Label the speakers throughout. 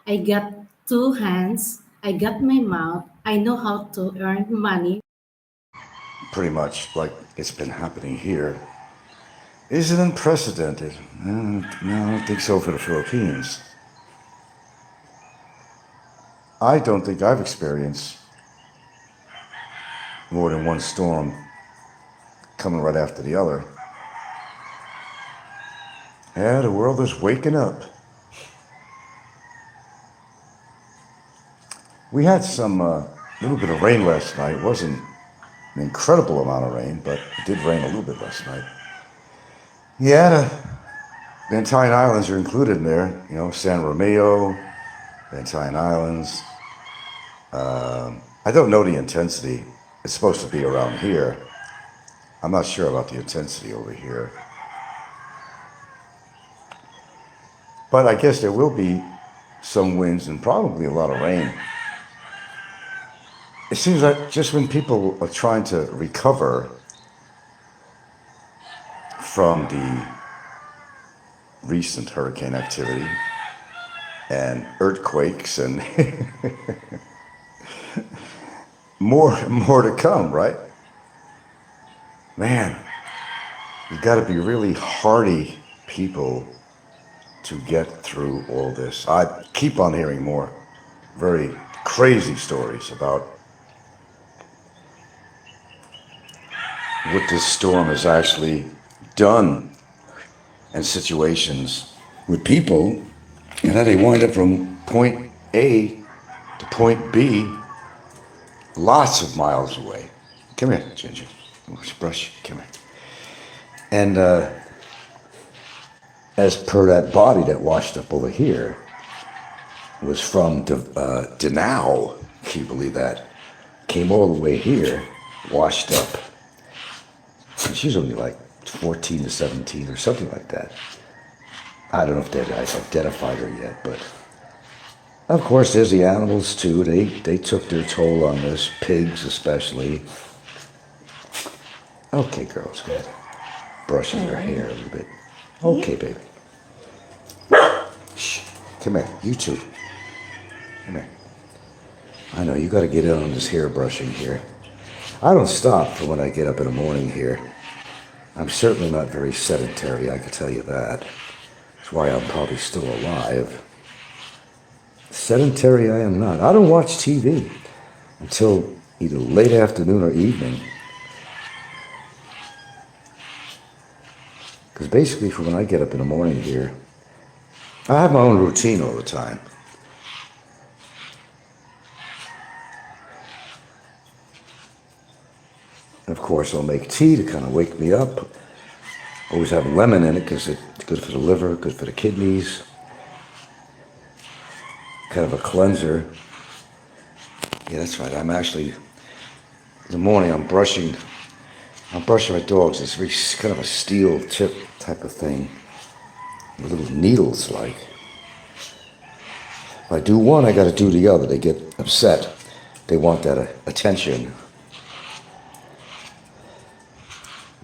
Speaker 1: I got two hands, I got my mouth, I know how to earn money.
Speaker 2: Pretty much like it's been happening here. Is it unprecedented? No, I don't think so for the Philippines. I don't think I've experienced more than one storm coming right after the other. Yeah, the world is waking up. We had some little bit of rain last night. It wasn't an incredible amount of rain, but it did rain a little bit last night. Yeah, the Antine Islands are included in there. You know, San Romeo, Antine Islands. I don't know the intensity. It's supposed to be around here. I'm not sure about the intensity over here. But I guess there will be some winds and probably a lot of rain. It seems like just when people are trying to recover from the recent hurricane activity and earthquakes and more to come, right? Man, you got to be really hardy people to get through all this. I keep on hearing more very crazy stories about what this storm has actually done in situations with people, and how they wind up from point A to point B lots of miles away. Come here, Ginger. Let's brush. Come here. And as per that body that washed up over here, was from Denau. Can you believe that? Came all the way here, washed up. And she's only like 14 to 17 or something like that. I don't know if that guy's identified her yet, but of course there's the animals too. They took their toll on this, pigs especially. Okay, girls, go ahead. Brushing her hair a little bit. Okay, baby. Shh. Come here, you two. Come here. I know, you gotta get in on this hair brushing here. I don't stop for when I get up in the morning here. I'm certainly not very sedentary, I can tell you that. That's why I'm probably still alive. Sedentary I am not. I don't watch TV until either late afternoon or evening. Because basically from when I get up in the morning here, I have my own routine all the time. And of course, I'll make tea to kind of wake me up. Always have lemon in it because it's good for the liver, good for the kidneys. Kind of a cleanser. Yeah, that's right. I'm actually, in the morning, I'm brushing my dogs. It's very kind of a steel tip type of thing. Little needles like. If I do one, I got to do the other. They get upset. They want that attention.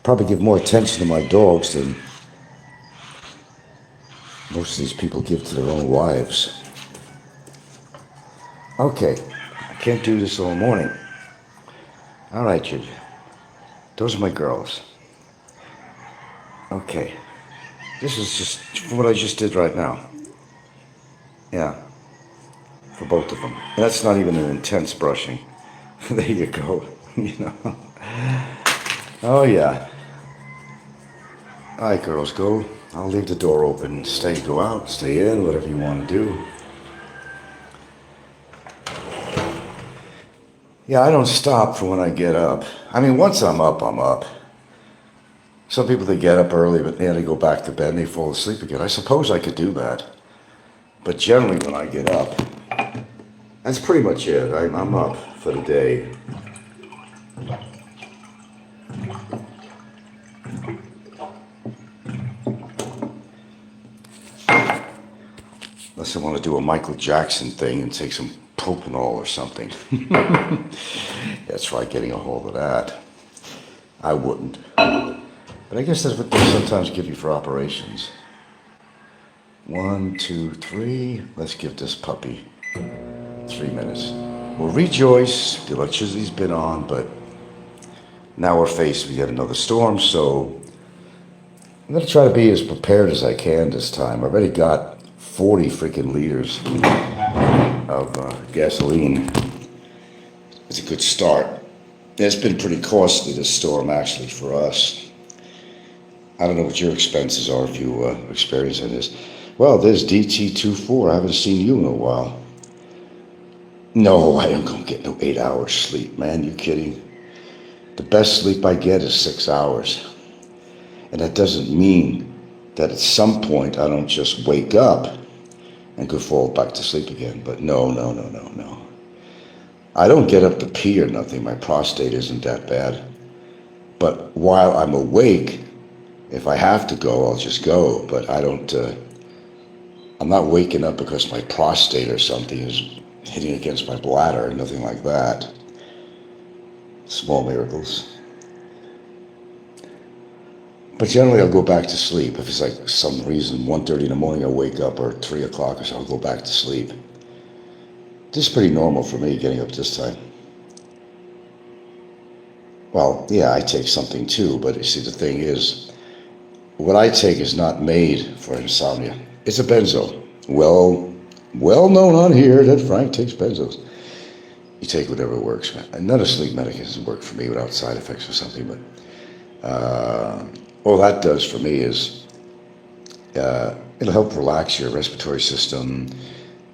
Speaker 2: Probably give more attention to my dogs than most of these people give to their own wives. Okay, I can't do this all morning. All right, Ginger. Those are my girls. Okay. This is just what I just did right now. Yeah. For both of them. And that's not even an intense brushing. There you go. You know. Oh, yeah. All right, girls, go. I'll leave the door open. Go out, stay in, whatever you want to do. Yeah, I don't stop for when I get up. I mean, once I'm up, I'm up. Some people, they get up early, but then they go back to bed and they fall asleep again. I suppose I could do that. But generally, when I get up, that's pretty much it. I'm up for the day. Unless I want to do a Michael Jackson thing and take some propanol or something. That's right, getting a hold of that. I wouldn't. But I guess that's what they sometimes give you for operations. 1, 2, 3. Let's give this puppy 3 minutes. Well, rejoice. The electricity's been on, but now we're faced with yet another storm, so I'm going to try to be as prepared as I can this time. I already got 40 freaking liters of gasoline. It's a good start. It's been pretty costly, this storm, actually, for us. I don't know what your expenses are if you experience this. Well, there's DT24. I haven't seen you in a while. No, I ain't gonna get no 8 hours sleep, man. You kidding? The best sleep I get is 6 hours. And that doesn't mean that at some point I don't just wake up and go fall back to sleep again. But no. I don't get up to pee or nothing. My prostate isn't that bad. But while I'm awake, if I have to go, I'll just go. But I don't, I'm not waking up because my prostate or something is hitting against my bladder, nothing like that. Small miracles. But generally I'll go back to sleep. If it's like some reason, 1:30 in the morning I'll wake up, or 3 o'clock or so, I'll go back to sleep. This is pretty normal for me, getting up this time. Well, yeah, I take something too, but you see, the thing is, what I take is not made for insomnia. It's a benzo. Well known on here that Frank takes benzos. You take whatever works, man. And none of sleep medications work for me without side effects or something, but all that does for me is it'll help relax your respiratory system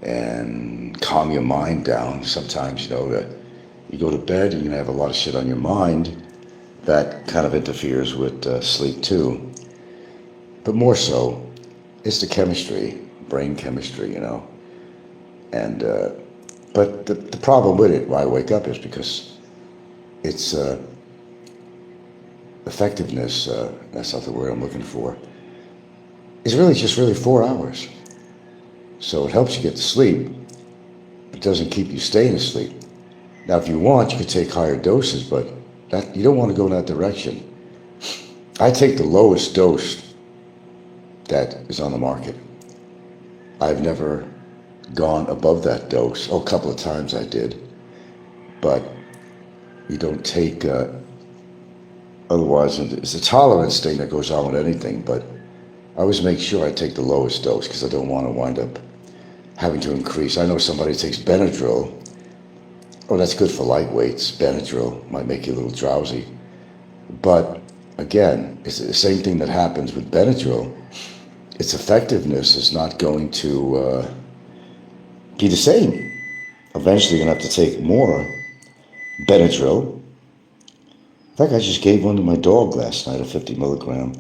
Speaker 2: and calm your mind down. Sometimes, you go to bed and you have a lot of shit on your mind that kind of interferes with sleep too. But more so, it's the chemistry, brain chemistry, And but the problem with it when I wake up is because it's effectiveness. That's not the word I'm looking for. It's really just 4 hours. So it helps you get to sleep, but it doesn't keep you staying asleep. Now, if you want, you could take higher doses, but you don't want to go in that direction. I take the lowest dose that is on the market. I've never gone above that dose. Oh, a couple of times I did, but you don't take. Otherwise, it's a tolerance thing that goes on with anything. But I always make sure I take the lowest dose because I don't want to wind up having to increase. I know somebody takes Benadryl. Oh, that's good for lightweights. Benadryl might make you a little drowsy. But again, it's the same thing that happens with Benadryl. Its effectiveness is not going to be the same. Eventually, you're going to have to take more Benadryl. In fact, I just gave one to my dog last night, a 50 milligram.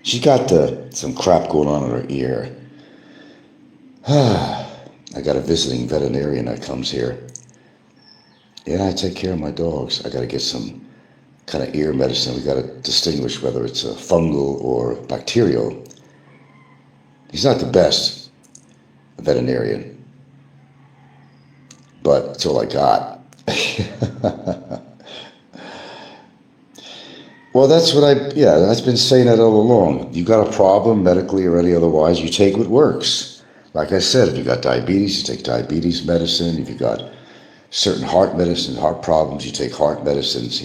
Speaker 2: She got some crap going on in her ear. I got a visiting veterinarian that comes here. Yeah, I take care of my dogs. I got to get some kind of ear medicine. We got to distinguish whether it's a fungal or bacterial. He's not the best veterinarian, but it's all I got. Well, that's been saying that all along. You got a problem medically or any otherwise, you take what works. Like I said, if you got diabetes, you take diabetes medicine. If you got certain heart medicine, heart problems, you take heart medicines,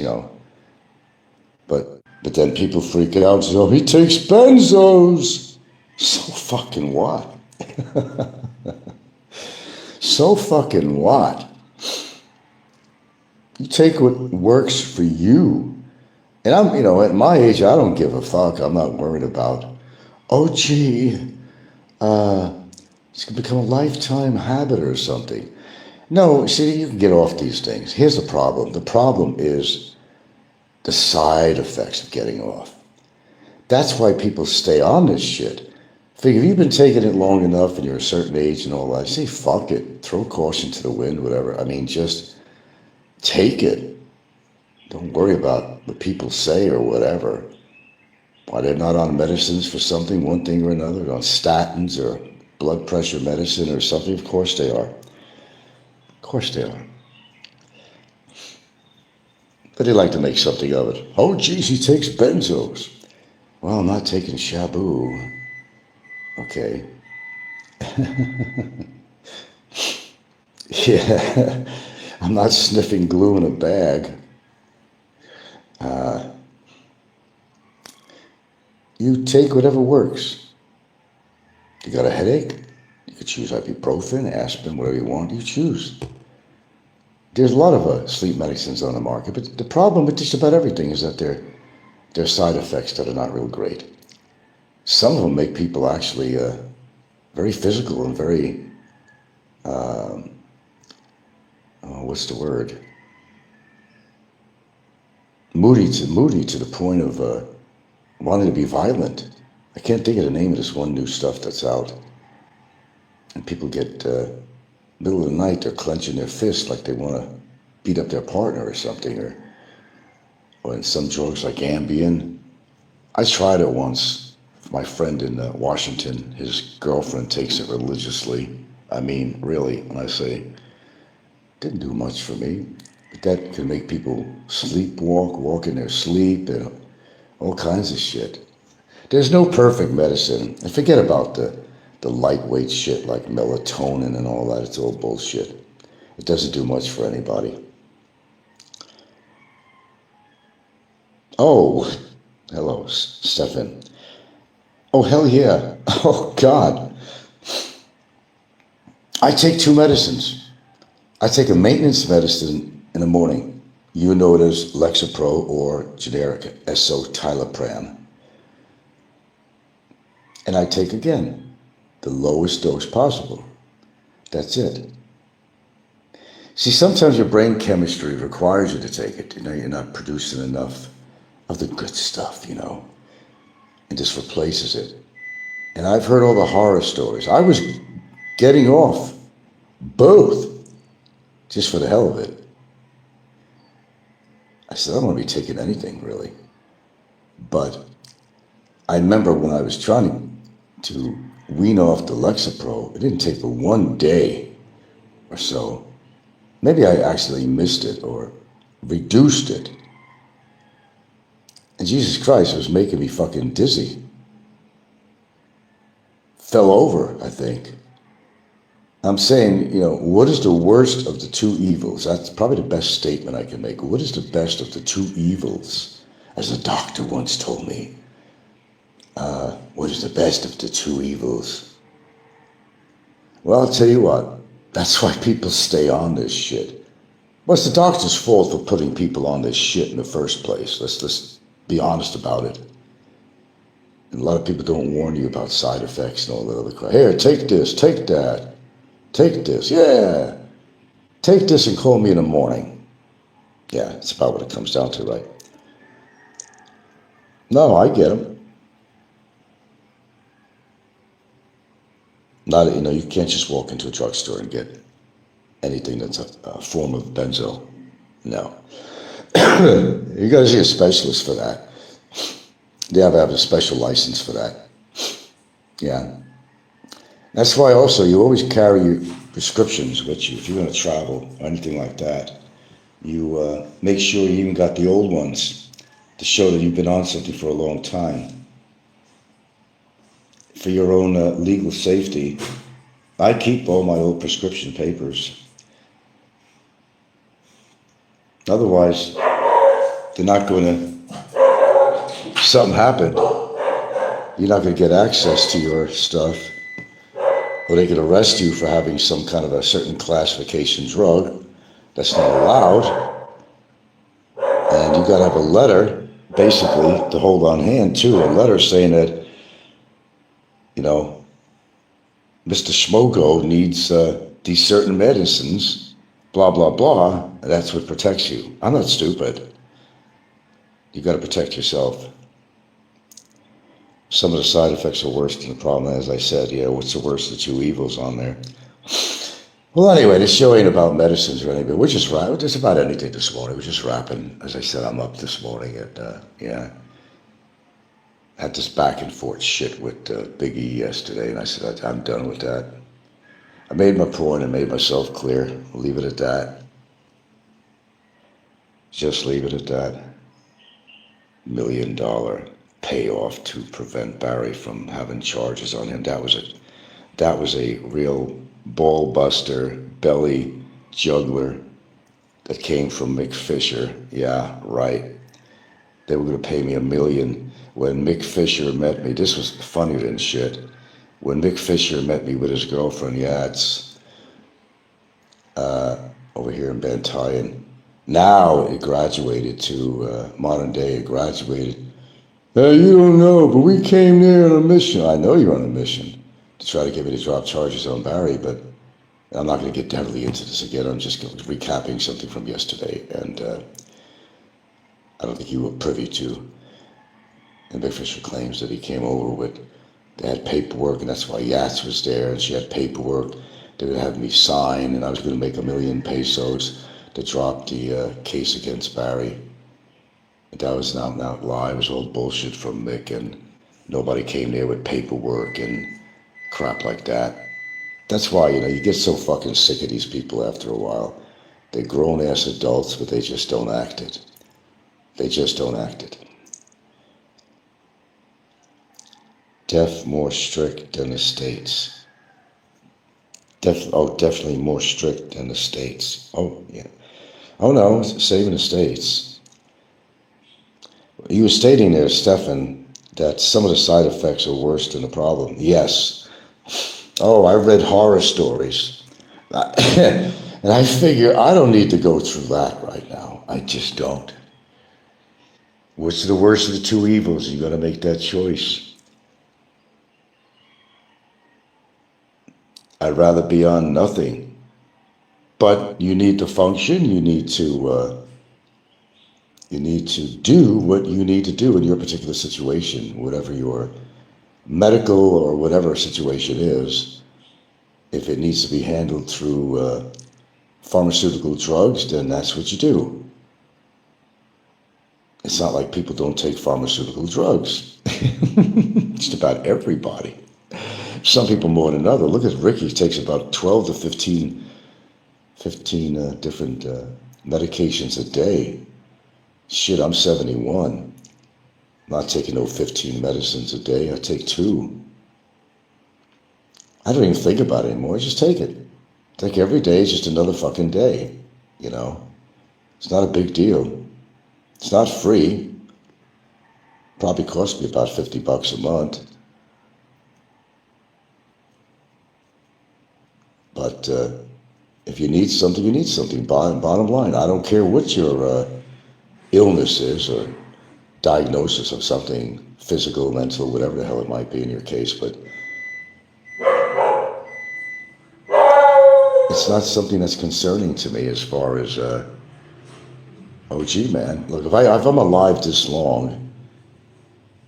Speaker 2: But then people freak out and say, oh, he takes benzos. So fucking what? So fucking what? You take what works for you. And at my age, I don't give a fuck. I'm not worried about, oh, gee, it's going to become a lifetime habit or something. No, see, you can get off these things. Here's the problem. The problem is the side effects of getting off. That's why people stay on this shit. Figure, if you've been taking it long enough and you're a certain age and all that, say, fuck it. Throw caution to the wind, whatever. I mean, just take it. Don't worry about what people say or whatever. Why they're not on medicines for something, one thing or another, on statins or blood pressure medicine or something. Of course they are. Of course they are. But they like to make something of it. Oh, geez, he takes benzos. Well, I'm not taking Shabu. Okay. Yeah, I'm not sniffing glue in a bag. You take whatever works. You got a headache? You could choose ibuprofen, aspirin, whatever you want. You choose. There's a lot of sleep medicines on the market, but the problem with just about everything is that they're side effects that are not real great. Some of them make people actually very physical and very, what's the word? Moody to the point of wanting to be violent. I can't think of the name of this one new stuff that's out. And people get, middle of the night, they're clenching their fists like they want to beat up their partner or something, or in some drugs like Ambien. I tried it once. My friend in Washington, his girlfriend takes it religiously. I mean, really, when I say, didn't do much for me. But that can make people sleepwalk, walk in their sleep, and all kinds of shit. There's no perfect medicine. And forget about the lightweight shit like melatonin and all that. It's all bullshit. It doesn't do much for anybody. Oh, hello, Stefan. Oh, hell yeah. Oh, God. I take two medicines. I take a maintenance medicine in the morning. You know it as Lexapro or generic escitalopram. And I take again the lowest dose possible. That's it. See, sometimes your brain chemistry requires you to take it. You know, you're not producing enough of the good stuff, and just replaces it. And I've heard all the horror stories. I was getting off both just for the hell of it. I said, I don't want to be taking anything really. But I remember when I was trying to wean off the Lexapro, it didn't take but 1 day or so. Maybe I actually missed it or reduced it. And Jesus Christ, it was making me fucking dizzy. Fell over, I think. I'm saying, what is the worst of the two evils? That's probably the best statement I can make. What is the best of the two evils? As a doctor once told me, what is the best of the two evils? Well, I'll tell you what, that's why people stay on this shit. What's the doctor's fault for putting people on this shit in the first place? Let's be honest about it. And a lot of people don't warn you about side effects and all that other crap. Here, take this, take that, take this, yeah. Take this and call me in the morning. Yeah, that's about what it comes down to, right? No, I get them. Not, you can't just walk into a drugstore and get anything that's a form of benzo. No. You got to see a specialist for that. They have to have a special license for that. Yeah. That's why also you always carry your prescriptions with you if you're going to travel or anything like that. You make sure you even got the old ones to show that you've been on something for a long time. For your own legal safety, I keep all my old prescription papers. Otherwise, they're not going to, something happened, you're not going to get access to your stuff, or they could arrest you for having some kind of a certain classification drug that's not allowed, and you got to have a letter, basically, to hold on hand, too, a letter saying that, Mr. Schmogo needs these certain medicines, blah, blah, blah, and that's what protects you. I'm not stupid. You got to protect yourself. Some of the side effects are worse than the problem. As I said, what's the worst of the two evils on there? Well, anyway, this show ain't about medicines or anything. We're just about anything this morning. We're just rapping. As I said, I'm up this morning and, had this back and forth shit with Big E yesterday, and I said, I'm done with that. I made my point and made myself clear. We'll leave it at that. Just leave it at that. $1 million payoff to prevent Barry from having charges on him. That was it. That was a real ball buster, belly juggler that came from Mick Fisher. Yeah, right. They were going to pay me $1 million. When Mick Fisher met me, this was funnier than shit. When Mick Fisher met me with his girlfriend, yeah, it's over here in Bantayan. Now it graduated to modern day. It graduated. You don't know, but we came there on a mission. I know you're on a mission to try to get me to drop charges on Barry, but I'm not going to get heavily into this again. I'm just recapping something from yesterday, and I don't think you were privy to. And Big Fisher claims that he came over with, they had paperwork, and that's why Yats was there, and she had paperwork. They would have me sign, and I was going to make $1 million pesos to drop the case against Barry. And that was not a lie. It was all bullshit from Mick, and nobody came there with paperwork and crap like that. That's why, you get so fucking sick of these people after a while. They're grown-ass adults, but they just don't act it. They just don't act it. More strict than the States. Definitely more strict than the States. Oh, yeah. Oh, no, same in the States. You were stating there, Stefan, that some of the side effects are worse than the problem. Yes. Oh, I read horror stories. And I figure I don't need to go through that right now. I just don't. What's the worst of the two evils? You got to make that choice. I'd rather be on nothing. But you need to function. You need to do what you need to do in your particular situation, whatever your medical or whatever situation is. If it needs to be handled through pharmaceutical drugs, then that's what you do. It's not like people don't take pharmaceutical drugs. Just about everybody. Some people more than others. Look at Ricky, he takes about 12 to 15 different medications a day. Shit, I'm 71. I'm not taking no 15 medicines a day. I take 2. I don't even think about it anymore. I just take it. Take every day is just another fucking day. It's not a big deal. It's not free. Probably cost me about $50 a month. But if you need something, you need something. Bottom line, I don't care what your illness is or diagnosis of something physical, mental, whatever the hell it might be in your case, but it's not something that's concerning to me as far as, oh gee, man, look, if I'm alive this long,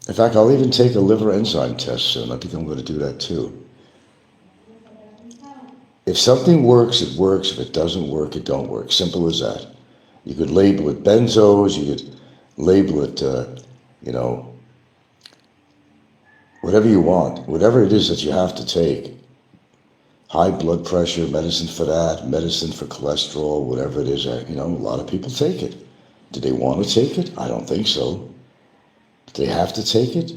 Speaker 2: in fact, I'll even take a liver enzyme test soon. I think I'm going to do that too. If something works, it works. If it doesn't work, it don't work. Simple as that. You could label it benzos, you could label it, whatever you want, whatever it is that you have to take. High blood pressure, medicine for that, medicine for cholesterol, whatever it is, a lot of people take it. Do they want to take it? I don't think so. Do they have to take it?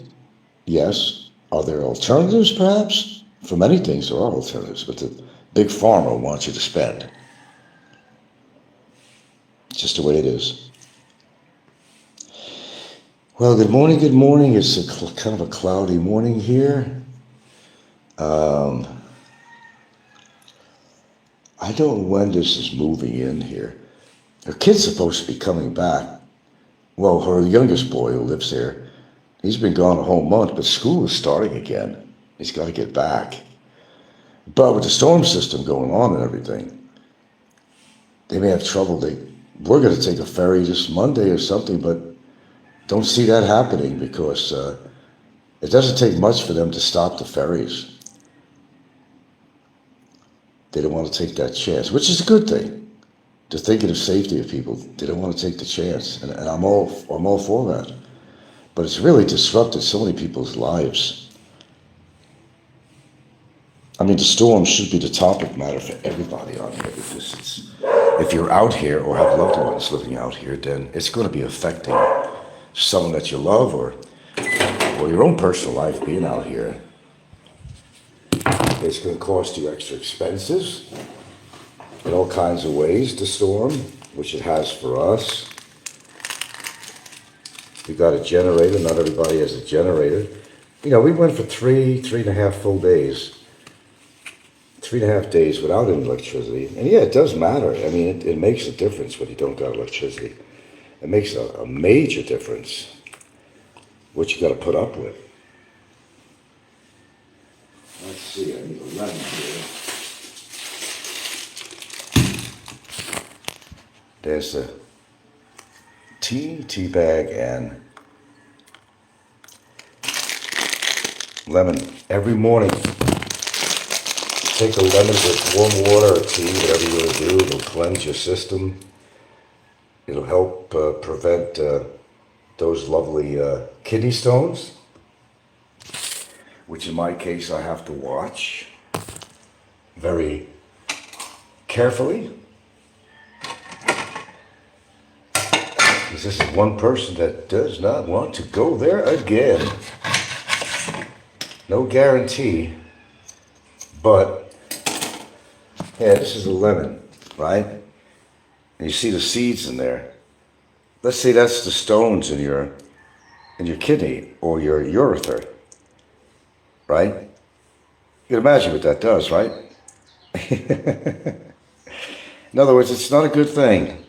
Speaker 2: Yes. Are there alternatives, perhaps? For many things, there are alternatives, but the big pharma wants you to spend. It's just the way it is. Well, good morning, good morning. It's kind of a cloudy morning here. I don't know when this is moving in here. Her kid's supposed to be coming back. Well, her youngest boy who lives here, he's been gone a whole month, but school is starting again. He's got to get back. But with the storm system going on and everything, they may have trouble. We're going to take a ferry this Monday or something, but don't see that happening because it doesn't take much for them to stop the ferries. They don't want to take that chance, which is a good thing. They're thinking of safety of people. They don't want to take the chance, and I'm all for that. But it's really disrupted so many people's lives. I mean, the storm should be the topic matter for everybody on here because if you're out here or have loved ones living out here, then it's going to be affecting someone that you love or your own personal life being out here. It's going to cost you extra expenses in all kinds of ways to store them, which it has for us. We got a generator. Not everybody has a generator. You know, we went for three and a half full days, 3.5 days without any electricity. And yeah, it does matter. I mean, it makes a difference when you don't got electricity. It makes a major difference what you got to put up with. Let's see, I need a lemon here. There's the tea bag, and lemon. Every morning, take a lemon with warm water or tea, whatever you want to do. It'll cleanse your system. It'll help prevent those lovely kidney stones, which in my case I have to watch very carefully. Because this is one person that does not want to go there again. No guarantee, but yeah, this is a lemon, right? And you see the seeds in there. Let's say that's the stones in your kidney or your urethra, right? You can imagine what that does, right? In other words, it's not a good thing.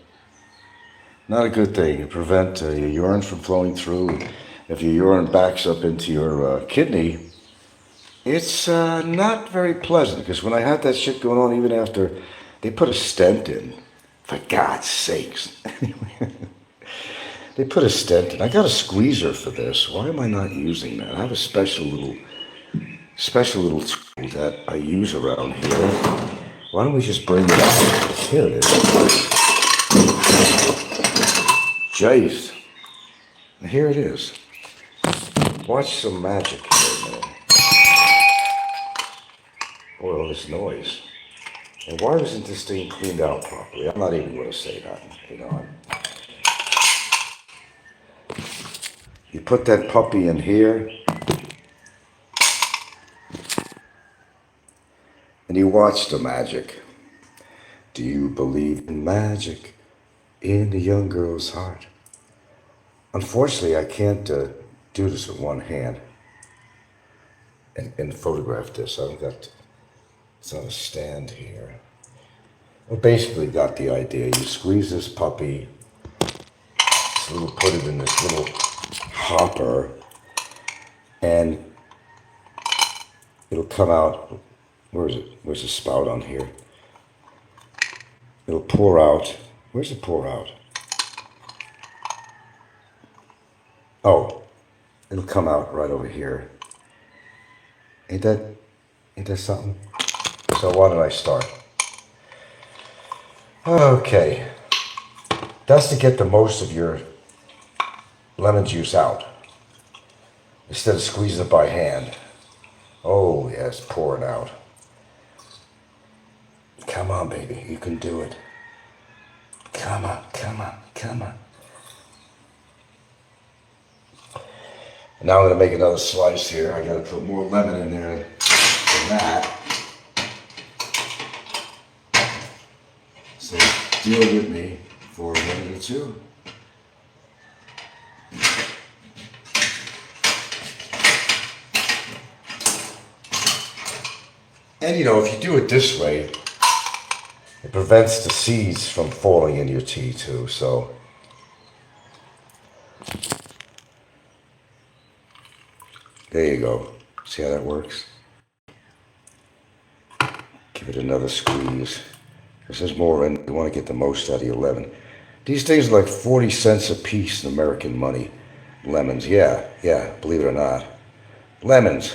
Speaker 2: Not a good thing. It prevents your urine from flowing through. If your urine backs up into your kidney, it's not very pleasant. Because when I had that shit going on, even after they put a stent in, for God's sakes. They put a stent in. I got a squeezer for this. Why am I not using that? I have a special little tool that I use around here. Why don't we just bring it out? Here it is. Jeez. And here it is. Watch some magic here a minute. Boy, all this noise. And why isn't this thing cleaned out properly? I'm not even going to say that. You know, you put that puppy in here, and you watch the magic. Do you believe in magic in the young girl's heart? Unfortunately, I can't do this with one hand and photograph this. I've got, it's on a stand here. Well, basically got the idea. You squeeze this puppy, put it in this little hopper, and it'll come out. Where is it? Where's the spout on here? It'll pour out. Where's it pour out? Oh, it'll come out right over here. Ain't that something? So why don't I start? Okay. That's to get the most of your lemon juice out, instead of squeezing it by hand. Oh, yes, pour it out. Come on, baby, you can do it. Come on, come on, come on. Now I'm going to make another slice here. I got to put more lemon in there than that. So deal with me for a minute or two. And you know, if you do it this way, it prevents the seeds from falling in your tea too, so. There you go. See how that works? Give it another squeeze. Because there's more in it. You want to get the most out of your lemon. These things are like 40 cents a piece in American money. Lemons, yeah, believe it or not. Lemons.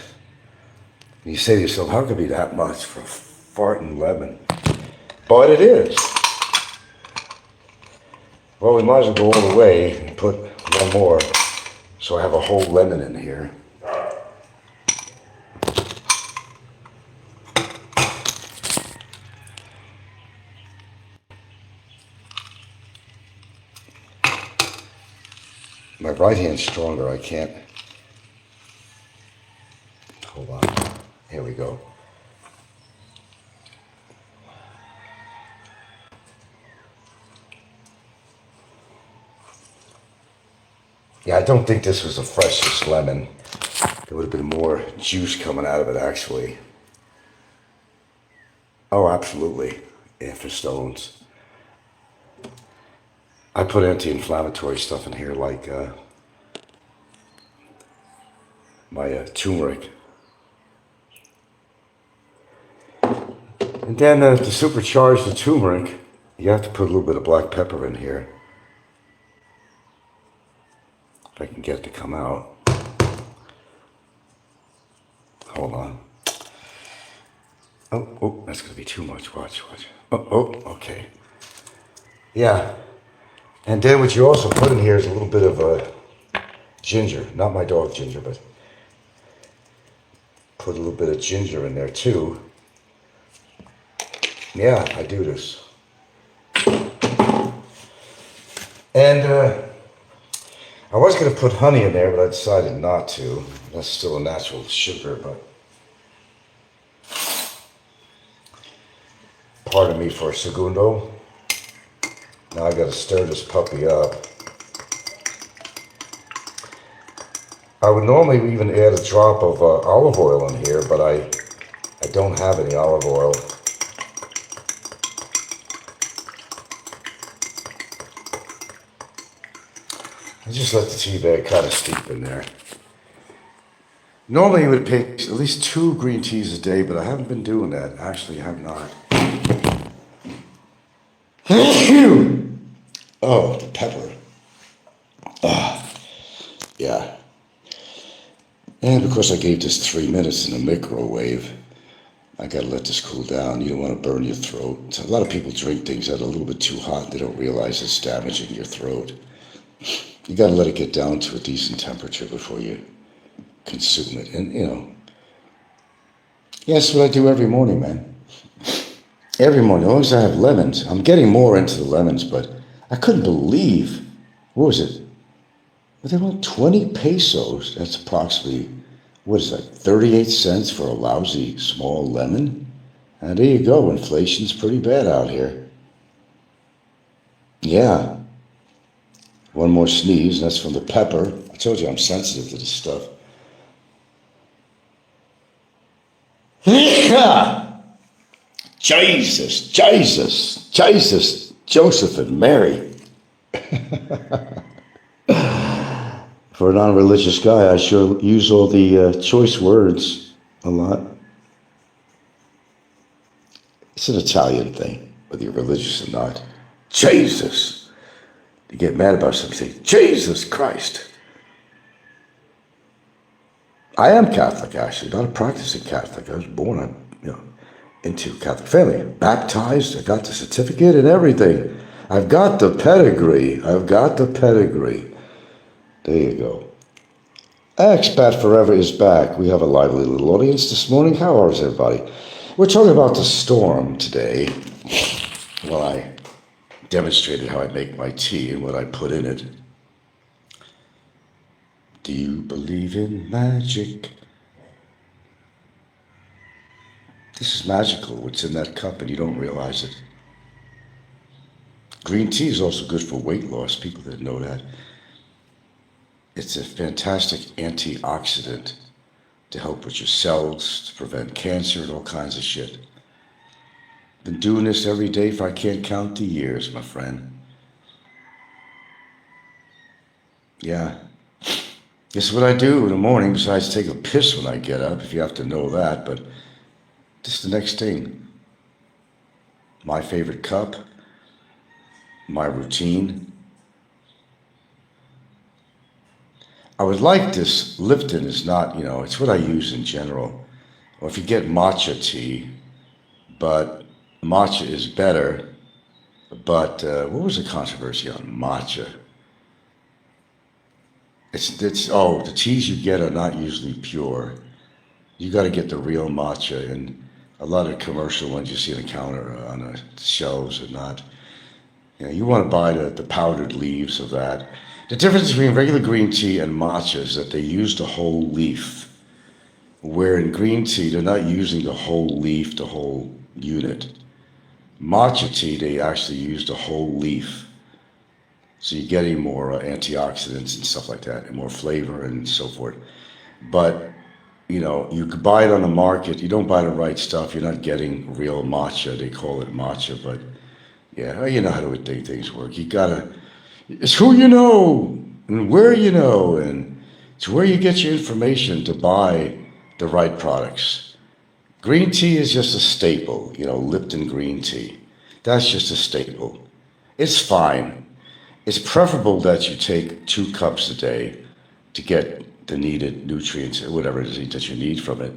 Speaker 2: And you say to yourself, how could it be that much for a farting lemon? But it is. Well, we might as well go all the way and put one more so I have a whole lemon in here. My right hand's stronger, I can't. Hold on. Here we go. Yeah, I don't think this was the freshest lemon. There would have been more juice coming out of it, actually. Oh, absolutely. Yeah, for stones. I put anti-inflammatory stuff in here, like my turmeric. And then to supercharge the turmeric, you have to put a little bit of black pepper in here. If I can get it to come out. Hold on. Oh, that's going to be too much. Watch. Okay. Yeah. And then what you also put in here is a little bit of ginger. Not my dog ginger, but put a little bit of ginger in there too. Yeah, I do this. And I was going to put honey in there, but I decided not to. That's still a natural sugar, but pardon me for a segundo. Now I got to stir this puppy up. I would normally even add a drop of olive oil in here, but I don't have any olive oil. I just let the tea bag kind of steep in there. Normally, it would take at least 2 green teas a day, but I haven't been doing that. Actually, I have not. Oh, the pepper. Yeah. And because I gave this 3 minutes in the microwave, I gotta let this cool down. You don't want to burn your throat. So a lot of people drink things that are a little bit too hot. They don't realize it's damaging your throat. You gotta let it get down to a decent temperature before you consume it. And, yeah, that's what I do every morning, man. Every morning, as long as I have lemons. I'm getting more into the lemons, but I couldn't believe, what was it? Well, they want 20 pesos. That's approximately, what is that, 38 cents for a lousy small lemon? And there you go, inflation's pretty bad out here. Yeah. One more sneeze, and that's from the pepper. I told you I'm sensitive to this stuff. Jesus, Joseph and Mary. For a non-religious guy, I sure use all the choice words a lot. It's an Italian thing, whether you're religious or not. Jesus. You get mad about something, say, Jesus Christ. I am Catholic, actually, not a practicing Catholic. I was born, into a Catholic family. Baptized, I got the certificate and everything. I've got the pedigree. There you go. Expat Forever is back. We have a lively little audience this morning. How is everybody? We're talking about the storm today. Well, I demonstrated how I make my tea and what I put in it. Do you believe in magic? This is magical, what's in that cup, and you don't realize it. Green tea is also good for weight loss. People didn't know that. It's a fantastic antioxidant to help with your cells, to prevent cancer and all kinds of shit. Been doing this every day if I can't count the years, my friend. Yeah. This is what I do in the morning, besides take a piss when I get up, if you have to know that, but this is the next thing. My favorite cup, my routine. I would like this. Lipton is not, it's what I use in general. Or if you get matcha tea, but matcha is better. But what was the controversy on matcha? The teas you get are not usually pure. You got to get the real matcha, and a lot of commercial ones you see on the counter on the shelves are not. You want to buy the powdered leaves of that. The difference between regular green tea and matcha is that they use the whole leaf, where in green tea they're not using the whole leaf, the whole unit. Matcha tea, they actually use the whole leaf. So you're getting more antioxidants and stuff like that, and more flavor and so forth. But you could buy it on the market. You don't buy the right stuff. You're not getting real matcha. They call it matcha, but yeah, you know how things work. You gotta. It's who you know and where you know, and it's where you get your information to buy the right products. Green tea is just a staple. Lipton green tea. That's just a staple. It's fine. It's preferable that you take 2 cups a day to get the needed nutrients or whatever it is that you need from it.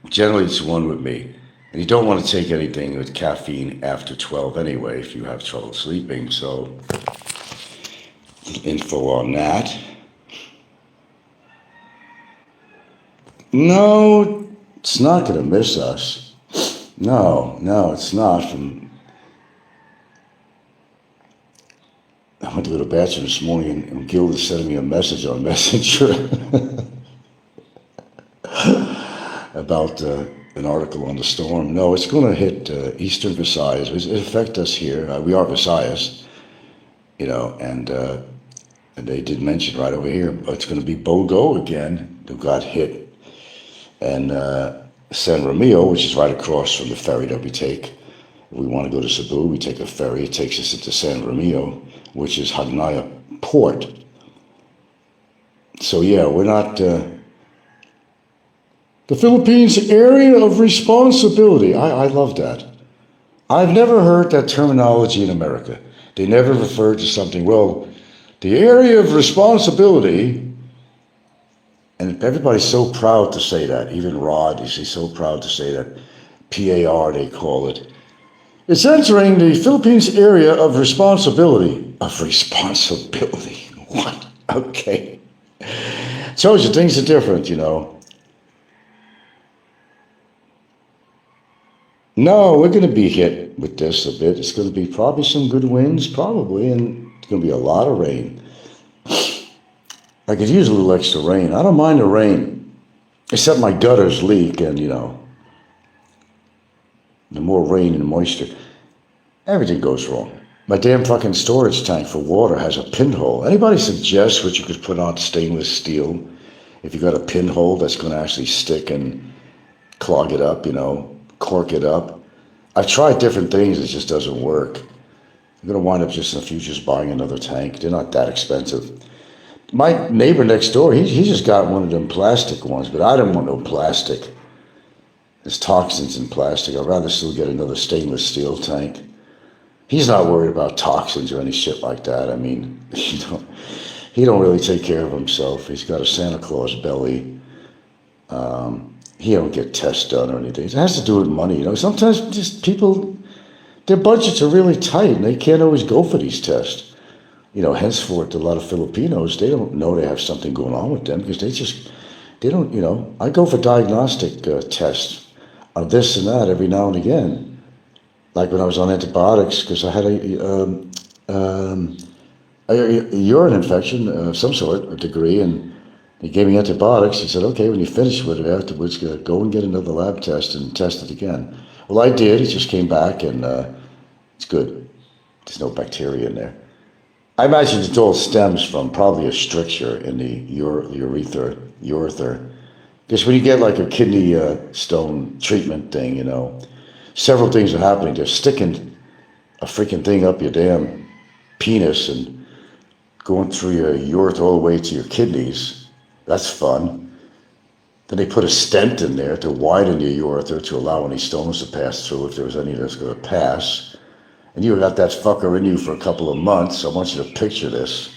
Speaker 2: Generally, it's one with me. And you don't want to take anything with caffeine after 12 anyway if you have trouble sleeping. So, info on that. No, it's not going to miss us. No, it's not. I went to the bathroom this morning and Gilda sent me a message on Messenger about an article on the storm. No, it's going to hit eastern Visayas. It affects us here. We are Visayas, and they did mention right over here, it's going to be Bogo again, who got hit. And San Ramiro, which is right across from the ferry that we take. If we want to go to Cebu, we take a ferry. It takes us into San Ramiro, which is Hagnaya Port. So yeah, we're not... the Philippines area of responsibility. I love that. I've never heard that terminology in America. They never refer to something, well, the area of responsibility... And everybody's so proud to say that. Even Rod is so proud to say that. PAR, they call it. It's entering the Philippines area of responsibility. Of responsibility? What? Okay. Shows you things are different, No, we're going to be hit with this a bit. It's going to be probably some good winds, probably, and it's going to be a lot of rain. I could use a little extra rain. I don't mind the rain, except my gutters leak, and the more rain and moisture, everything goes wrong. My damn fucking storage tank for water has a pinhole. Anybody suggest what you could put on stainless steel if you got a pinhole that's going to actually stick and clog it up, cork it up? I've tried different things, it just doesn't work. I'm going to wind up just in the future just buying another tank. They're not that expensive. My neighbor next door, he just got one of them plastic ones, but I don't want no plastic. There's toxins in plastic. I'd rather still get another stainless steel tank. He's not worried about toxins or any shit like that. I mean, he don't really take care of himself. He's got a Santa Claus belly. He don't get tests done or anything. It has to do with money, Sometimes just people, their budgets are really tight and they can't always go for these tests. Henceforth, a lot of Filipinos, they don't know they have something going on with them because they don't, I go for diagnostic tests of this and that every now and again. Like when I was on antibiotics because I had a urine infection of some sort, a degree, and they gave me antibiotics. He said, okay, when you finish with it afterwards, go and get another lab test and test it again. Well, I did. It just came back and it's good. There's no bacteria in there. I imagine it all stems from probably a stricture in the urethra. Because when you get like a kidney stone treatment thing, several things are happening. They're sticking a freaking thing up your damn penis and going through your urethra all the way to your kidneys. That's fun. Then they put a stent in there to widen your urethra to allow any stones to pass through if there was any that's going to pass. And you got that fucker in you for a couple of months. I want you to picture this.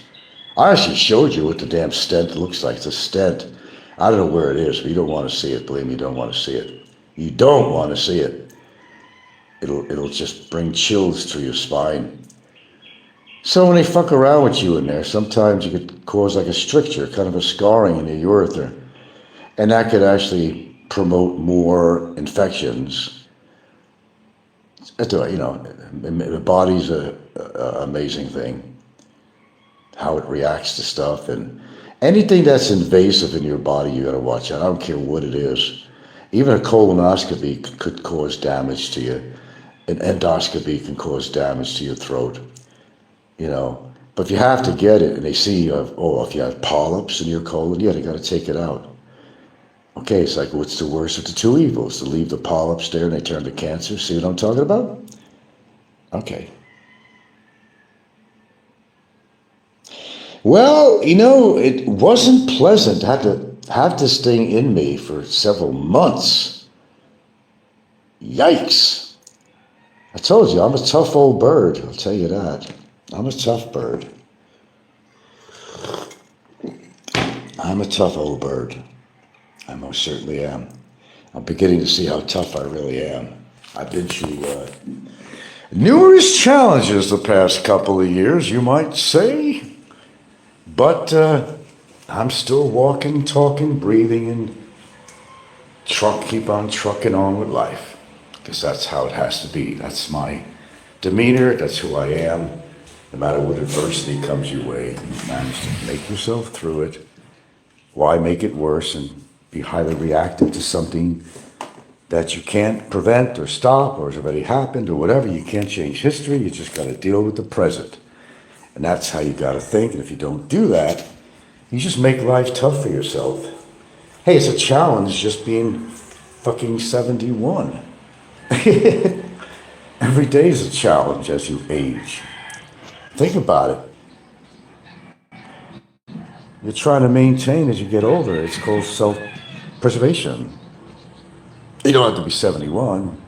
Speaker 2: I actually showed you what the damn stent looks like. It's a stent. I don't know where it is, but you don't want to see it. Believe me, you don't want to see it. You don't want to see it. It'll just bring chills through your spine. So when they fuck around with you in there, sometimes you could cause like a stricture, kind of a scarring in your urethra. And that could actually promote more infections. The body's a amazing thing. How it reacts to stuff, and anything that's invasive in your body, you got to watch out. I don't care what it is. Even a colonoscopy could cause damage to you. An endoscopy can cause damage to your throat. you know. But if you have to get it, and they see, if you have polyps in your colon, yeah, they got to take it out. Okay, it's like, what's the worst of the two evils? To leave the polyps there and they turn to cancer? See what I'm talking about? Okay. Well, it wasn't pleasant. I had to have this thing in me for several months. Yikes. I told you, I'm a tough old bird. I'll tell you that. I'm a tough bird. I'm a tough old bird. I most certainly am. I'm beginning to see how tough I really am. I've been through numerous challenges the past couple of years, you might say. But I'm still walking, talking, breathing, and keep on trucking on with life. Because that's how it has to be. That's my demeanor. That's who I am. No matter what adversity comes your way, you manage to make yourself through it. Why make it worse and be highly reactive to something that you can't prevent or stop or has already happened or whatever? You can't change history. You just got to deal with the present. And that's how you got to think. And if you don't do that, you just make life tough for yourself. Hey, it's a challenge just being fucking 71. Every day is a challenge as you age. Think about it. You're trying to maintain as you get older. It's called self-preservation. You don't have to be 71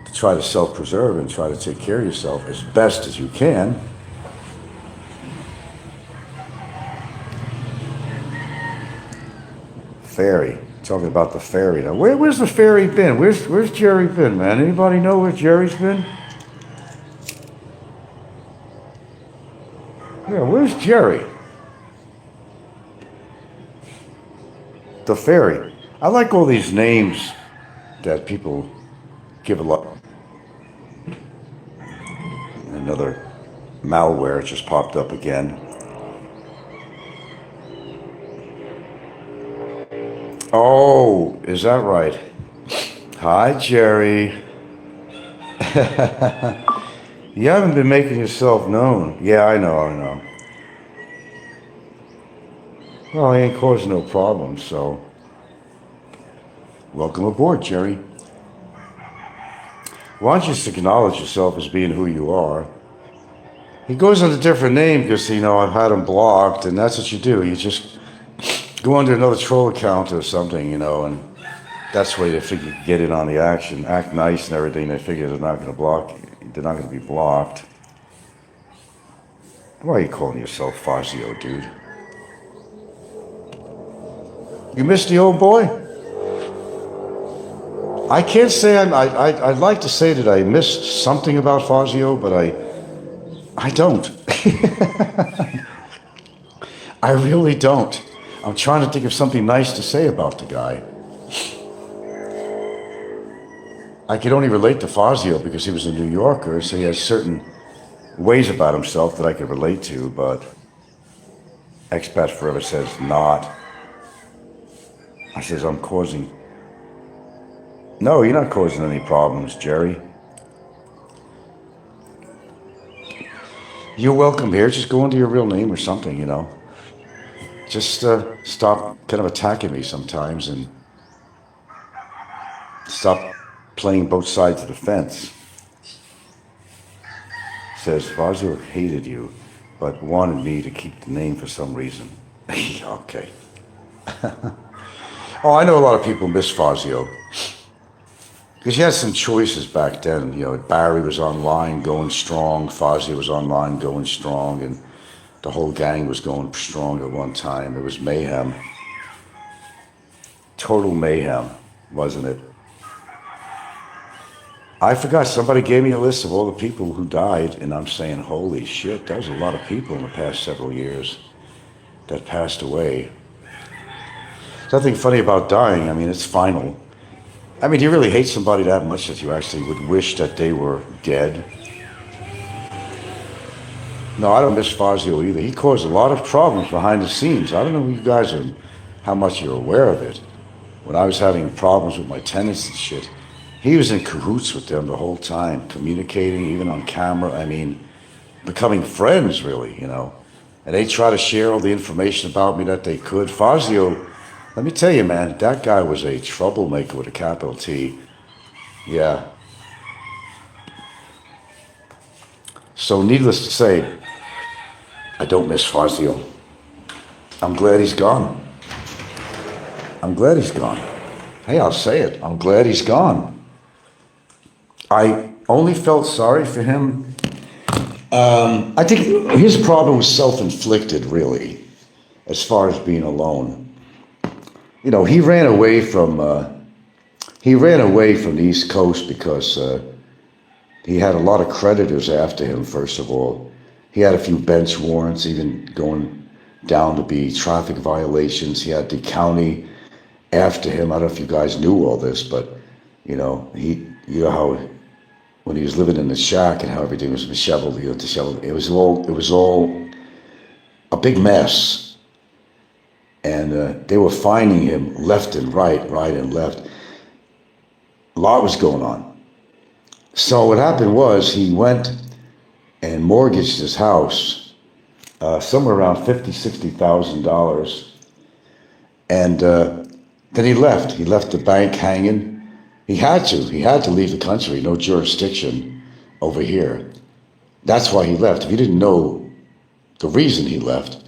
Speaker 2: to try to self-preserve and try to take care of yourself as best as you can. Fairy. Talking about the fairy. Now, where's the fairy been? Where's Jerry been, man? Anybody know where Jerry's been? Yeah, where's Jerry? The fairy. I like all these names that people give a lot. Another malware just popped up again. Oh, is that right? Hi, Jerry. You haven't been making yourself known. Yeah, I know. Well, he ain't causing no problems, so welcome aboard, Jerry. Why don't you just acknowledge yourself as being who you are? He goes under a different name because, I've had him blocked, and that's what you do. You just go under another troll account or something, and that's the way they figure you can get in on the action. Act nice and everything. They figure they're not going to block you. They're not going to be blocked. Why are you calling yourself Fazio, dude? You missed the old boy? I can't say I'd like to say that I missed something about Fazio, but I don't. I really don't. I'm trying to think of something nice to say about the guy. I could only relate to Fazio because he was a New Yorker, so he has certain ways about himself that I could relate to, but Expat Forever says not. I says, I'm causing... No, you're not causing any problems, Jerry. You're welcome here. Just go into your real name or something, Just stop kind of attacking me sometimes and stop playing both sides of the fence. Says, Fazio hated you, but wanted me to keep the name for some reason. Okay. Oh, I know a lot of people miss Fazio. Because you had some choices back then. Barry was online going strong, Fazio was online going strong, and the whole gang was going strong at one time. It was mayhem. Total mayhem, wasn't it? I forgot, somebody gave me a list of all the people who died, and I'm saying, holy shit, that was a lot of people in the past several years that passed away. There's nothing funny about dying. It's final. Do you really hate somebody that much that you actually would wish that they were dead? No, I don't miss Fazio either. He caused a lot of problems behind the scenes. I don't know you guys are, how much you're aware of it. When I was having problems with my tenants and shit, he was in cahoots with them the whole time, communicating, even on camera. becoming friends, really, And they try to share all the information about me that they could. Fazio, let me tell you, man, that guy was a troublemaker with a capital T. Yeah. So needless to say, I don't miss Fazio. I'm glad he's gone. I'm glad he's gone. Hey, I'll say it. I'm glad he's gone. I only felt sorry for him. I think his problem was self-inflicted, really, as far as being alone. He ran away from the East Coast because he had a lot of creditors after him. First of all, he had a few bench warrants, even going down to be traffic violations. He had the county after him. I don't know if you guys knew all this, but how when he was living in the shack and how everything was disheveled, disheveled. It was all a big mess, and they were finding him left and right and left. A lot was going on. So what happened was he went and mortgaged his house, somewhere around $50,000, $60,000, and then he left. He left the bank hanging. He had to leave the country. No jurisdiction over here. That's why he left. If you didn't know the reason he left,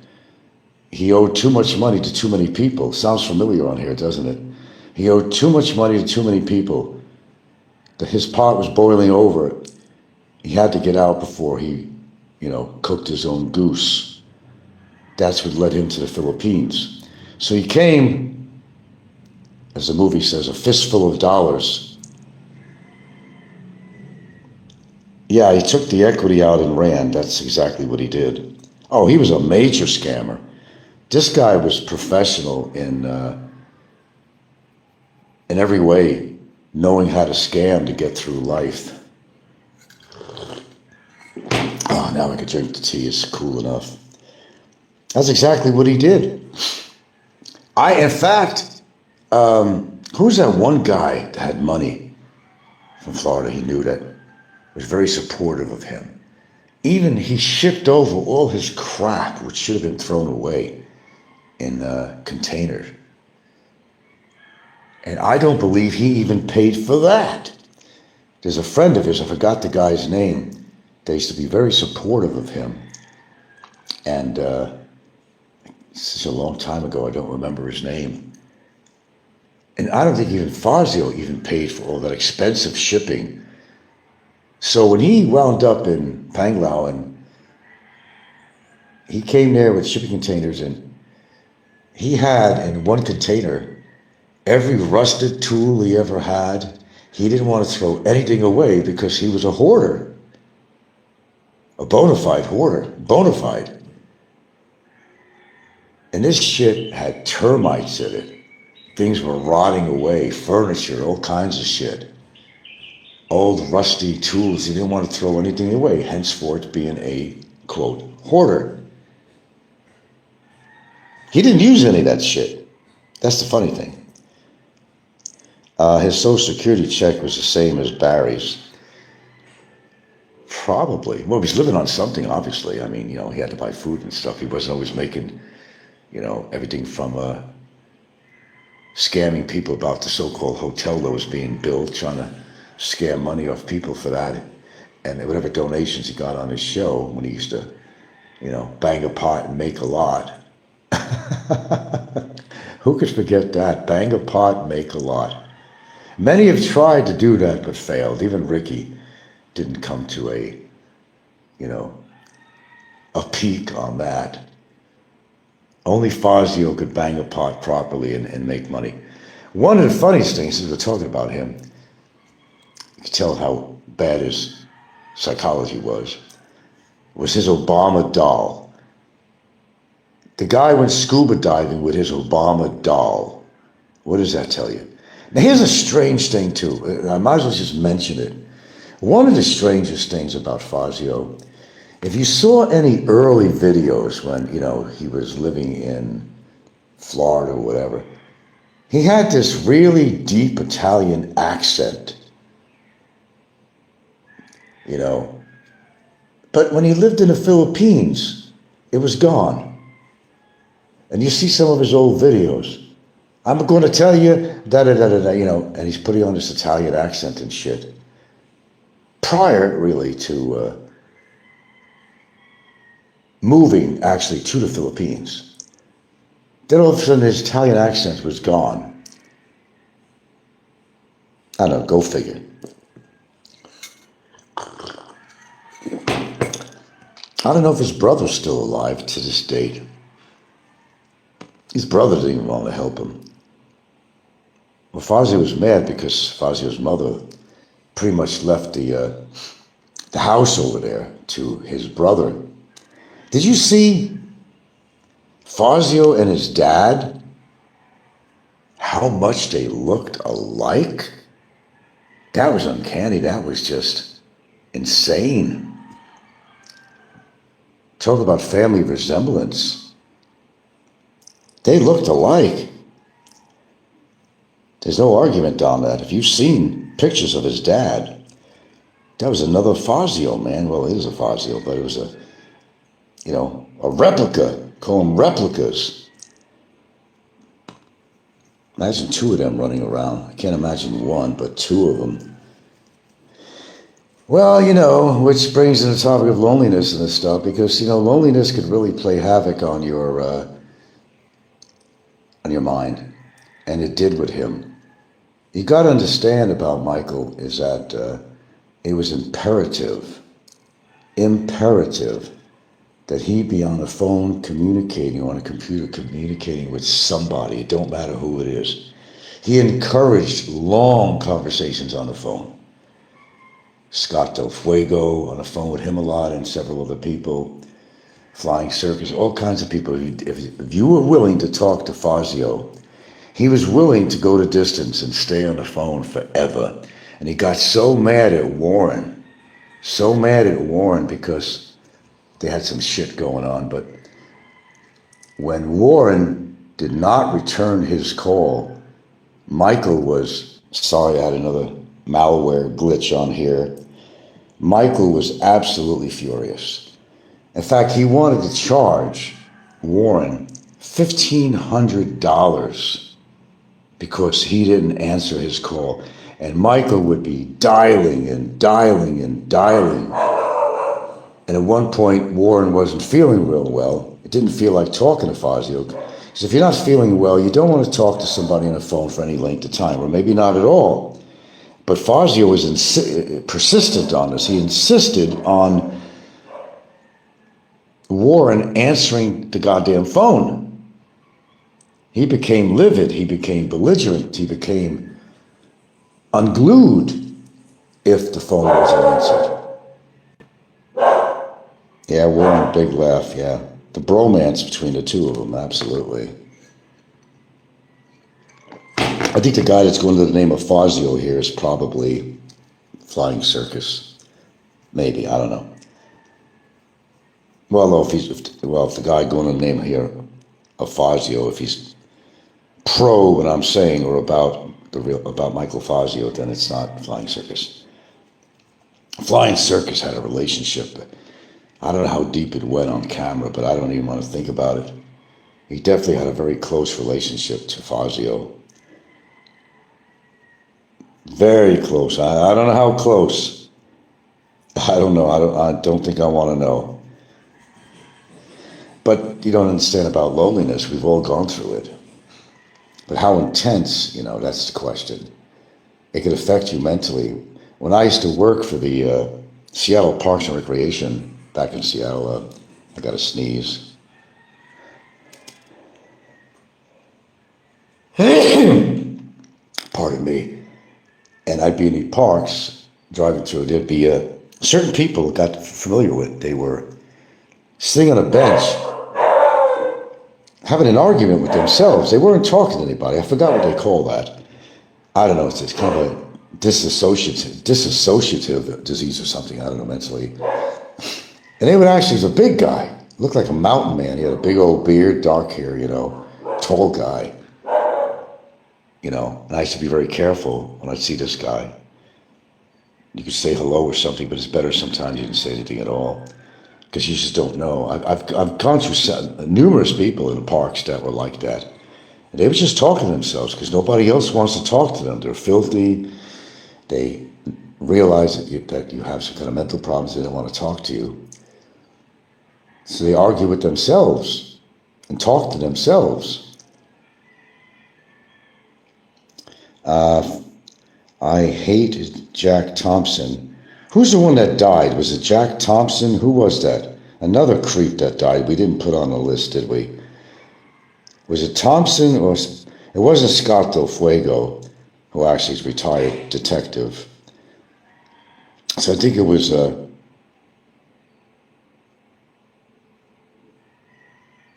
Speaker 2: he owed too much money to too many people. Sounds familiar on here, doesn't it? He owed too much money to too many people. His pot was boiling over. He had to get out before he, cooked his own goose. That's what led him to the Philippines. So he came, as the movie says, a fistful of dollars. Yeah, he took the equity out and ran. That's exactly what he did. Oh, he was a major scammer. This guy was professional in every way, knowing how to scam to get through life. Oh, now I can drink the tea. It's cool enough. That's exactly what he did. In fact, who's that one guy that had money from Florida? He knew that was very supportive of him. Even he shipped over all his crap, which should have been thrown away, in containers. And I don't believe he even paid for that. There's a friend of his, I forgot the guy's name, that used to be very supportive of him. And this is a long time ago, I don't remember his name. And I don't think even Fazio even paid for all that expensive shipping. So when he wound up in Panglao, and he came there with shipping containers, and he had in one container every rusted tool he ever had. He didn't want to throw anything away because he was a hoarder. A bona fide hoarder. Bona fide. And this shit had termites in it. Things were rotting away. Furniture, all kinds of shit. Old rusty tools. He didn't want to throw anything away. Henceforth being a, quote, hoarder. He didn't use any of that shit. That's the funny thing. His Social Security check was the same as Barry's. Probably. Well, he's living on something, obviously. I mean, he had to buy food and stuff. He wasn't always making, everything from scamming people about the so-called hotel that was being built, trying to scam money off people for that. And whatever donations he got on his show when he used to, bang a pot and make a lot. Who could forget that? Bang a pot, make a lot. Many have tried to do that but failed. Even Ricky didn't come to a peak on that. Only Fazio could bang a pot properly and make money. One of the funniest things, as we're talking about him, you can tell how bad his psychology was his Obama doll. The guy went scuba diving with his Obama doll. What does that tell you? Now, here's a strange thing, too. I might as well just mention it. One of the strangest things about Fazio, if you saw any early videos when, he was living in Florida or whatever, he had this really deep Italian accent. But when he lived in the Philippines, it was gone. And you see some of his old videos. I'm going to tell you, da-da-da-da-da, and he's putting on this Italian accent and shit. Prior, really, to moving, actually, to the Philippines. Then all of a sudden his Italian accent was gone. I don't know, go figure. I don't know if his brother's still alive to this date. His brother didn't even want to help him. Well, Fazio was mad because Fazio's mother pretty much left the house over there to his brother. Did you see Fazio and his dad? How much they looked alike? That was uncanny. That was just insane. Talk about family resemblance. They looked alike. There's no argument on that. If you've seen pictures of his dad, that was another Fazio, man. Well, it is a Fazio, but it was a replica. Call them replicas. Imagine two of them running around. I can't imagine one, but two of them. Well, which brings in the topic of loneliness and this stuff, because, loneliness could really play havoc on your mind. And it did with him. You got to understand about Michael is that it was imperative that he be on the phone communicating, on a computer communicating with somebody. It don't matter who it is. He encouraged long conversations on the phone. Scott Del Fuego on the phone with him a lot, and several other people. Flying Circus, all kinds of people. If you were willing to talk to Fazio, he was willing to go the distance and stay on the phone forever. And he got so mad at Warren because they had some shit going on. But when Warren did not return his call, Michael was, sorry, I had another malware glitch on here. Michael was absolutely furious. In fact, he wanted to charge Warren $1,500 because he didn't answer his call. And Michael would be dialing and dialing and dialing. And at one point, Warren wasn't feeling real well. It didn't feel like talking to Fazio. Because if you're not feeling well, you don't want to talk to somebody on the phone for any length of time, or maybe not at all. But Fazio was persistent on this. He insisted on Warren answering the goddamn phone. He became livid. He became belligerent. He became unglued if the phone wasn't answered. Yeah, Warren, big laugh, yeah. The bromance between the two of them, absolutely. I think the guy that's going to the name of Fazio here is probably Flying Circus. Maybe, I don't know. Well, no, if the guy going to the name here of Fazio, if he's pro what I'm saying or about Michael Fazio, then it's not Flying Circus. Flying Circus had a relationship. I don't know how deep it went on camera, but I don't even want to think about it. He definitely had a very close relationship to Fazio. Very close. I don't know how close. I don't know. I don't think I want to know. But you don't understand about loneliness. We've all gone through it. But how intense, that's the question. It could affect you mentally. When I used to work for the Seattle Parks and Recreation back in Seattle, I got a sneeze. Pardon me. And I'd be in the parks driving through. There'd be certain people got familiar with. They were sitting on a bench having an argument with themselves. They weren't talking to anybody. I forgot what they call that. I don't know. It's kind of a dissociative disease or something. I don't know, mentally. And they would actually, he was a big guy. Looked like a mountain man. He had a big old beard, dark hair, tall guy. And I used to be very careful when I'd see this guy. You could say hello or something, but it's better sometimes you didn't say anything at all. because you just don't know. I've gone through numerous people in the parks that were like that. And they were just talking to themselves because nobody else wants to talk to them. They're filthy. They realize that you have some kind of mental problems. They don't want to talk to you. So they argue with themselves and talk to themselves. I hate Jack Thompson. Who's the one that died? Was it Jack Thompson? Who was that? Another creep that died. We didn't put on the list, did we? Was it Thompson or it wasn't Scott Del Fuego, who actually is a retired detective. So I think it was the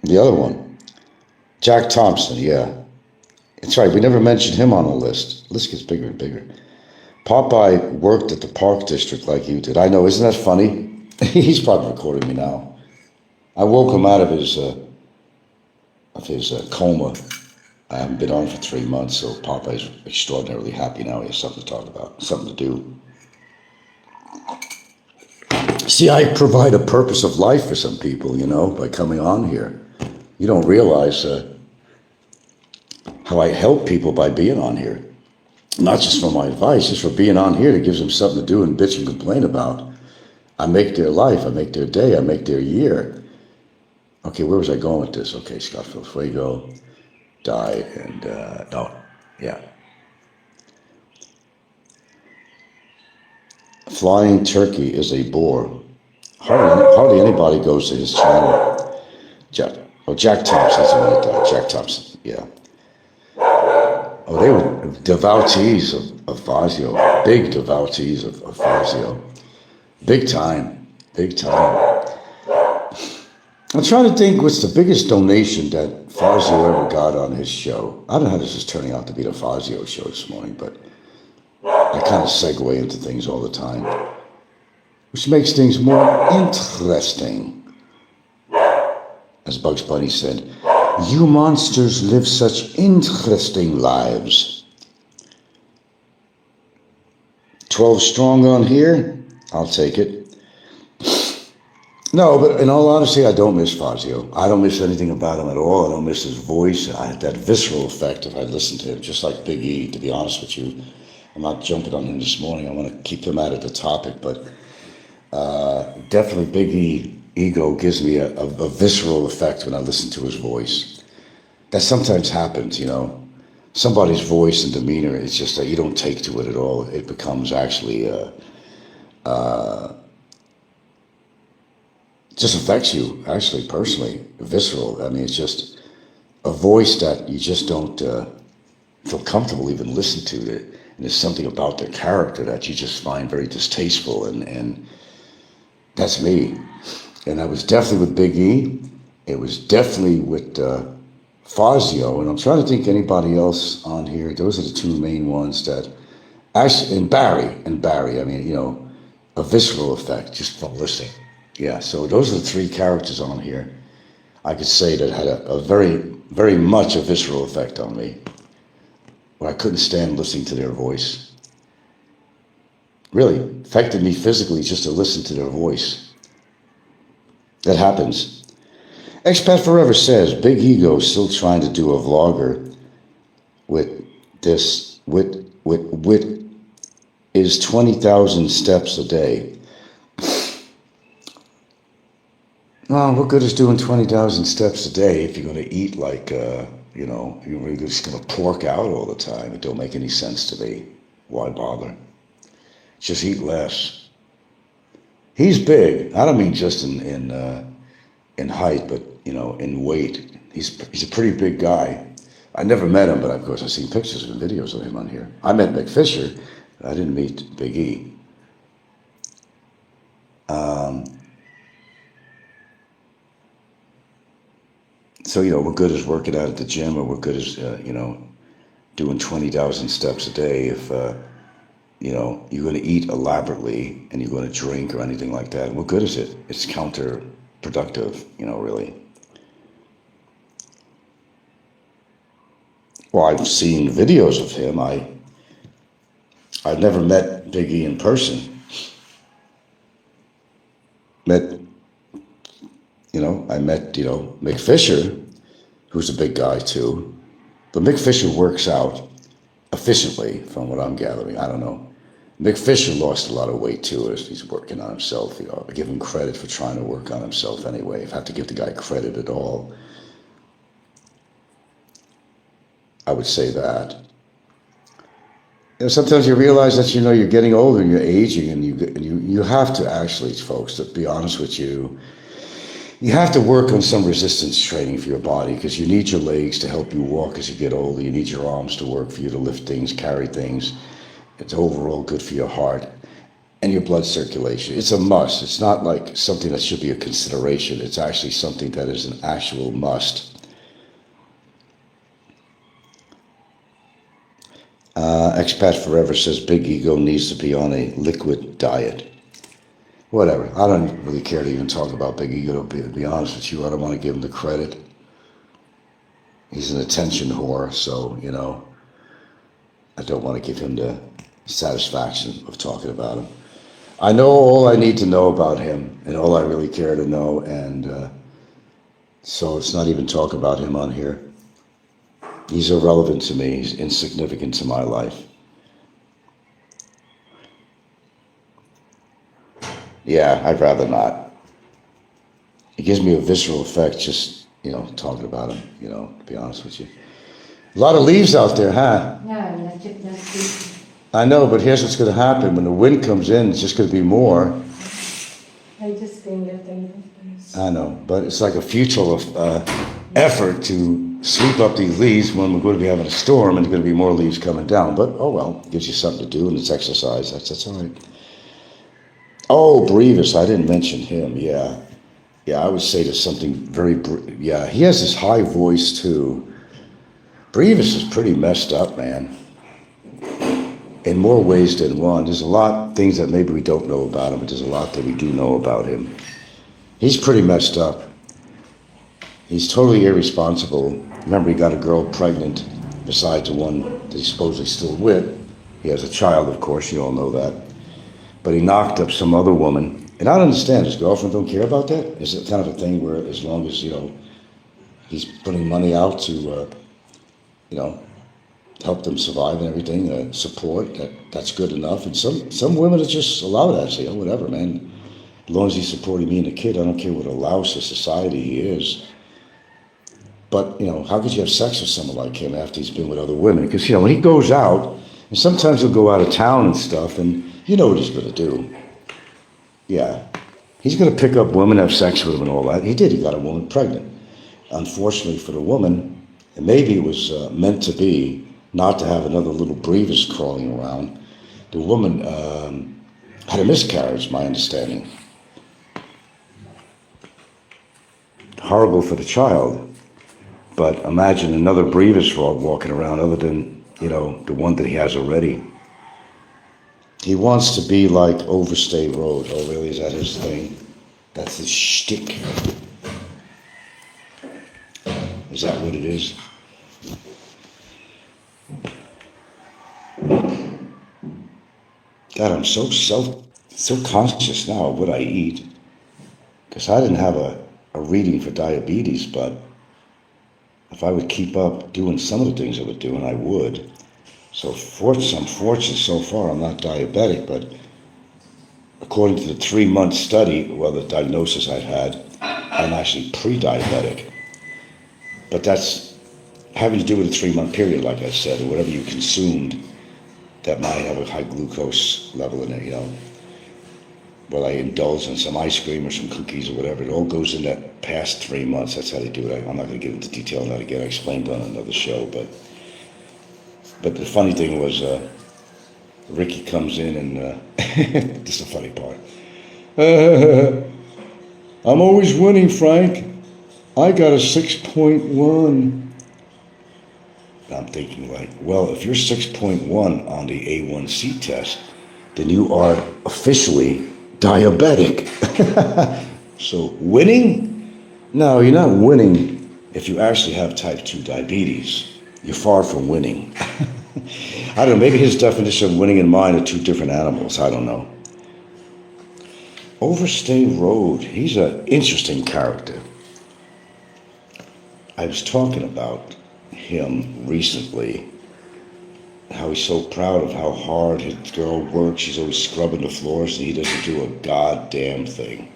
Speaker 2: other one, Jack Thompson. Yeah, it's right. We never mentioned him on the list. The list gets bigger and bigger. Popeye worked at the park district like you did. I know, isn't that funny? He's probably recording me now. I woke him out of his coma. I haven't been on for 3 months, so Popeye's extraordinarily happy now. He has something to talk about, something to do. See, I provide a purpose of life for some people, by coming on here. You don't realize how I help people by being on here. Not just for my advice, just for being on here. It gives them something to do and bitch and complain about. I make their life, I make their day, I make their year. Okay, where was I going with this? Okay, Scott Del Fuego died, and yeah. Flying Turkey is a bore. Hardly anybody goes to his channel. Jack Thompson's the one that died. Jack Thompson, yeah. Oh, they were devotees of Fazio, big devotees of Fazio. Big time. I'm trying to think what's the biggest donation that Fazio ever got on his show. I don't know how this is turning out to be the Fazio show this morning, but I kind of segue into things all the time, which makes things more interesting. As Bugs Bunny said, you monsters live such interesting lives. 12 strong on here? I'll take it. No, but in all honesty, I don't miss Fazio. I don't miss anything about him at all. I don't miss his voice. I had that visceral effect if I listened to him, just like Big E, to be honest with you. I'm not jumping on him this morning. I want to keep him out of the topic, but definitely Big E ego gives me a visceral effect when I listen to his voice. That sometimes happens, Somebody's voice and demeanor, it's just that you don't take to it at all. It becomes actually just affects you, actually, personally, visceral. I mean, it's just a voice that you just don't feel comfortable even listening to. And there's something about their character that you just find very distasteful, and that's me. And I was definitely with Big E. It was definitely with Fazio, and I'm trying to think anybody else on here. Those are the two main ones that actually, and Barry. I mean, a visceral effect just from listening. Yeah, so those are the three characters on here I could say that had a very, very much a visceral effect on me, where I couldn't stand listening to their voice. Really affected me physically just to listen to their voice. That happens. Expat Forever says, Big Ego still trying to do a vlogger with is 20,000 steps a day. Well, what good is doing 20,000 steps a day if you're going to eat like, you're just going to pork out all the time? It don't make any sense to me. Why bother? Just eat less. He's big. I don't mean just in height, but in weight. He's a pretty big guy. I never met him, but of course I've seen pictures and videos of him on here. I met Mick Fisher. I didn't meet Big E. So, what good is working out at the gym, or what good is, doing 20,000 steps a day if, you're going to eat elaborately and you're going to drink or anything like that? What good is it? It's counterproductive, really. Well, I've seen videos of him. I've never met Big E in person. Met I met, Mick Fisher, who's a big guy too. But Mick Fisher works out efficiently, from what I'm gathering. I don't know. Mick Fisher lost a lot of weight too as he's working on himself. I give him credit for trying to work on himself anyway. If I have to give the guy credit at all, I would say that. Sometimes you realize that you're getting older and you're aging, and you have to actually, folks, to be honest with you, you have to work on some resistance training for your body, because you need your legs to help you walk as you get older. You need your arms to work for you to lift things, carry things. It's overall good for your heart and your blood circulation. It's a must. It's not like something that should be a consideration. It's actually something that is an actual must. Expat Forever says Big Ego needs to be on a liquid diet. Whatever. I don't really care to even talk about Big Ego, to be honest with you. I don't want to give him the credit. He's an attention whore, so, I don't want to give him the satisfaction of talking about him. I know all I need to know about him, and all I really care to know, and so it's not even talk about him on here. He's irrelevant to me. He's insignificant to my life. Yeah, I'd rather not. It gives me a visceral effect just, talking about him, to be honest with you. A lot of leaves out there, huh?
Speaker 1: Yeah, that's
Speaker 2: I know, but here's what's going to happen. When the wind comes in, it's just going to be more.
Speaker 1: I just think that
Speaker 2: I know, but it's like a futile effort to sweep up these leaves when we're going to be having a storm and there's going to be more leaves coming down. But, oh well, it gives you something to do, and it's exercise. That's all right. Oh, Brevis, I didn't mention him, yeah. Yeah, I would say there's something yeah, he has this high voice too. Brevis is pretty messed up, man. In more ways than one. There's a lot of things that maybe we don't know about him, but there's a lot that we do know about him. He's pretty messed up. He's totally irresponsible. Remember, he got a girl pregnant besides the one that he's supposedly still with. He has a child, of course, you all know that. But he knocked up some other woman. And I don't understand, his girlfriend don't care about that? Is it kind of a thing where as long as, he's putting money out to, help them survive and everything, support, that's good enough. And some women are just allow that, say, oh, whatever, man. As long as he's supporting me and the kid, I don't care what a louse of society he is. But, how could you have sex with someone like him after he's been with other women? Because, when he goes out, and sometimes he'll go out of town and stuff, and you know what he's going to do. Yeah. He's going to pick up women, have sex with them and all that. He did. He got a woman pregnant. Unfortunately for the woman, and maybe it was meant to be, not to have another little Brevis crawling around. The woman had a miscarriage, my understanding. Horrible for the child, but imagine another Brevis frog walking around other than, the one that he has already. He wants to be like Overstay Road. Oh, really? Is that his thing? That's his shtick. Is that what it is? God, I'm so conscious now of what I eat. Because I didn't have a reading for diabetes, but if I would keep up doing some of the things I was doing, I would. So I'm fortunate so far I'm not diabetic, but according to the 3-month study, the diagnosis I've had, I'm actually pre-diabetic. But that's having to do with a 3-month period, like I said, or whatever you consumed that might have a high glucose level in it, Well, I indulge in some ice cream or some cookies or whatever. It all goes in that past 3 months. That's how they do it. I'm not going to get into detail on that again. I explained on another show, but the funny thing was, Ricky comes in and this is the funny part. I'm always winning, Frank. I got a 6.1. I'm thinking well, if you're 6.1 on the A1C test, then you are officially diabetic. So winning? No, you're not winning if you actually have type 2 diabetes. You're far from winning. I don't know, maybe his definition of winning and mine are two different animals. I don't know. Overstay Road, he's an interesting character. I was talking about him recently, how he's so proud of how hard his girl works. She's always scrubbing the floors and he doesn't do a goddamn thing.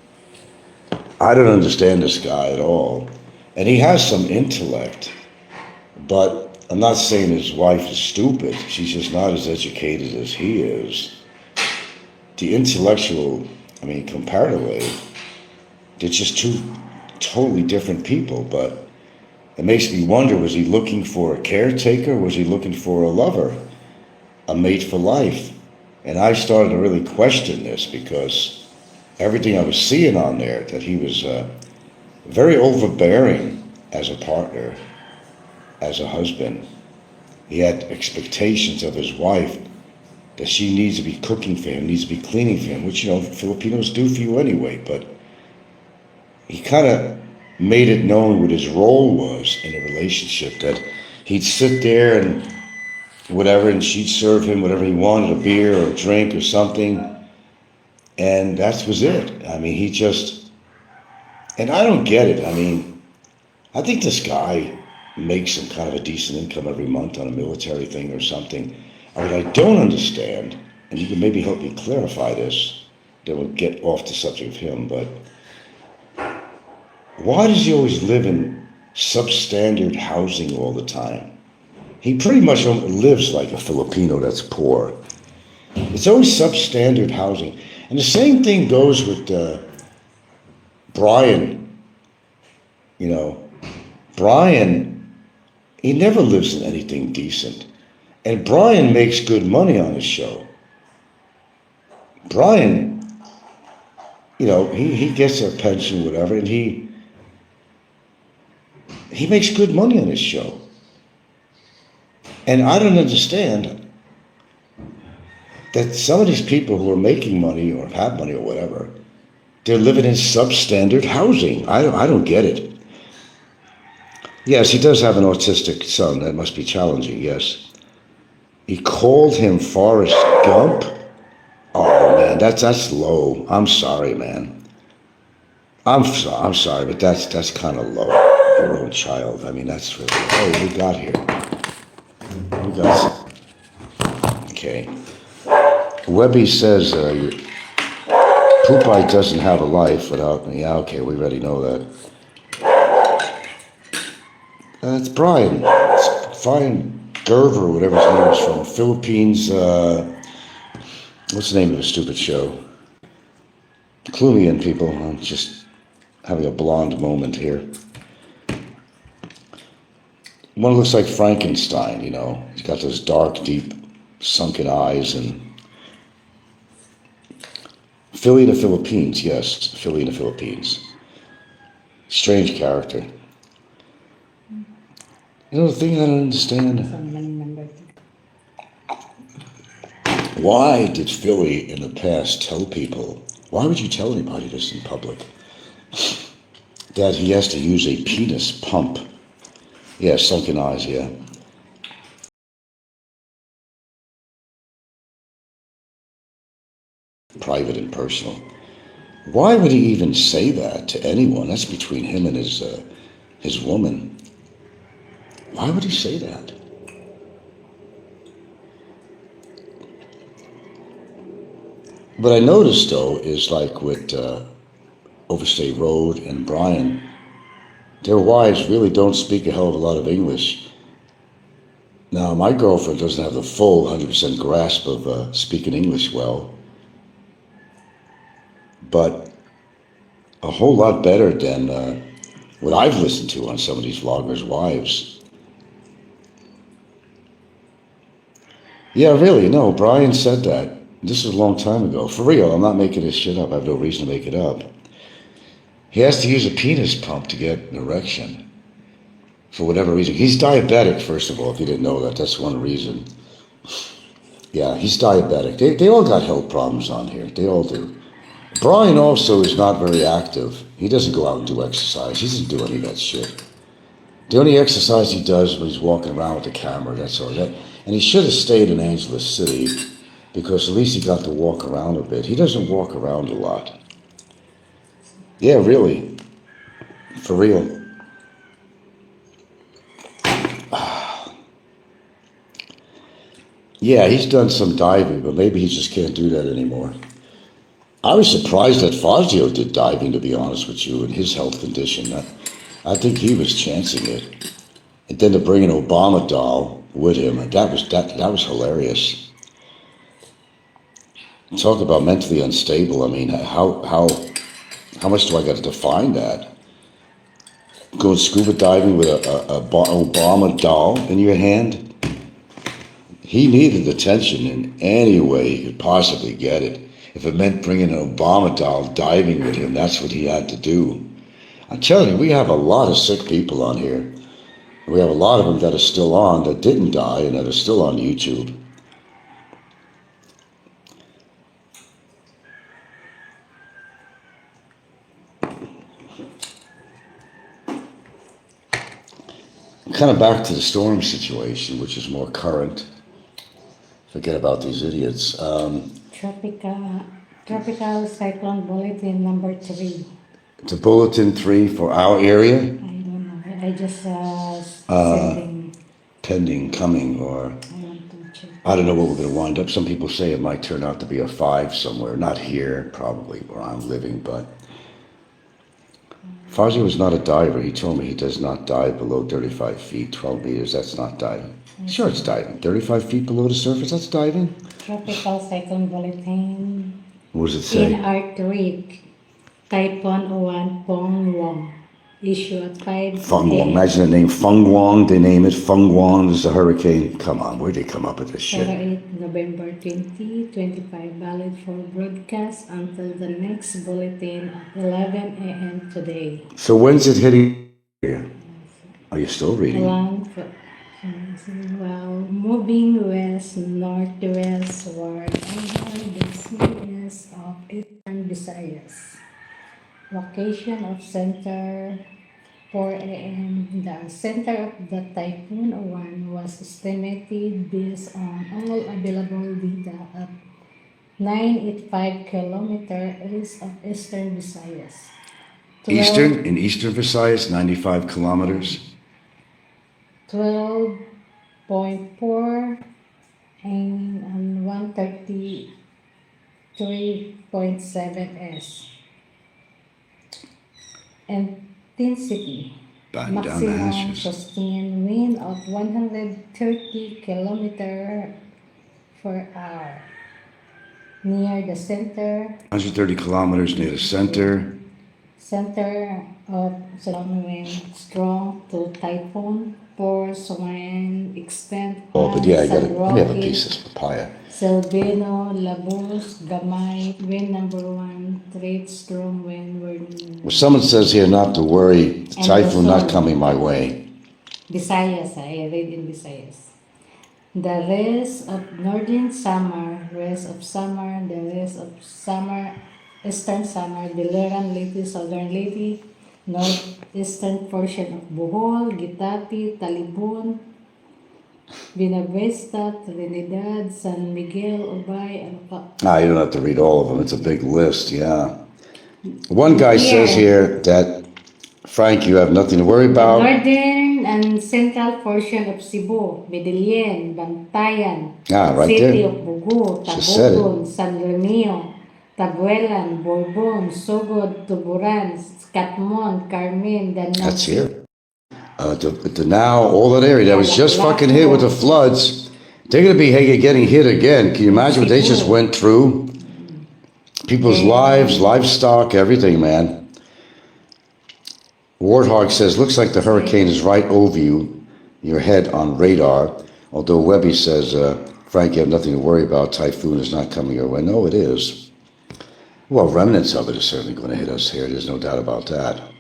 Speaker 2: I don't understand this guy at all. And he has some intellect, but I'm not saying his wife is stupid. She's just not as educated as he is. The intellectual, comparatively, they're just two totally different people, but it makes me wonder, was he looking for a caretaker? Was he looking for a lover, a mate for life? And I started to really question this because everything I was seeing on there, that he was very overbearing as a partner, as a husband. He had expectations of his wife that she needs to be cooking for him, needs to be cleaning for him, which, Filipinos do for you anyway, but he kind of made it known what his role was in a relationship, that he'd sit there and whatever, and she'd serve him whatever he wanted, a beer or a drink or something, and that was it. He just, and I don't get it. I think this guy makes some kind of a decent income every month on a military thing or something. What I don't understand, and you can maybe help me clarify this, then we'll get off the subject of him, but why does he always live in substandard housing all the time? He pretty much lives like a Filipino that's poor. It's always substandard housing. And the same thing goes with Brian. Brian, he never lives in anything decent. And Brian makes good money on his show. Brian, he gets a pension, whatever, and he makes good money on his show. And I don't understand that some of these people who are making money or have money or whatever, they're living in substandard housing. I don't get it. Yes, he does have an autistic son. That must be challenging, yes. He called him Forrest Gump. Oh man, that's low. I'm sorry, man. I'm sorry, but that's kind of low. Your own child. That's really. Oh, we got here. We got. Okay. Webby says Popeye doesn't have a life without. Yeah, okay, we already know that. It's Brian. It's Brian Gerver, whatever his name is, from Philippines. What's the name of the stupid show? Clue me in, people. I'm just having a blonde moment here. One looks like Frankenstein, He's got those dark, deep, sunken eyes. And Philly in the Philippines, yes, Philly in the Philippines. Strange character. The thing I don't understand. Why did Philly in the past tell people, why would you tell anybody this in public, that he has to use a penis pump? Yeah, sunken eyes, yeah. Private and personal. Why would he even say that to anyone? That's between him and his woman. Why would he say that? What I noticed, though, is like with Overstay Road and Brian, their wives really don't speak a hell of a lot of English. Now, my girlfriend doesn't have the full 100% grasp of speaking English well, but a whole lot better than what I've listened to on some of these vloggers' wives. Yeah, really, no, Brian said that. This was a long time ago. For real, I'm not making this shit up. I have no reason to make it up. He has to use a penis pump to get an erection. For whatever reason. He's diabetic, first of all, if you didn't know that. That's one reason. Yeah, he's diabetic. They all got health problems on here. They all do. Brian also is not very active. He doesn't go out and do exercise. He doesn't do any of that shit. The only exercise he does is when he's walking around with the camera, that's all. And he should have stayed in Angeles City, because at least he got to walk around a bit. He doesn't walk around a lot. Yeah, really. For real. Yeah, he's done some diving, but maybe he just can't do that anymore. I was surprised that Fazio did diving, to be honest with you, in his health condition. I think he was chancing it. And then to bring an Obama doll with him, that was hilarious. Talk about mentally unstable. I mean, how much do I got to define that? Going scuba diving with a Obama doll in your hand? He needed attention in any way he could possibly get it. If it meant bringing an Obama doll diving with him, that's what he had to do. I'm telling you, we have a lot of sick people on here. We have a lot of them that are still on, that didn't die, and that are still on YouTube. Kind of back to the storm situation, which is more current. Forget about these idiots.
Speaker 1: Tropical cyclone bulletin number 3.
Speaker 2: The bulletin 3 for our area,
Speaker 1: I don't know. I just sending.
Speaker 2: pending, coming, or
Speaker 1: I want to check.
Speaker 2: I don't know what we're going to wind up. Some people say it might turn out to be a 5 somewhere. Not here, probably, where I'm living, but Fazio is not a diver. He told me he does not dive below 35 feet, 12 meters. That's not diving. Sure, it's diving. 35 feet below the surface, that's diving.
Speaker 1: Tropical cyclone bulletin.
Speaker 2: What does it say?
Speaker 1: In Arctic, Typhoon 01 Pong Wong. Issue at 5
Speaker 2: Feng Wong.
Speaker 1: a.m.
Speaker 2: Imagine the name Feng Wong. They name it Feng Wong. This is a hurricane. Come on, where'd they come up with this shit?
Speaker 1: 8 November 2025, valid for broadcast until the next bulletin at 11 a.m. today.
Speaker 2: So when's it hitting here? Are you still reading?
Speaker 1: While moving west northwestward over the seas of eastern Visayas. Location of center 4 a.m. The center of the Typhoon 01 was estimated based on all available data at 985 kilometers east of eastern Visayas.
Speaker 2: In eastern Visayas, 95 kilometers.
Speaker 1: 12.4 and 133.7 s. Intensity. Maximum sustained wind of 130 kilometers per hour. Near the center.
Speaker 2: 130 kilometers near the center.
Speaker 1: Center of wind strong to typhoon force wind extent.
Speaker 2: Oh, but yeah, let me have a piece of this papaya.
Speaker 1: Silvino, Labus, Gamay, wind number 1, trade strong wind.
Speaker 2: Well, someone says here not to worry, the typhoon not coming my way.
Speaker 1: Visayas, I read in Visayas. The rest of northern summer, the rest of summer, eastern summer, Biliran, Leyte, southern Leyte, northeastern portion of Bohol, Gitapi, Talibon, Buenavista, Trinidad, San Miguel, Ubay, and
Speaker 2: You don't have to read all of them. It's a big list, yeah. One guy says here that, Frank, you have nothing to worry about.
Speaker 1: Northern and central portion of Cebu, Medellin, Bantayan,
Speaker 2: Right
Speaker 1: City
Speaker 2: there.
Speaker 1: of Bugu, Tabugon, San Remio, Tabuelan, Bourbon, Sogod, Tuburan, Catmon, Carmen, Danang.
Speaker 2: That's here. The now, all that area that was just fucking hit with the floods, they're going to be getting hit again. Can you imagine what they just went through? People's lives, livestock, everything, man. Warthog says, looks like the hurricane is right over you, your head on radar. Although Webby says, Frank, you have nothing to worry about. Typhoon is not coming your way. No, it is. Well, remnants of it is certainly going to hit us here. There's no doubt about that.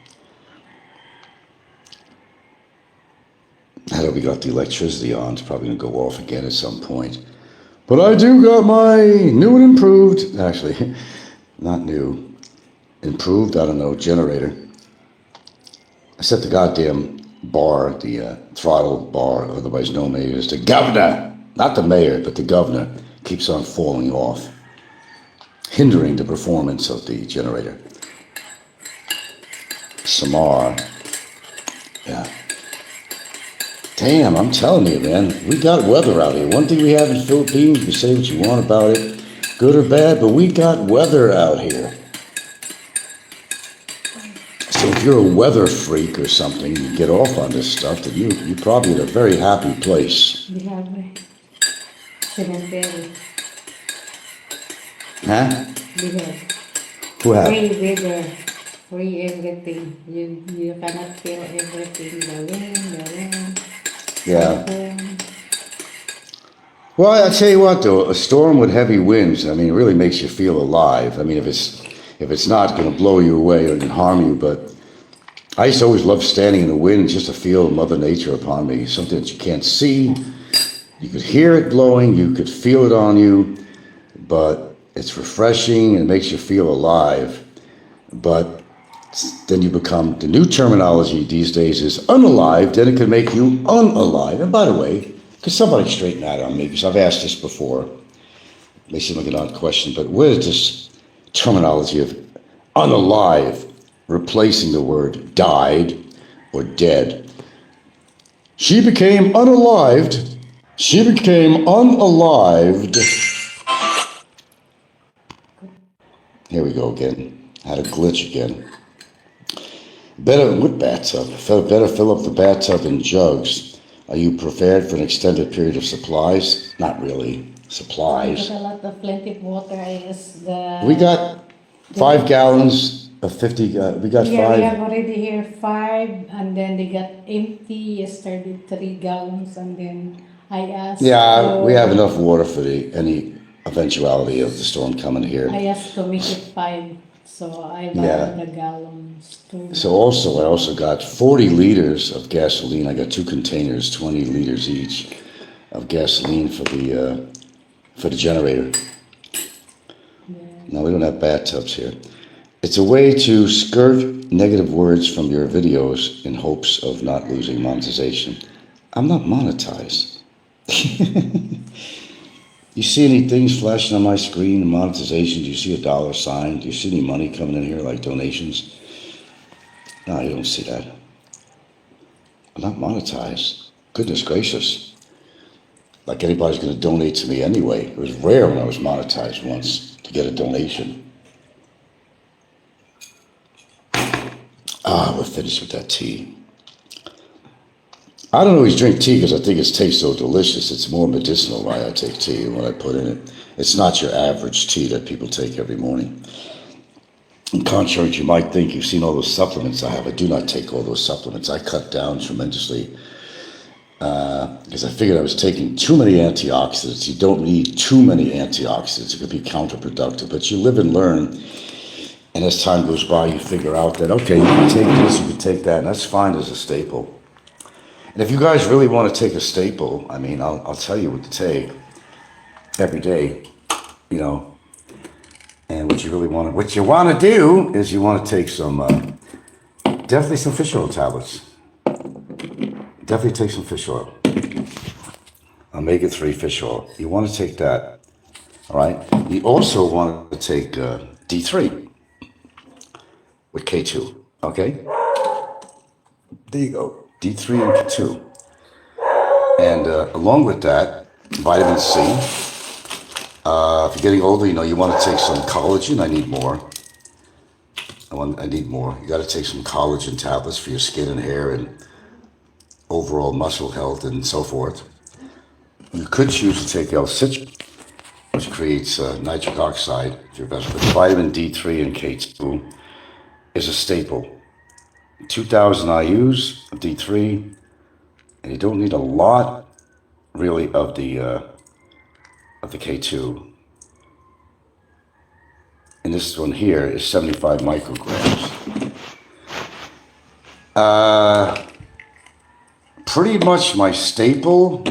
Speaker 2: Now that we got the electricity on, it's probably going to go off again at some point. But I do got my new and improved, actually, not new, improved, I don't know, generator. I set the goddamn bar, the throttle bar, otherwise known as the governor, not the mayor, but the governor, keeps on falling off, hindering the performance of the generator. Samar. Yeah. Damn, I'm telling you, man, we got weather out here. One thing we have in the Philippines, you say what you want about it, good or bad, but we got weather out here. So if you're a weather freak or something, you get off on this stuff, then you're probably in a very happy place.
Speaker 1: We have cemetery.
Speaker 2: Huh?
Speaker 1: We have
Speaker 2: Who have?
Speaker 1: free weather, free everything. You cannot feel everything. The wind,
Speaker 2: Yeah.
Speaker 1: typhoon.
Speaker 2: Well, I tell you what, though, a storm with heavy winds, I mean, it really makes you feel alive. I mean, if it's not going to blow you away or harm you, but I used to always love standing in the wind just to feel Mother Nature upon me, something that you can't see. You could hear it blowing, you could feel it on you, but it's refreshing and it makes you feel alive. But then you become, the new terminology these days is unalive, then it can make you unalive. And by the way, could somebody straighten that on me? Because I've asked this before. It may seem like an odd question, but where is this terminology of unalive replacing the word died or dead? She became unalived. She became unalived. Here we go again. Had a glitch again. Better with bathtub. Better fill up the bathtub in jugs. Are you prepared for an extended period of supplies? Not really. Supplies.
Speaker 1: We got a lot of plenty of water.
Speaker 2: We got 5 gallons of 50. We got
Speaker 1: Yeah,
Speaker 2: 5.
Speaker 1: we have already here 5, and then they got empty yesterday 3 gallons, and then I asked.
Speaker 2: Yeah, we have enough water for any eventuality of the storm coming here.
Speaker 1: I asked to make it 5, so I bought the gallons too.
Speaker 2: So I also got 40 liters of gasoline. I got 2 containers, 20 liters each of gasoline for the generator.
Speaker 1: Yeah.
Speaker 2: No, we don't have bathtubs here. It's a way to skirt negative words from your videos in hopes of not losing monetization. I'm not monetized. You see any things flashing on my screen, monetization? Do you see a dollar sign? Do you see any money coming in here, like donations? No, you don't see that. I'm not monetized. Goodness gracious. Like anybody's going to donate to me anyway. It was rare when I was monetized once to get a donation. We're finished with that tea. I don't always drink tea because I think it tastes so delicious. It's more medicinal why I take tea and what I put in it. It's not your average tea that people take every morning. And contrary to you might think, you've seen all those supplements I have. I do not take all those supplements. I cut down tremendously because I figured I was taking too many antioxidants. You don't need too many antioxidants. It could be counterproductive, but you live and learn. And as time goes by, you figure out that, okay, you can take this, you can take that, and that's fine as a staple. And if you guys really want to take a staple, I mean, I'll tell you what to take every day, you know. And what you want to do is you want to take some, definitely some fish oil tablets. Definitely take some fish oil. Omega-3 fish oil. You want to take that, all right? You also want to take D3 with K2, okay? There you go, D3 and K2. And along with that, vitamin C. If you're getting older, you want to take some collagen. I need more. I need more. You got to take some collagen tablets for your skin and hair and overall muscle health and so forth. You could choose to take L-citrate, which creates nitric oxide. But vitamin D3 and K2 is a staple. 2,000 IUs of D3, and you don't need a lot, really, of the K2. And this one here is 75 micrograms. Pretty much my staple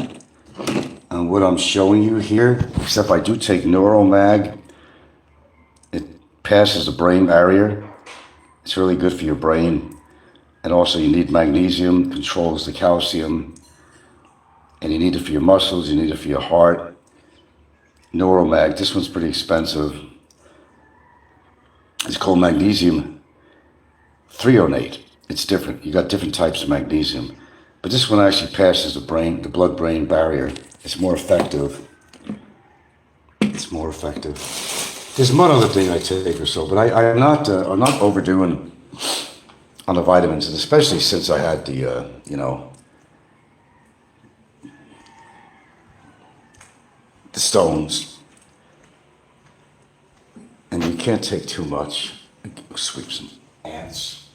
Speaker 2: on what I'm showing you here, except I do take Neuromag. It passes the brain barrier. It's really good for your brain. And also you need magnesium, controls the calcium. And you need it for your muscles, you need it for your heart. Neuromag, this one's pretty expensive. It's called magnesium threonate. It's different. You got different types of magnesium. But this one actually passes the blood-brain barrier. It's more effective. It's more effective. There's one other thing I take or so, but I'm not overdoing on the vitamins, and especially since I had the, the stones. And you can't take too much. Sweep some ants.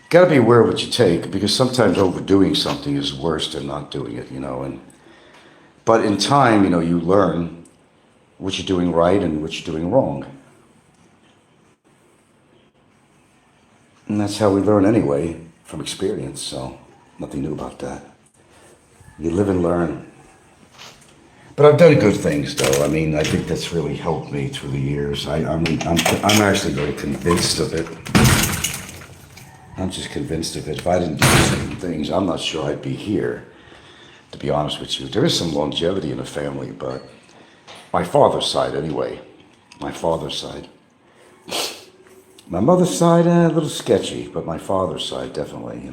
Speaker 2: Got to be aware of what you take, because sometimes overdoing something is worse than not doing it, but in time, you learn what you're doing right and what you're doing wrong. And that's how we learn anyway, from experience, so nothing new about that. You live and learn. But I've done good things, though. I mean, I think that's really helped me through the years. I'm actually very convinced of it. I'm just convinced of it. If I didn't do certain things, I'm not sure I'd be here, to be honest with you. There is some longevity in the family, but my father's side, anyway. My father's side. My mother's side, a little sketchy, but my father's side, definitely,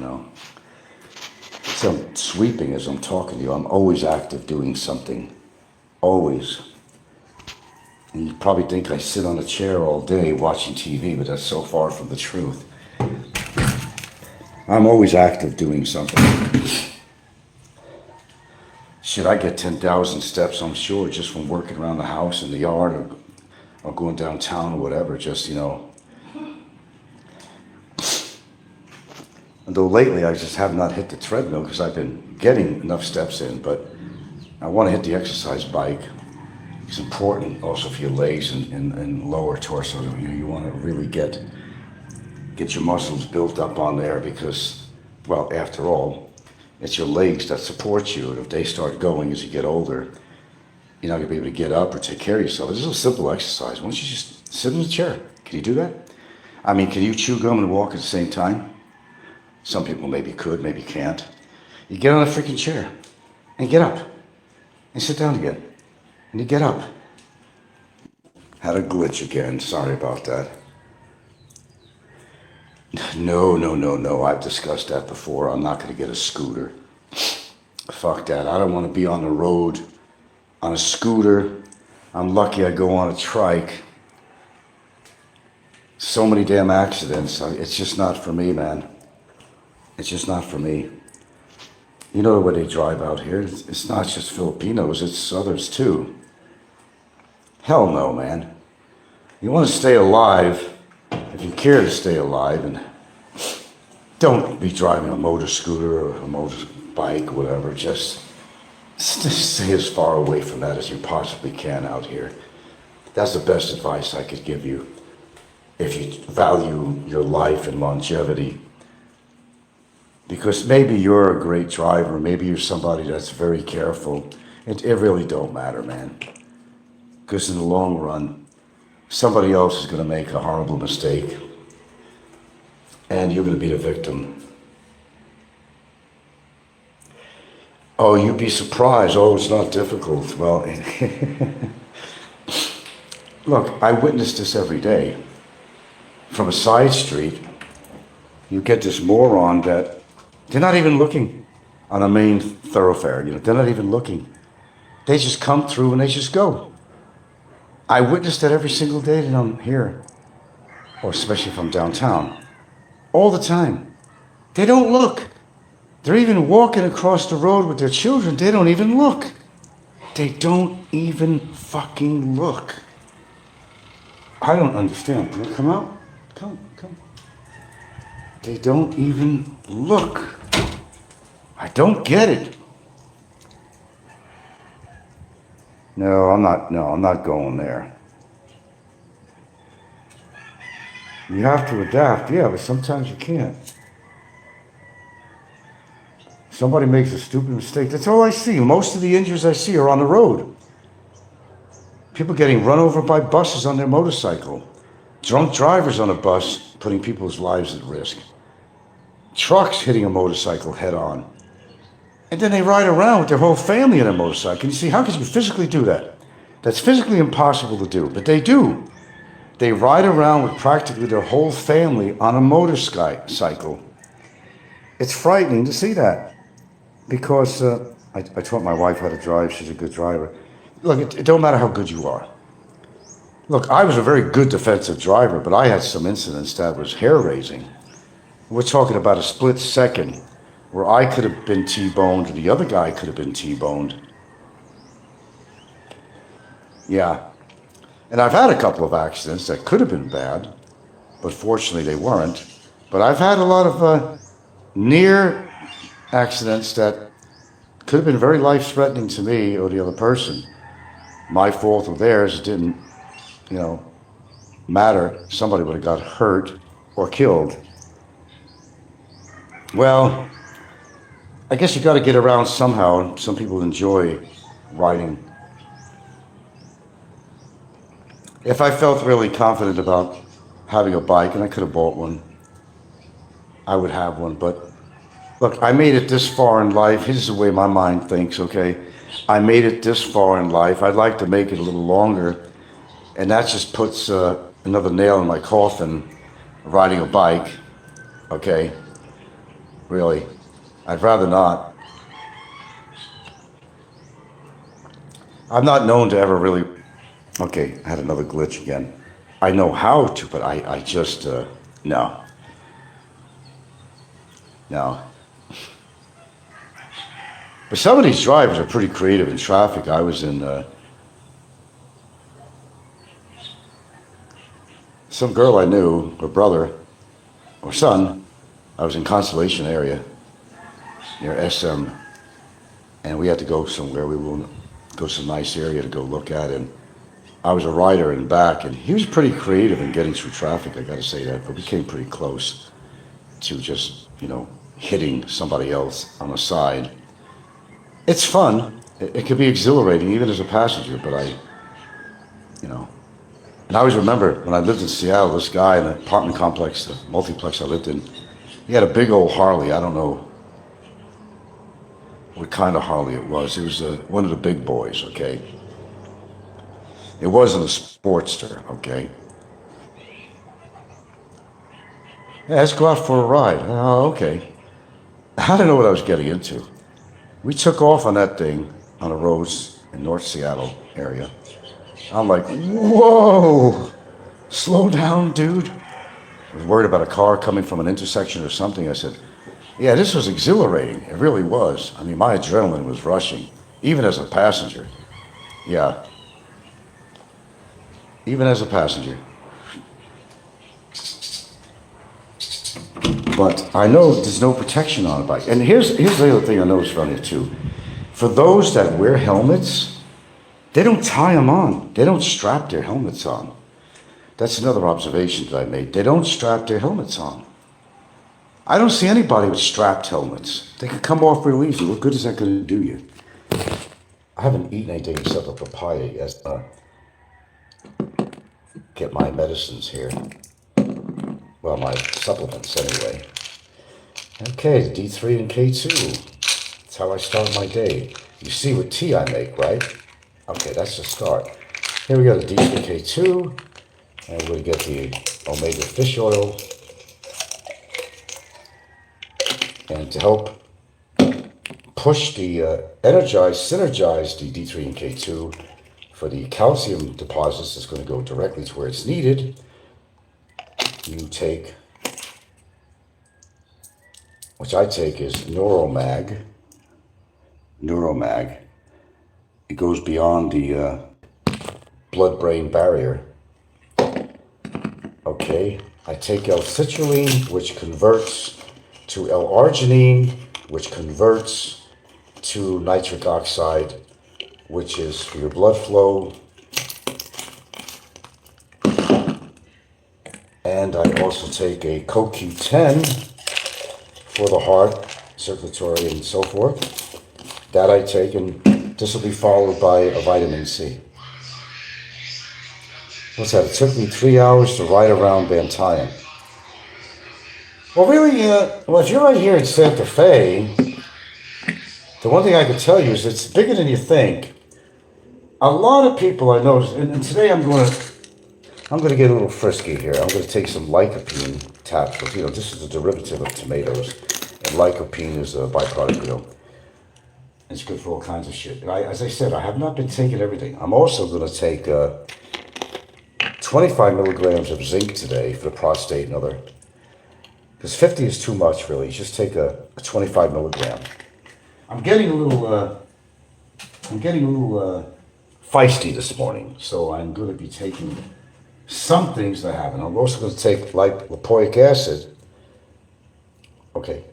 Speaker 2: So I'm sweeping as I'm talking to you. I'm always active doing something. Always. And you probably think I sit on a chair all day watching TV, but that's so far from the truth. I'm always active doing something. Shit, I get 10,000 steps, I'm sure, just from working around the house, in the yard, or going downtown or whatever, just, Although lately I just have not hit the treadmill because I've been getting enough steps in, but I want to hit the exercise bike. It's important also for your legs and lower torso. You want to really get your muscles built up on there because, well, after all, it's your legs that support you. And if they start going as you get older, you're not going to be able to get up or take care of yourself. It's a simple exercise. Why don't you just sit in a chair? Can you do that? I mean, can you chew gum and walk at the same time? Some people maybe could, maybe can't. You get on a freaking chair and get up and sit down again. And you get up. Had a glitch again. Sorry about that. No. I've discussed that before. I'm not going to get a scooter. Fuck that. I don't want to be on the road on a scooter. I'm lucky I go on a trike. So many damn accidents. It's just not for me, man. It's just not for me. You know the way they drive out here. It's not just Filipinos, it's others too. Hell no, man. You want to stay alive, if you care to stay alive, and don't be driving a motor scooter or a motorbike, whatever. Just stay as far away from that as you possibly can out here. That's the best advice I could give you if you value your life and longevity. Because maybe you're a great driver, maybe you're somebody that's very careful. It really don't matter, man. Because in the long run, somebody else is going to make a horrible mistake, and you're going to be the victim. Oh, you'd be surprised. Oh, it's not difficult. Well, look, I witness this every day. From a side street, you get this moron that they're not even looking on a main thoroughfare. They're not even looking. They just come through and they just go. I witness that every single day that I'm here, or especially if I'm downtown, all the time. They don't look. They're even walking across the road with their children. They don't even look. They don't even fucking look. I don't understand. Can you come out? Come. They don't even look. I don't get it. No, I'm not going there. You have to adapt, yeah, but sometimes you can't. Somebody makes a stupid mistake. That's all I see. Most of the injuries I see are on the road. People getting run over by buses on their motorcycle. Drunk drivers on a bus putting people's lives at risk. Trucks hitting a motorcycle head on. And then they ride around with their whole family on a motorcycle. And you see, how could you physically do that? That's physically impossible to do, but they do. They ride around with practically their whole family on a motorcycle. It's frightening to see that because I taught my wife how to drive. She's a good driver. Look, it don't matter how good you are. Look, I was a very good defensive driver, but I had some incidents that was hair-raising. We're talking about a split second where I could have been T-boned or the other guy could have been T-boned. Yeah. And I've had a couple of accidents that could have been bad, but fortunately they weren't. But I've had a lot of near accidents that could have been very life-threatening to me or the other person. My fault or theirs, it didn't, matter. Somebody would have got hurt or killed. Well, I guess you got to get around somehow. Some people enjoy riding. If I felt really confident about having a bike, and I could have bought one, I would have one. But look, I made it this far in life. This is the way my mind thinks, okay? I made it this far in life. I'd like to make it a little longer. And that just puts another nail in my coffin, riding a bike, okay? Really. I'd rather not. I'm not known to ever really... Okay, I had another glitch again. I know how to, but I just, no. No. But some of these drivers are pretty creative in traffic. I was in, some girl I knew, her brother, or son, I was in Constellation area, near SM, and we had to go somewhere. We will go to some nice area to go look at, and I was a rider in back, and he was pretty creative in getting through traffic, I gotta say that, but we came pretty close to just, hitting somebody else on the side. It's fun. It could be exhilarating, even as a passenger, but and I always remember when I lived in Seattle, this guy in the apartment complex, the multiplex I lived in, he had a big old Harley. I don't know what kind of Harley it was. It was one of the big boys, okay? It wasn't a Sportster, okay? Yeah, let's go out for a ride. Oh, okay. I didn't know what I was getting into. We took off on that thing on the roads in North Seattle area. I'm like, whoa, slow down, dude. I was worried about a car coming from an intersection or something. I said, yeah, this was exhilarating. It really was. I mean, my adrenaline was rushing, even as a passenger. Yeah. Even as a passenger. But I know there's no protection on a bike. And here's the other thing I noticed around here too. For those that wear helmets, they don't tie them on. They don't strap their helmets on. That's another observation that I made. They don't strap their helmets on. I don't see anybody with strapped helmets. They can come off real easy. What good is that going to do you? I haven't eaten anything except a papaya yet. Get my medicines here. Well, my supplements anyway. Okay, the D3 and K2. That's how I start my day. You see what tea I make, right? Okay, that's the start. Here we go, the D3 and K2. And we're going to get the omega fish oil. And to help push the, synergize the D3 and K2 for the calcium deposits that's going to go directly to where it's needed, you take, which I take is Neuromag. Neuromag. It goes beyond the blood-brain barrier. Okay, I take L-citrulline, which converts to L-arginine, which converts to nitric oxide, which is for your blood flow. And I also take a CoQ10 for the heart, circulatory, and so forth. That I take, and this will be followed by a vitamin C. What's that? It took me 3 hours to ride around Bantayan. Well, really, if you're right here in Santa Fe, the one thing I can tell you is it's bigger than you think. A lot of people I noticed, and today I'm going to I'm going to get a little frisky here. I'm going to take some lycopene capsules. This is a derivative of tomatoes, and lycopene is a byproduct. It's good for all kinds of shit. As I said, I have not been taking everything. I'm also going to take 25 milligrams of zinc today for the prostate and other. Because 50 is too much, really. Just take a 25 milligram. I'm getting a little feisty this morning, so I'm going to be taking some things that I haven't. I'm also going to take like lipoic acid. Okay.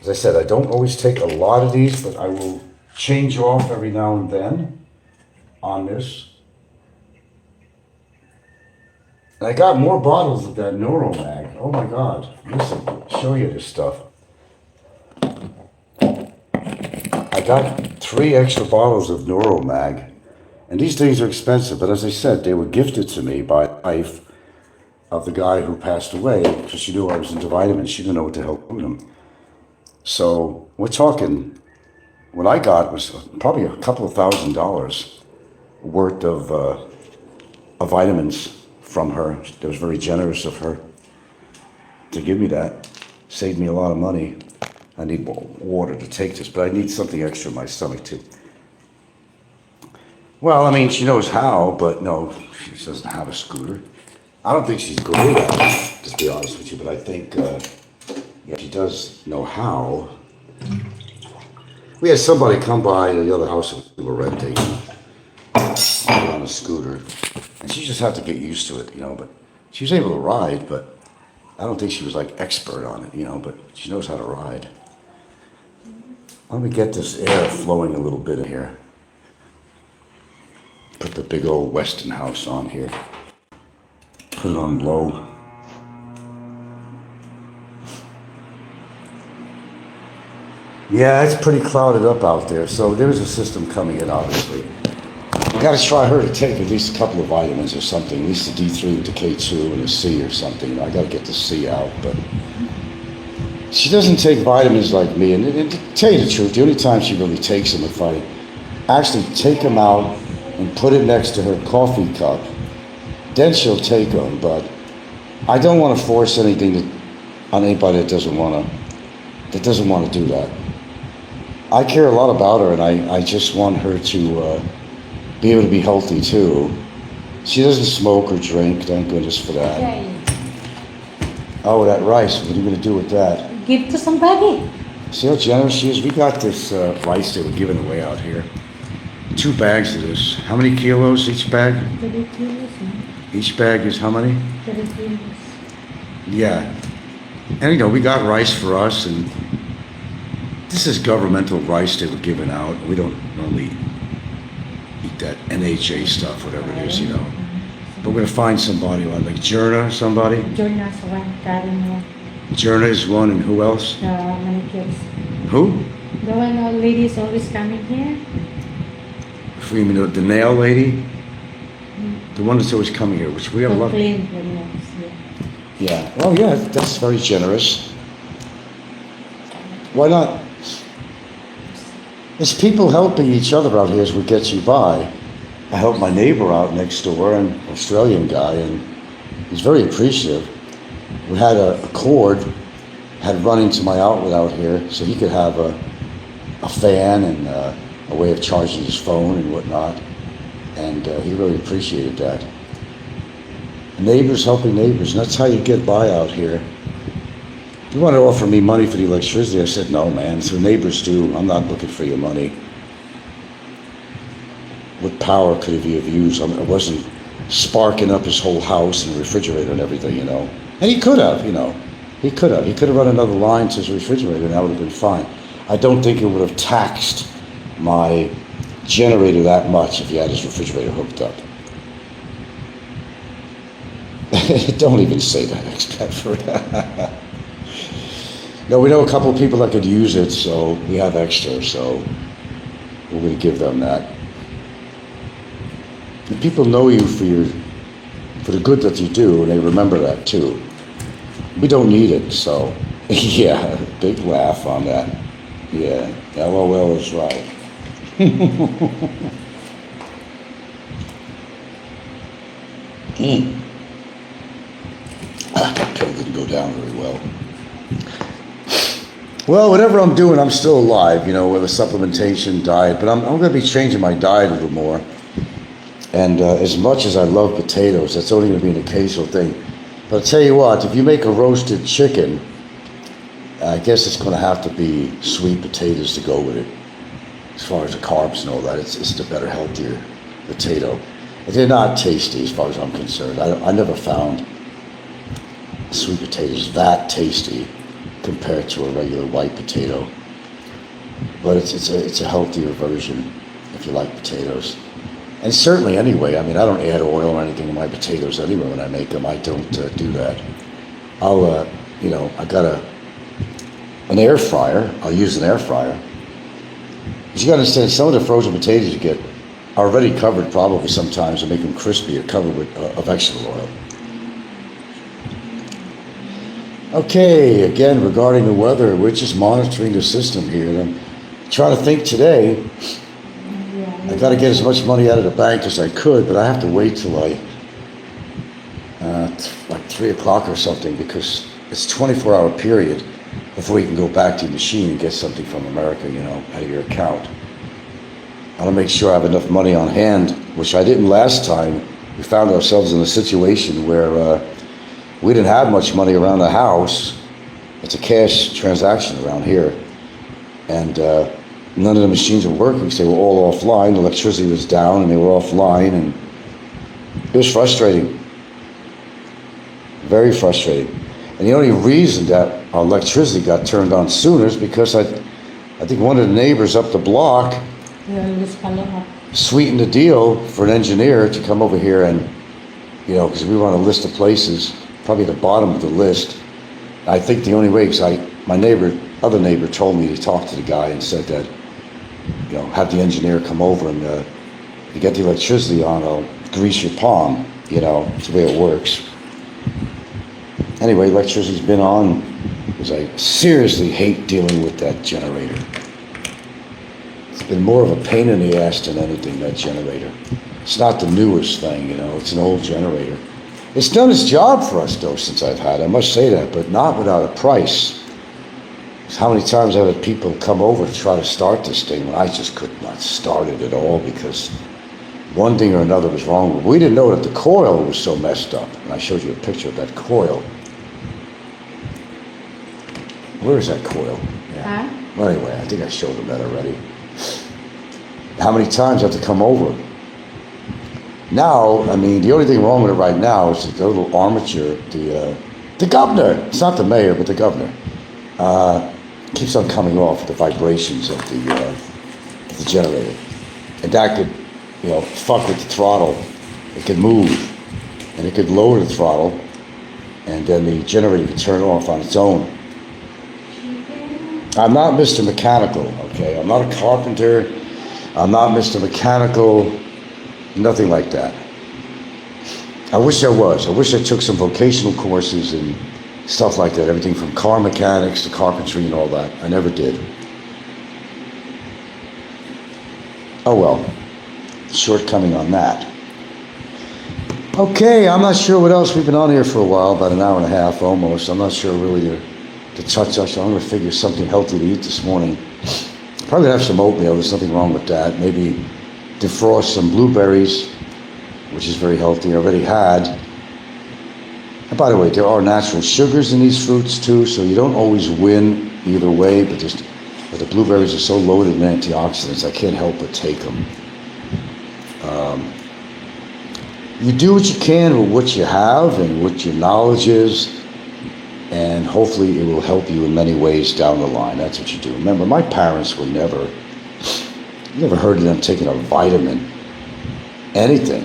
Speaker 2: As I said, I don't always take a lot of these, but I will change off every now and then on this. And I got more bottles of that Neuromag. Oh my God. Listen, I'll show you this stuff. I got 3 extra bottles of Neuromag. And these things are expensive, but as I said, they were gifted to me by the wife of the guy who passed away because she knew I was into vitamins. She didn't know what to help with them. So we're talking, what I got was probably a couple of $1,000 worth of vitamins from her. It was very generous of her to give me that. Saved me a lot of money. I need water to take this, but I need something extra in my stomach too. Well, I mean, she knows how, but no, she doesn't have a scooter. I don't think she's great at it, to be honest with you, but I think she does know how. We had somebody come by the other house that we were renting on a scooter, and she just had to get used to it, but she was able to ride, but I don't think she was like expert on it, but she knows how to ride. Let me get this air flowing a little bit in here. Put the big old Westinghouse on here. Put it on low. Yeah, it's pretty clouded up out there, so there's a system coming in, obviously. I gotta try her to take at least a couple of vitamins or something, at least the D3 and the K2 and the C or something. I gotta get the C out, but she doesn't take vitamins like me. And to tell you the truth, the only time she really takes them, if I actually take them out and put it next to her coffee cup, then she'll take them. But I don't want to force anything on anybody that doesn't want to do that. I care a lot about her, and I just want her to be able to be healthy too. She doesn't smoke or drink, thank goodness for that.
Speaker 1: Okay.
Speaker 2: Oh, that rice, what are you going to do with that?
Speaker 1: Give to somebody.
Speaker 2: See how generous she is? We got this rice they were giving away out here. 2 bags of this. How many kilos each bag?
Speaker 1: 30 kilos.
Speaker 2: Each bag is how many?
Speaker 1: 30 kilos.
Speaker 2: Yeah. And we got rice for us, and this is governmental rice they were giving out. We don't normally eat that NHA stuff, whatever it is, But we're going to find somebody, like Jerna or somebody.
Speaker 1: Jonas one, Karen.
Speaker 2: Jerna is one, and who else?
Speaker 1: The manicures.
Speaker 2: Who?
Speaker 1: The one lady is always coming here.
Speaker 2: You mean the nail lady? The one that's always coming here, which we have a lot.
Speaker 1: Clean the nails,
Speaker 2: Yeah. Oh, yeah, that's very generous. Why not? It's people helping each other out here is what gets you by. I helped my neighbor out next door, an Australian guy, and he's very appreciative. We had a cord had run into my outlet out here, so he could have a fan and a way of charging his phone and whatnot, and he really appreciated that. Neighbors helping neighbors, and that's how you get by out here. You want to offer me money for the electricity? I said, no, man, so neighbors do. I'm not looking for your money. What power could he have used? I wasn't sparking up his whole house and refrigerator and everything, And he could have, He could have. He could have run another line to his refrigerator, and that would have been fine. I don't think it would have taxed my generator that much if he had his refrigerator hooked up. Don't even say that, expert. No, we know a couple of people that could use it, so we have extra, so we're going to give them that. And people know you for the good that you do, and they remember that too. We don't need it, so yeah, big laugh on that. Yeah, LOL is right. That pill didn't go down very well. Well, whatever I'm doing, I'm still alive, with a supplementation diet, but I'm going to be changing my diet a little more. And as much as I love potatoes, that's only going to be an occasional thing. But I'll tell you what, if you make a roasted chicken, I guess it's going to have to be sweet potatoes to go with it. As far as the carbs and all that, it's the better, healthier potato. They're not tasty as far as I'm concerned. I never found sweet potatoes that tasty compared to a regular white potato. But it's a healthier version if you like potatoes. And certainly anyway, I don't add oil or anything to my potatoes anyway when I make them. I don't do that. I got an air fryer. I'll use an air fryer. But you got to understand, some of the frozen potatoes you get are already covered probably sometimes to make them crispy or covered with vegetable oil. Okay, again, regarding the weather, we're just monitoring the system here. And I'm trying to think today, I got to get as much money out of the bank as I could, but I have to wait till like 3 o'clock or something, because it's a 24-hour period before you can go back to your machine and get something from America, out of your account. I want to make sure I have enough money on hand, which I didn't last time. We found ourselves in a situation where we didn't have much money around the house. It's a cash transaction around here. And none of the machines were working because they were all offline. The electricity was down and they were offline. And it was frustrating. Very frustrating. And the only reason that our electricity got turned on sooner is because I think one of the neighbors up the block sweetened the deal for an engineer to come over here and, because we were on a list of places, probably at the bottom of the list. I think the only way, because my other neighbor told me to talk to the guy and said that, have the engineer come over and if you get the electricity on, I'll grease your palm, it's the way it works. Anyway, electricity's been on because I seriously hate dealing with that generator. It's been more of a pain in the ass than anything, that generator. It's not the newest thing, it's an old generator. It's done its job for us, though, since I've had it. I must say that, but not without a price. How many times I've had people come over to try to start this thing when I just could not start it at all because one thing or another was wrong with it. We didn't know that the coil was so messed up. And I showed you a picture of that coil. Where is that coil? Yeah. Huh? Well, anyway, I think I showed them that already. How many times I have to come over? Now, the only thing wrong with it right now is the little armature, the governor, it's not the mayor, but the governor, keeps on coming off the vibrations of the generator. And that could, fuck with the throttle. It could move, and it could lower the throttle, and then the generator could turn off on its own. I'm not Mr. Mechanical, okay? I'm not a carpenter. I'm not Mr. Mechanical. Nothing like that. I wish I was. I wish I took some vocational courses and stuff like that. Everything from car mechanics to carpentry and all that. I never did. Oh well. Shortcoming on that. Okay, I'm not sure what else. We've been on here for a while, about an hour and a half almost. I'm not sure really to touch us. I'm going to figure something healthy to eat this morning. Probably have some oatmeal. There's nothing wrong with that. Maybe defrost some blueberries, which is very healthy. I already had. And by the way, there are natural sugars in these fruits too, so you don't always win either way, but the blueberries are so loaded in antioxidants, I can't help but take them. You do what you can with what you have and what your knowledge is, and hopefully it will help you in many ways down the line. That's what you do. Remember, my parents were never heard of them taking a vitamin, anything.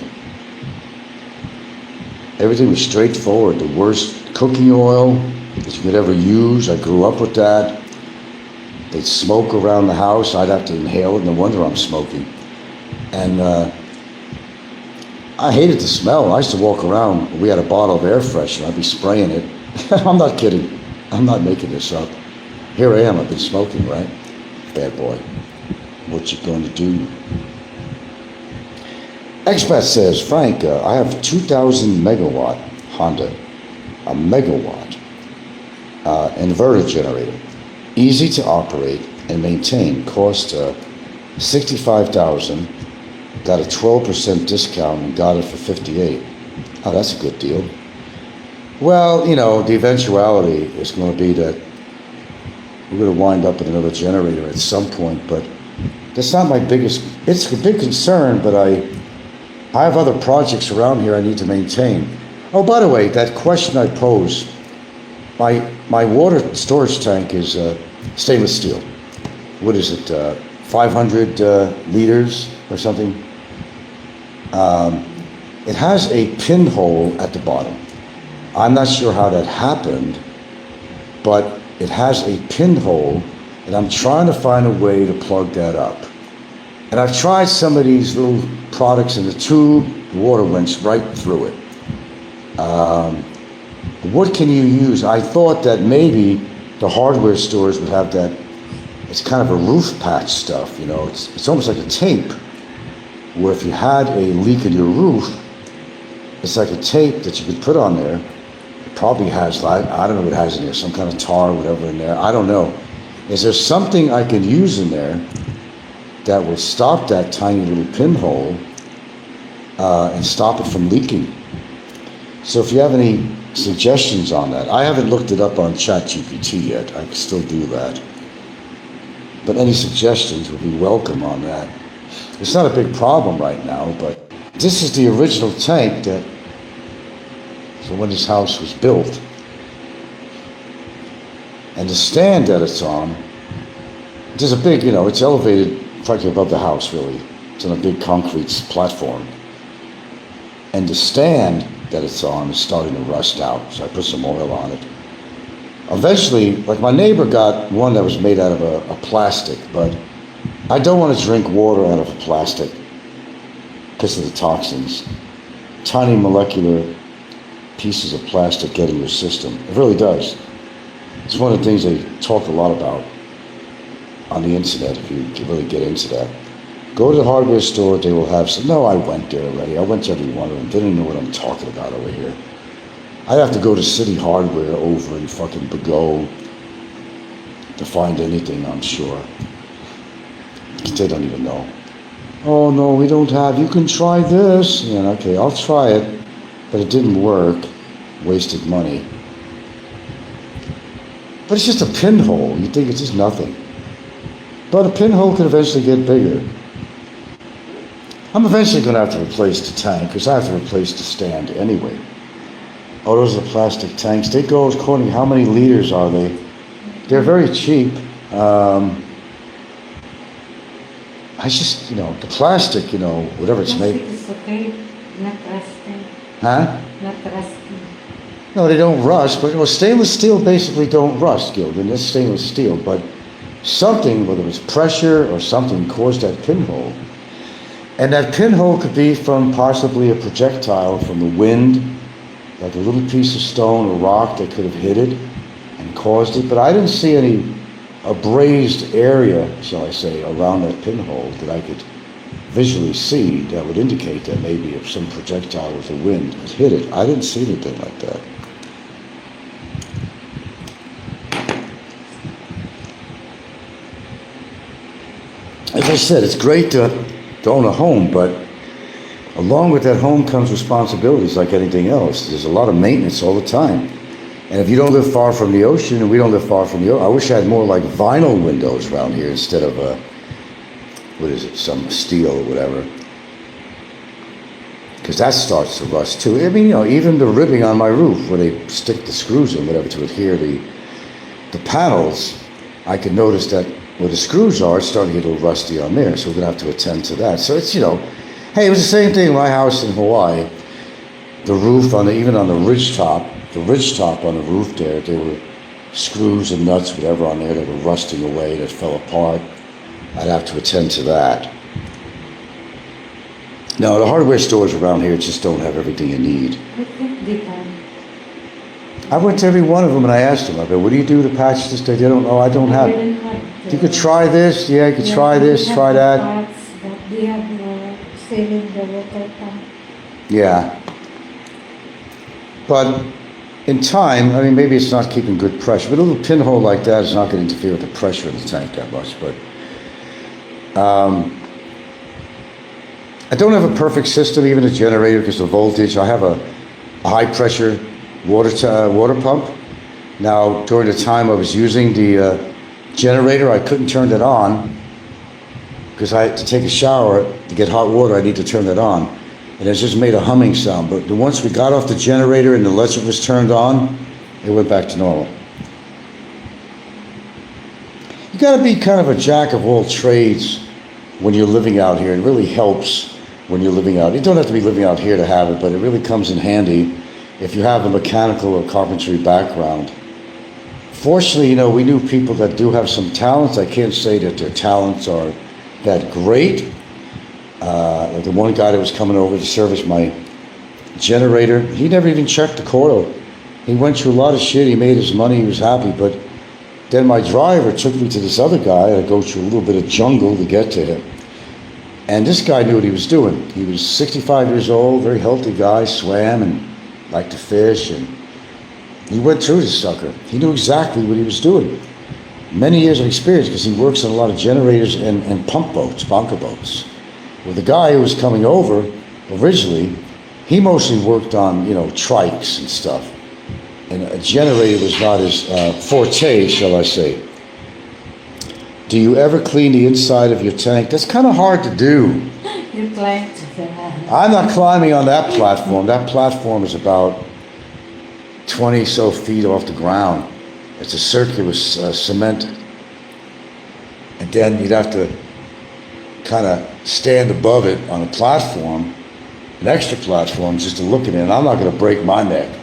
Speaker 2: Everything was straightforward. The worst cooking oil that you could ever use. I grew up with that. They'd smoke around the house. I'd have to inhale it. No wonder I'm smoking. And I hated the smell. I used to walk around. We had a bottle of air freshener. I'd be spraying it. I'm not kidding. I'm not making this up. Here I am. I've been smoking, right? Bad boy. What you going to do? Expat says, Frank, I have 2,000 megawatt Honda, a megawatt inverter generator. Easy to operate and maintain. Cost $65,000. Got a 12% discount and got it for $58,000. Oh, that's a good deal. Well, the eventuality is going to be that we're going to wind up with another generator at some point, but that's not my biggest. It's a big concern, but I have other projects around here I need to maintain. Oh, by the way, that question I posed, my water storage tank is stainless steel. What is it, 500 liters or something? It has a pinhole at the bottom. I'm not sure how that happened, but it has a pinhole, and I'm trying to find a way to plug that up. And I've tried some of these little products in the tube, the water went right through it. What can you use? I thought that maybe the hardware stores would have that. It's kind of a roof patch stuff, it's almost like a tape, where if you had a leak in your roof, it's like a tape that you could put on there. It probably has, I don't know what it has in there, some kind of tar or whatever in there, I don't know. Is there something I can use in there that will stop that tiny little pinhole and stop it from leaking? So if you have any suggestions on that, I haven't looked it up on ChatGPT yet, I can still do that. But any suggestions would be welcome on that. It's not a big problem right now, but this is the original tank that, so when this house was built. And the stand that it's on, there's a big, it's elevated practically above the house, really. It's on a big concrete platform. And the stand that it's on is starting to rust out, so I put some oil on it. Eventually, like my neighbor got one that was made out of a plastic, but I don't want to drink water out of a plastic because of the toxins. Tiny molecular pieces of plastic get in your system. It really does. It's one of the things they talk a lot about on the internet if you really get into that. Go to the hardware store, they will have some. No, I went there already. I went to every one of them. They didn't know what I'm talking about over here. I'd have to go to City Hardware over in fucking Bagot to find anything, I'm sure. They don't even know. Oh no, we don't have, you can try this. Yeah, okay, I'll try it. But it didn't work. Wasted money. But it's just a pinhole. You think it's just nothing. But a pinhole could eventually get bigger. I'm eventually going to have to replace the tank because I have to replace the stand anyway. Oh, those are the plastic tanks. They go according, how many liters are they? They're very cheap. I just, the plastic, whatever it's made.
Speaker 1: Plastic is okay, not rusting.
Speaker 2: Huh?
Speaker 1: Not rusting.
Speaker 2: No, they don't rust, but stainless steel basically don't rust, Gildan. It's stainless steel, but something, whether it's pressure or something, caused that pinhole. And that pinhole could be from possibly a projectile from the wind, like a little piece of stone or rock that could have hit it and caused it. But I didn't see any abrased area, shall I say, around that pinhole that I could visually see that would indicate that maybe if some projectile with the wind had hit it. I didn't see anything like that. As I said, it's great to own a home, but along with that home comes responsibilities like anything else. There's a lot of maintenance all the time. And if you don't live far from the ocean, and we don't live far from the ocean, I wish I had more like vinyl windows around here instead of, some steel or whatever. Because that starts to rust too. I mean, even the ribbing on my roof where they stick the screws in, whatever, to adhere the panels, I can notice that where the screws are, it's starting to get a little rusty on there, so we're going to have to attend to that. So it's, hey, it was the same thing in my house in Hawaii. The roof, even on the ridge top on the roof there were screws and nuts, whatever, on there that were rusting away, that fell apart. I'd have to attend to that. No, the hardware stores around here just don't have everything you need.
Speaker 1: I think they can.
Speaker 2: I went to every one of them and I asked them, I go, what do you do to patch this? They don't know, I don't have it. You could try this, yeah, you could try this, try that.
Speaker 1: Parts, but they have filling the water pump.
Speaker 2: Yeah. But in time, I mean, maybe it's not keeping good pressure, but a little pinhole like that is not going to interfere with the pressure of the tank that much. But I don't have a perfect system, even a generator, because of voltage. I have a high pressure water pump. Now, during the time I was using the generator, I couldn't turn that on because I had to take a shower to get hot water. I need to turn that on, and it just made a humming sound. But once we got off the generator and the electric was turned on, it went back to normal. You got to be kind of a jack of all trades when you're living out here. It really helps when you're living out. You don't have to be living out here to have it, but it really comes in handy if you have a mechanical or carpentry background. Fortunately, you know, we knew people that do have some talents. I can't say that their talents are that great. Like the one guy that was coming over to service my generator, he never even checked the coil. He went through a lot of shit. He made his money. He was happy. But then my driver took me to this other guy. I had to go through a little bit of jungle to get to him. And this guy knew what he was doing. He was 65 years old, very healthy guy, swam and liked to fish. And he went through this sucker. He knew exactly what he was doing. Many years of experience because he works on a lot of generators and pump boats, bunker boats. Well, the guy who was coming over originally, he mostly worked on, you know, trikes and stuff. And a generator was not his forte, shall I say. Do you ever clean the inside of your tank? That's kind of hard to do.
Speaker 1: You climbed to that.
Speaker 2: I'm not climbing on that platform. That platform is about 20 so feet off the ground. It's a circular cement. And then you'd have to kind of stand above it on a platform, an extra platform, just to look at it. And I'm not going to break my neck.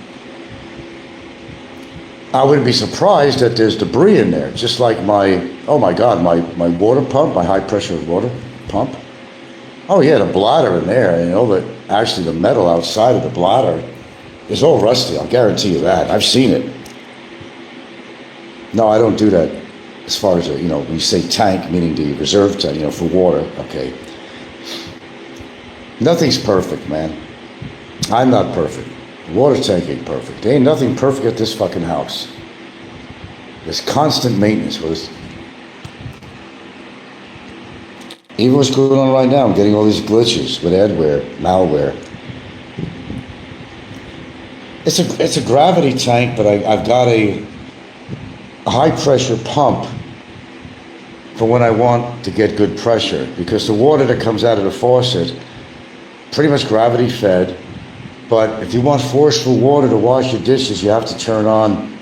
Speaker 2: I wouldn't be surprised that there's debris in there, just like my water pump, my high pressure water pump. Oh yeah, the bladder in there, you know, that actually the metal outside of the bladder is all rusty, I'll guarantee you that. I've seen it. No, I don't do that as far as, you know, when you say tank, meaning the reserve tank, you know, for water, okay. Nothing's perfect, man. I'm not perfect. The water tank ain't perfect. There ain't nothing perfect at this fucking house. There's constant maintenance with us. Even what's going on right now, I'm getting all these glitches with adware, malware. It's a gravity tank, but I've got a high pressure pump for when I want to get good pressure, because the water that comes out of the faucet, pretty much gravity fed, but if you want forceful water to wash your dishes, you have to turn on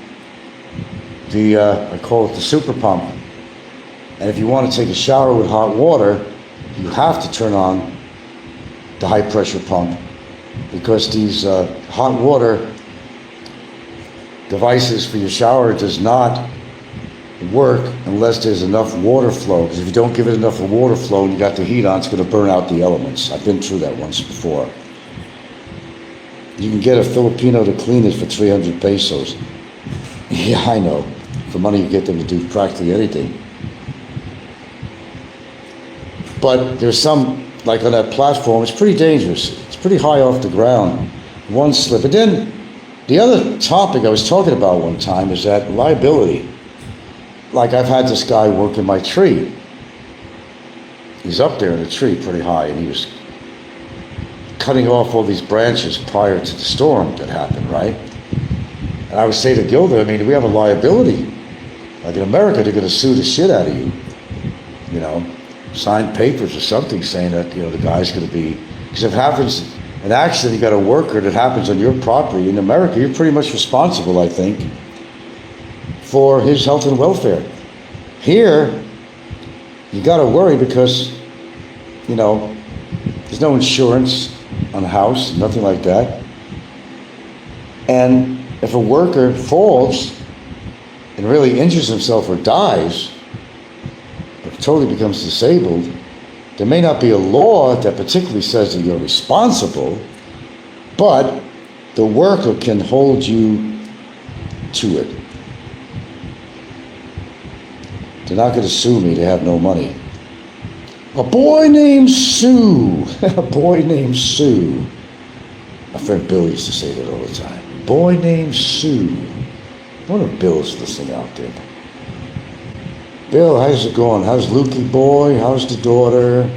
Speaker 2: the, I call it the super pump. And if you want to take a shower with hot water, you have to turn on the high pressure pump, because these hot water devices for your shower does not work unless there's enough water flow. Because if you don't give it enough water flow and you got the heat on, it's going to burn out the elements. I've been through that once before. You can get a Filipino to clean it for 300 pesos. Yeah, I know. For money you get them to do practically anything. But there's some, like on that platform, it's pretty dangerous. It's pretty high off the ground. One slip. And then the other topic I was talking about one time is that liability. Like I've had this guy work in my tree. He's up there in the tree pretty high, and he was cutting off all these branches prior to the storm that happened, right? And I would say to Gilda, I mean, we have a liability. Like in America, they're going to sue the shit out of you. You know, sign papers or something saying that, you know, the guy's going to be, because if it happens, an accident, you got a worker that happens on your property. In America, you're pretty much responsible, I think, for his health and welfare. Here, you got to worry because, you know, there's no insurance on a house, nothing like that. And if a worker falls and really injures himself or dies, or totally becomes disabled, there may not be a law that particularly says that you're responsible, but the worker can hold you to it. They're not going to sue me, they have no money. A boy named Sue. A boy named Sue. My friend Bill used to say that all the time. Boy named Sue. I wonder if Bill's listening out there. Bill, how's it going? How's Lukey boy? How's the daughter?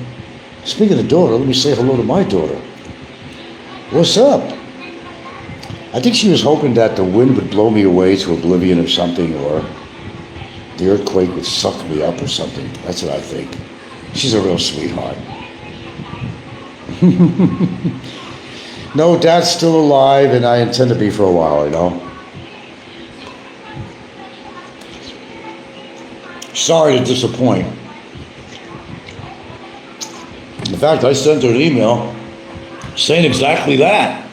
Speaker 2: Speaking of daughter, let me say hello to my daughter. What's up? I think she was hoping that the wind would blow me away to oblivion or something, or the earthquake would suck me up or something. That's what I think. She's a real sweetheart. No, Dad's still alive, and I intend to be for a while, you know. Sorry to disappoint. In fact, I sent her an email saying exactly that.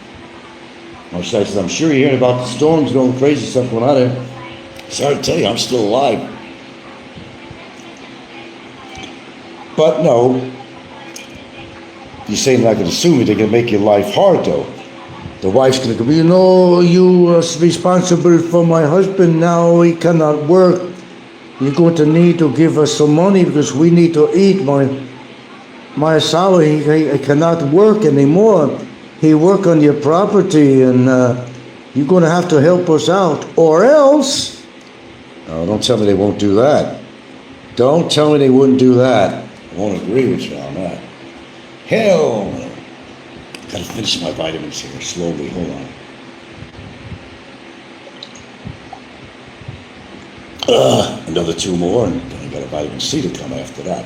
Speaker 2: I said, I'm sure you're hearing about the storms and all the crazy stuff going on there. Sorry to tell you, I'm still alive. But no, you're saying I can assume they're going to make your life hard, though. The wife's going to go, you know, you are responsible for my husband now. He cannot work. You're going to need to give us some money because we need to eat. My salary, he cannot work anymore. He work on your property, and you're going to have to help us out, or else. Oh, don't tell me they won't do that. Don't tell me they wouldn't do that. I won't agree with you on that. Hell no. Gotta finish my vitamins here slowly. Hold on. Another 2 more, and then I got a vitamin C to come after that.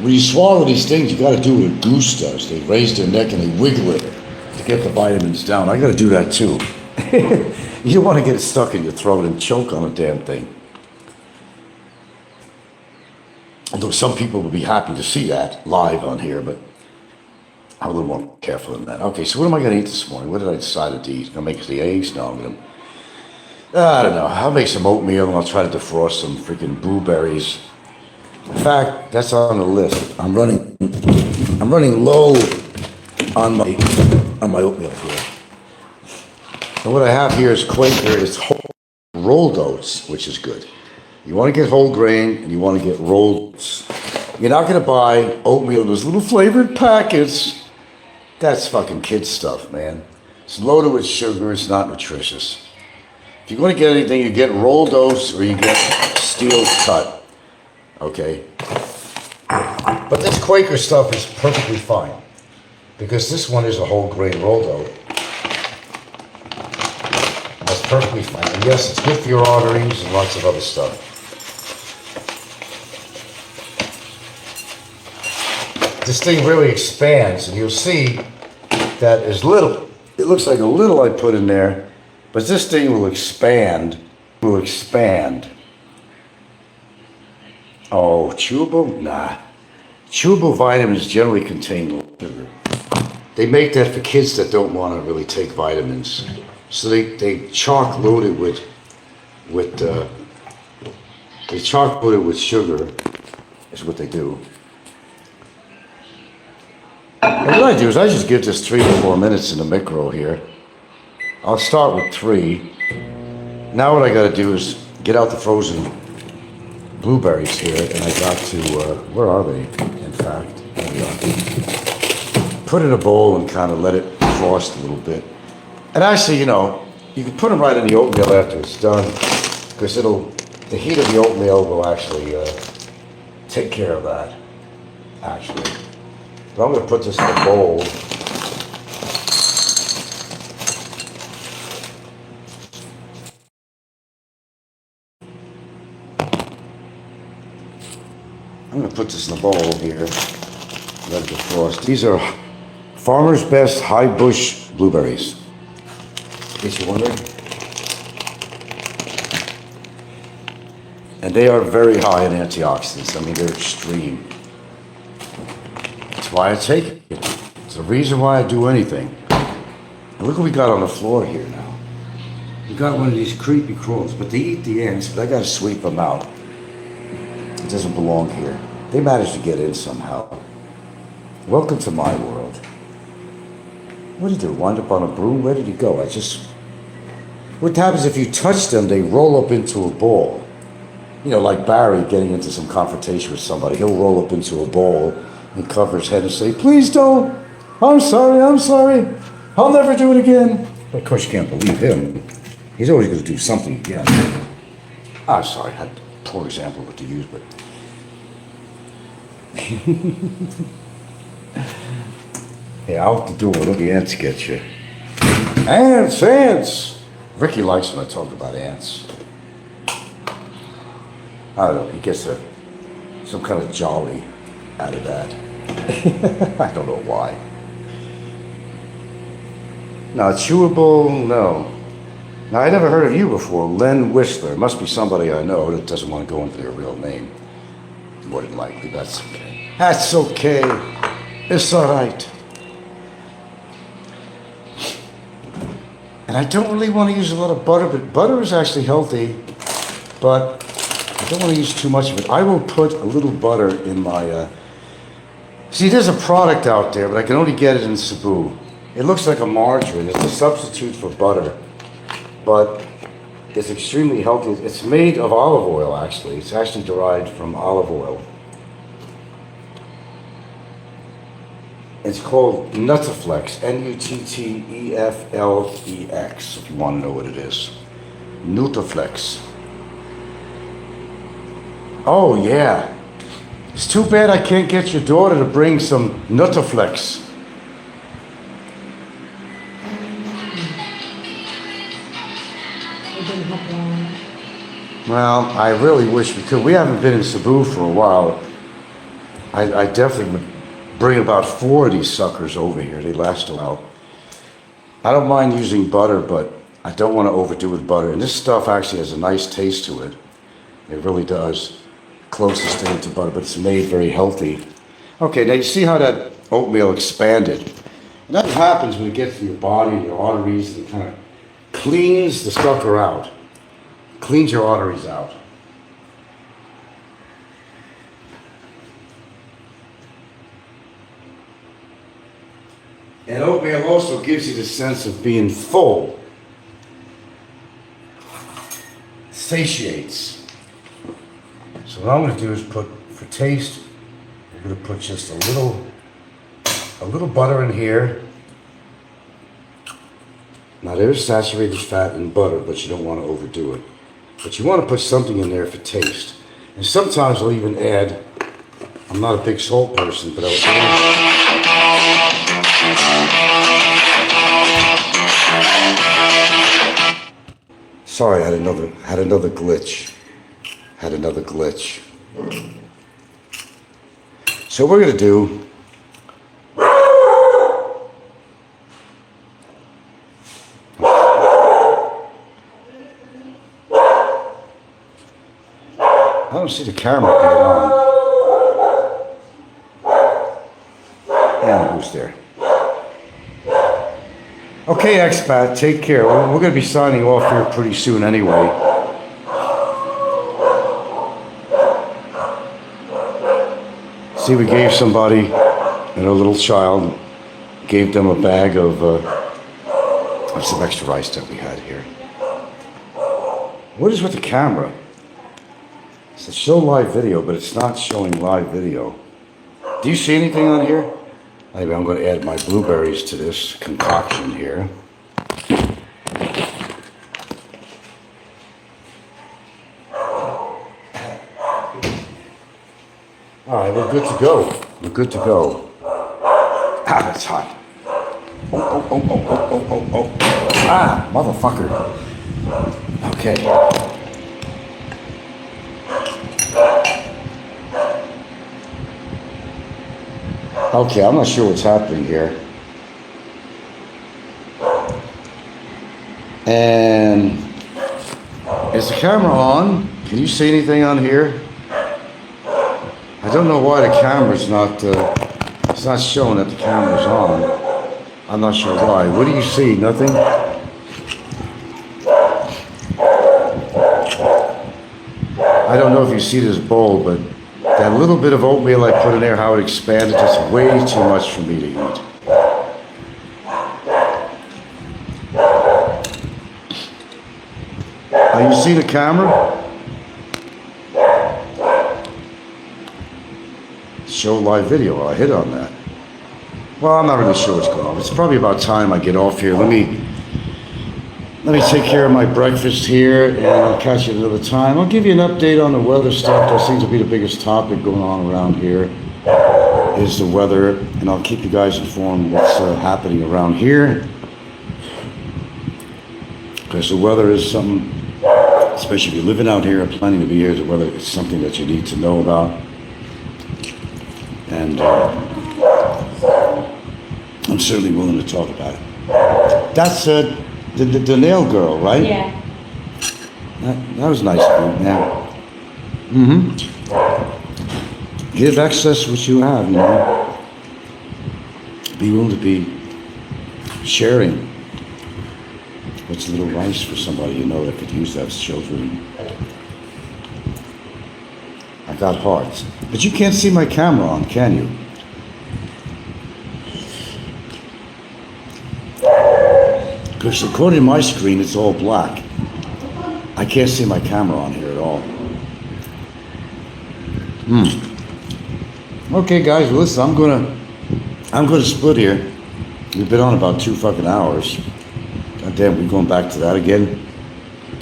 Speaker 2: When you swallow these things, you got to do what a goose does. They raise their neck and they wiggle it to get the vitamins down. I got to do that too. You don't want to get it stuck in your throat and choke on a damn thing. Although some people would be happy to see that live on here, but I'm a little more careful than that. Okay, so what am I going to eat this morning? What did I decide to eat? I'm going to make the eggs? No, I'm going to... I don't know. I'll make some oatmeal and I'll try to defrost some freaking blueberries. In fact, that's on the list. I'm running low on my oatmeal here. And what I have here is Quaker. It's whole rolled oats, which is good. You want to get whole grain and you want to get rolled oats. You're not going to buy oatmeal in those little flavored packets. That's fucking kid stuff, man. It's loaded with sugar. It's not nutritious. If you're going to get anything, you get rolled oats or you get steel cut. Okay, but this Quaker stuff is perfectly fine because this one is a whole grain rolled oat. That's perfectly fine. And yes, it's good for your arteries and lots of other stuff. This thing really expands, and you'll see that as little, it looks like a little I put in there, but this thing will expand, Oh, chewable? Nah. Chewable vitamins generally contain low sugar. They make that for kids that don't want to really take vitamins. So they chalk load it with sugar, is what they do. And what I do is I just give this 3 to 4 minutes in the micro here. I'll start with 3. Now what I got to do is get out the frozen blueberries here, and I got to, where are they, in fact? There we are. Put in a bowl and kind of let it frost a little bit. And actually, you know, you can put them right in the oatmeal after it's done, because the heat of the oatmeal will actually take care of that, actually. So I'm going to put this in a bowl. I'm going to put this in a bowl here, let it defrost. These are Farmer's Best High Bush blueberries. In case you're wondering. And they are very high in antioxidants. I mean, they're extreme. That's why I take it. It's the reason why I do anything. And look what we got on the floor here now. We got one of these creepy crawls, but they eat the ants, but I got to sweep them out. It doesn't belong here. They managed to get in somehow. Welcome to my world. What did he do? Wind up on a broom? Where did he go? What happens if you touch them? They roll up into a ball. You know, like Barry getting into some confrontation with somebody, he'll roll up into a bowl and cover his head and say, "Please don't. I'm sorry. I'll never do it again." But of course, you can't believe him. He's always going to do something again. I'm sorry, I had a poor example of what to use, but. Hey, out the door, look, the ants get you. Ants! Ricky likes when I talk about ants. I don't know, he gets some kind of jolly out of that. I don't know why. Now, chewable, no. Now, I never heard of you before, Len Whistler. Must be somebody I know that doesn't want to go into their real name. More than likely, that's okay. That's okay. It's all right. And I don't really want to use a lot of butter, but butter is actually healthy, but I don't want to use too much of it. I will put a little butter in my, see, there's a product out there, but I can only get it in Cebu. It looks like a margarine. It's a substitute for butter, but it's extremely healthy. It's made of olive oil, actually. It's actually derived from olive oil. It's called Nuttaflex, Nutteflex, if you want to know what it is. Nuttaflex. Oh, yeah. It's too bad I can't get your daughter to bring some Nuttaflex. Well, I really wish we could. We haven't been in Cebu for a while. I definitely would bring about 4 of these suckers over here. They last a while. I don't mind using butter, but I don't want to overdo with butter. And this stuff actually has a nice taste to it. It really does. Closest thing to butter, but it's made very healthy. Okay, now you see how that oatmeal expanded. And that happens when it gets to your body and your arteries, and it kind of cleans the sucker out. Cleans your arteries out. And oatmeal also gives you the sense of being full. Satiates. So what I'm going to do is put, for taste, I'm going to put just a little butter in here. Now there's saturated fat in butter, but you don't want to overdo it. But you want to put something in there for taste. And sometimes I'll even add, I'm not a big salt person, but I'll add. Sorry, I had another glitch. So we're gonna do. I don't see the camera being on. And who's there? Okay, expat, take care. We're going to be signing off here pretty soon anyway. See, we gave somebody, and a little child, gave them a bag of some extra rice that we had here. What is with the camera? It says show live video, but it's not showing live video. Do you see anything on here? Maybe I'm going to add my blueberries to this concoction here. All right, we're good to go. Ah, that's hot. Oh. Ah, motherfucker. Okay. Okay, I'm not sure what's happening here. And is the camera on? Can you see anything on here? I don't know why the camera's not, it's not showing that the camera's on. I'm not sure why. What do you see? Nothing? I don't know if you see this bowl, but that little bit of oatmeal I put in there, how it expanded, just way too much for me to eat. You see the camera? show a live video. Well, I hit on that. Well, I'm not really sure what's going on. It's probably about time I get off here. Let me take care of my breakfast here, and I'll catch you another time. I'll give you an update on the weather stuff. That seems to be the biggest topic going on around here, is the weather, and I'll keep you guys informed what's happening around here. Because the weather is something, especially if you're living out here and planning to be here, the weather is something that you need to know about. And I'm certainly willing to talk about it. That's the nail girl, right?
Speaker 1: Yeah.
Speaker 2: That was nice of you, yeah. Mm-hmm. Give access what you have, you know. Be willing to be sharing. What's a little rice for somebody you know that could use that as children? I got hearts. But you can't see my camera on, can you? Because according to my screen, it's all black. I can't see my camera on here at all. Okay, guys, well, listen, I'm gonna split here. We've been on about 2 fucking hours. God damn, we're going back to that again.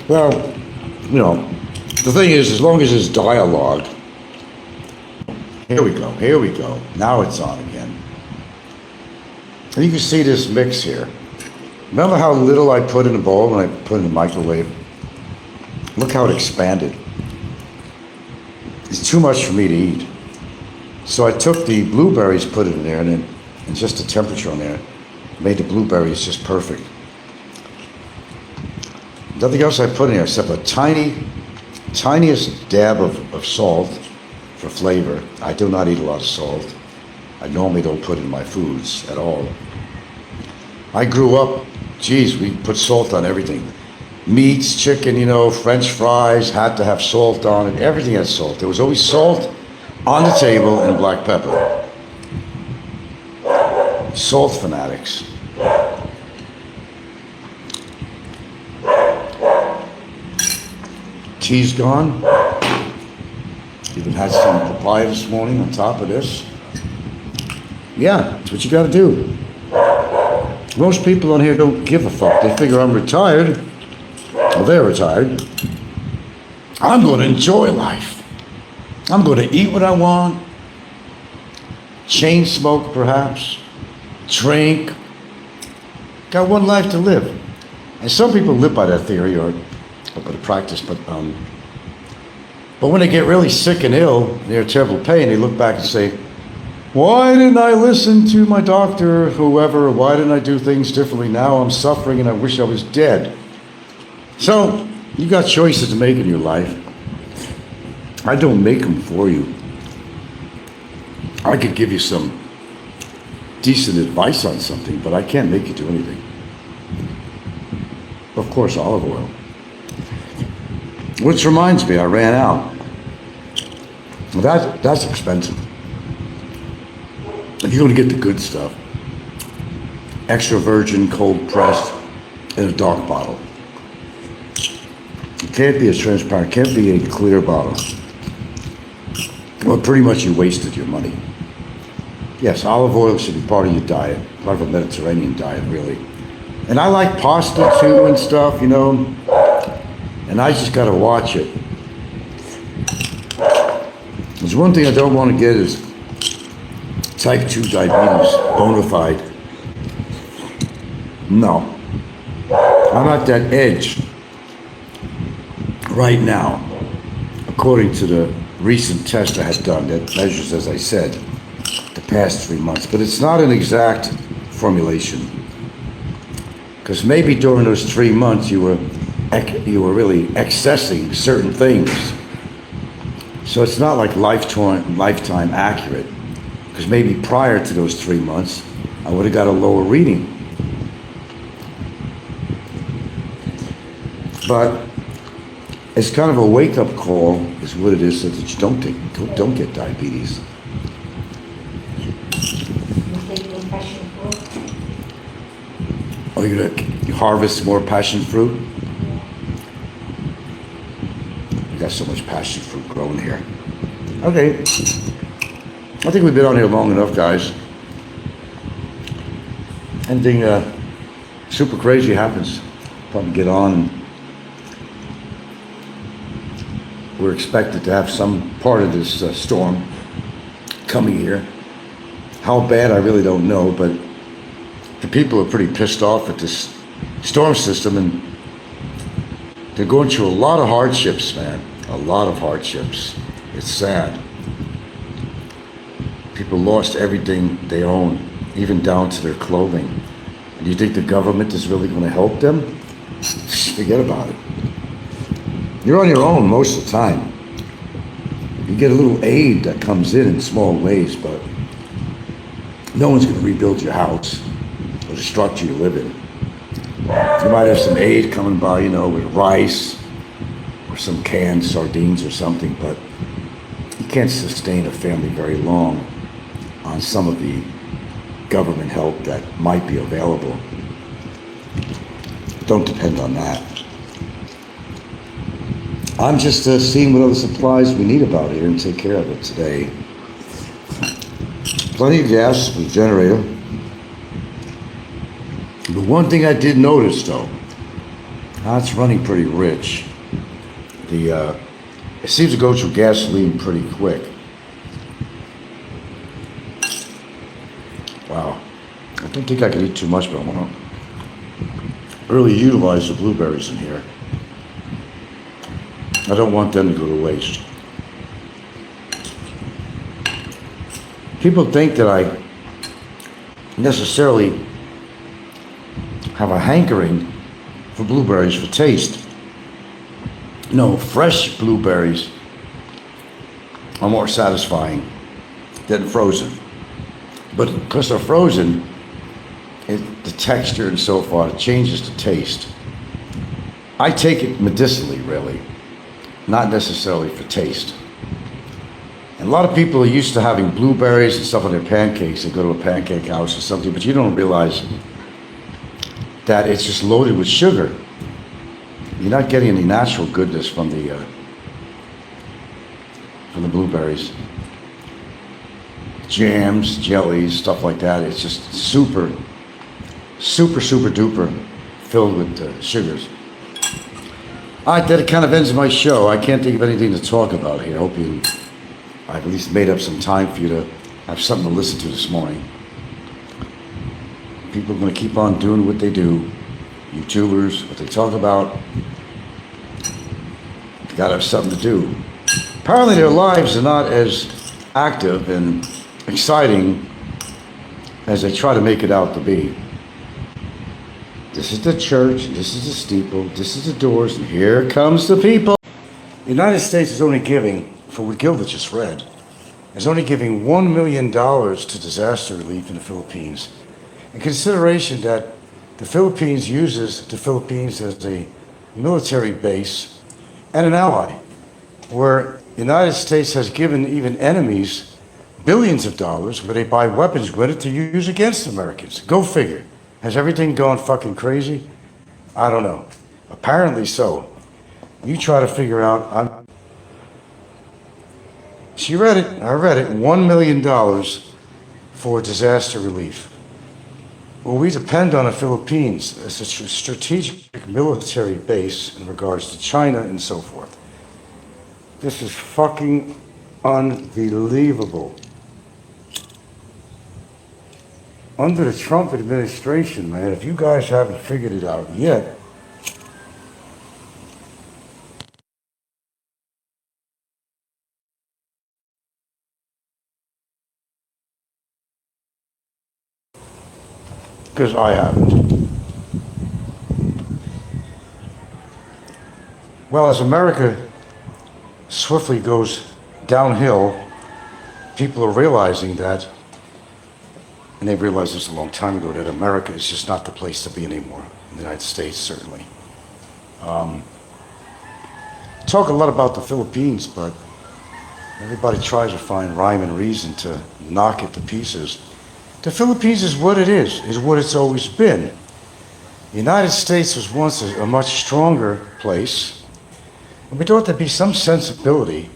Speaker 2: Well, you know, the thing is, as long as there's dialogue. Here we go. Now it's on again. And you can see this mix here. Remember how little I put in the bowl when I put it in the microwave? Look how it expanded. It's too much for me to eat. So I took the blueberries, put it in there, and just the temperature on there made the blueberries just perfect. Nothing else I put in there except a tiniest dab of salt for flavor. I do not eat a lot of salt. I normally don't put it in my foods at all. I grew up, we put salt on everything. Meats, chicken, you know, French fries, had to have salt on it. Everything had salt. There was always salt on the table and black pepper. Salt fanatics. Tea's gone. Even had some papaya this morning on top of this. Yeah, that's what you gotta do. Most people on here don't give a fuck. They figure I'm retired. Well, they're retired. I'm gonna enjoy life. I'm gonna eat what I want. Chain smoke, perhaps. Drink. Got one life to live. And some people live by that theory or by the practice, but when they get really sick and ill, they're in terrible pain, they look back and say, why didn't I listen to my doctor, whoever? Why didn't I do things differently? Now I'm suffering and I wish I was dead. So, you got choices to make in your life. I don't make them for you. I could give you some decent advice on something, but I can't make you do anything. Of course, olive oil. Which reminds me, I ran out. Well, that's expensive. If you're going to get the good stuff, extra virgin, cold pressed, in a dark bottle. It can't be as transparent, can't be a clear bottle. Well, pretty much you wasted your money. Yes, olive oil should be part of your diet, part of a Mediterranean diet, really. And I like pasta too and stuff, you know, and I just got to watch it. There's one thing I don't want to get is type 2 diabetes, bona fide. No. I'm at that edge right now, according to the recent test I had done that measures, as I said, the past 3 months. But it's not an exact formulation. Because maybe during those 3 months you were really accessing certain things. So it's not like lifetime accurate. Because maybe prior to those 3 months, I would have got a lower reading. But it's kind of a wake-up call, is what it is, so that you don't get diabetes. Oh, you're gonna harvest more passion fruit? We got so much passion fruit growing here. Okay. I think we've been on here long enough, guys. Anything super crazy happens, probably get on. And we're expected to have some part of this storm coming here. How bad, I really don't know, but the people are pretty pissed off at this storm system, and they're going through a lot of hardships, man. A lot of hardships. It's sad. People lost everything they own, even down to their clothing. And you think the government is really going to help them? Forget about it. You're on your own most of the time. You get a little aid that comes in small ways, but no one's going to rebuild your house or the structure you live in. You might have some aid coming by, with rice or some canned sardines or something, but you can't sustain a family very long on some of the government help that might be available. Don't depend on that. I'm just seeing what other supplies we need about here and take care of it today. Plenty of gas with generator. But one thing I did notice though, it's running pretty rich. It seems to go through gasoline pretty quick. Wow. I don't think I can eat too much, but I want to really utilize the blueberries in here. I don't want them to go to waste. People think that I necessarily have a hankering for blueberries for taste. No, fresh blueberries are more satisfying than frozen. But because they're frozen, the texture and so forth changes the taste. I take it medicinally, really, not necessarily for taste. And a lot of people are used to having blueberries and stuff on their pancakes. They go to a pancake house or something, but you don't realize that it's just loaded with sugar. You're not getting any natural goodness from the blueberries. Jams, jellies, stuff like that. It's just super, super, super duper filled with sugars. All right, that kind of ends my show. I can't think of anything to talk about here. I hope I've at least made up some time for you to have something to listen to this morning. People are going to keep on doing what they do. YouTubers, what they talk about. They got to have something to do. Apparently their lives are not as active and exciting as they try to make it out to be. This is the church, this is the steeple, this is the doors, and here comes the people. The United States is only giving, for what Gilda just read, is only giving $1 million to disaster relief in the Philippines. In consideration that the Philippines uses the Philippines as a military base and an ally, where the United States has given even enemies billions of dollars where they buy weapons with it to use against Americans. Go figure. Has everything gone fucking crazy? I don't know. Apparently so. You try to figure out. She read it. I read it. $1 million for disaster relief. Well, we depend on the Philippines as a strategic military base in regards to China and so forth. This is fucking unbelievable. Under the Trump administration, man, if you guys haven't figured it out yet, because I haven't. Well, as America swiftly goes downhill, people are realizing that, and they realized this a long time ago, that America is just not the place to be anymore. In the United States, certainly. Talk a lot about the Philippines, but everybody tries to find rhyme and reason to knock it to pieces. The Philippines is what it is what it's always been. The United States was once a much stronger place, and we thought there'd be some sensibility,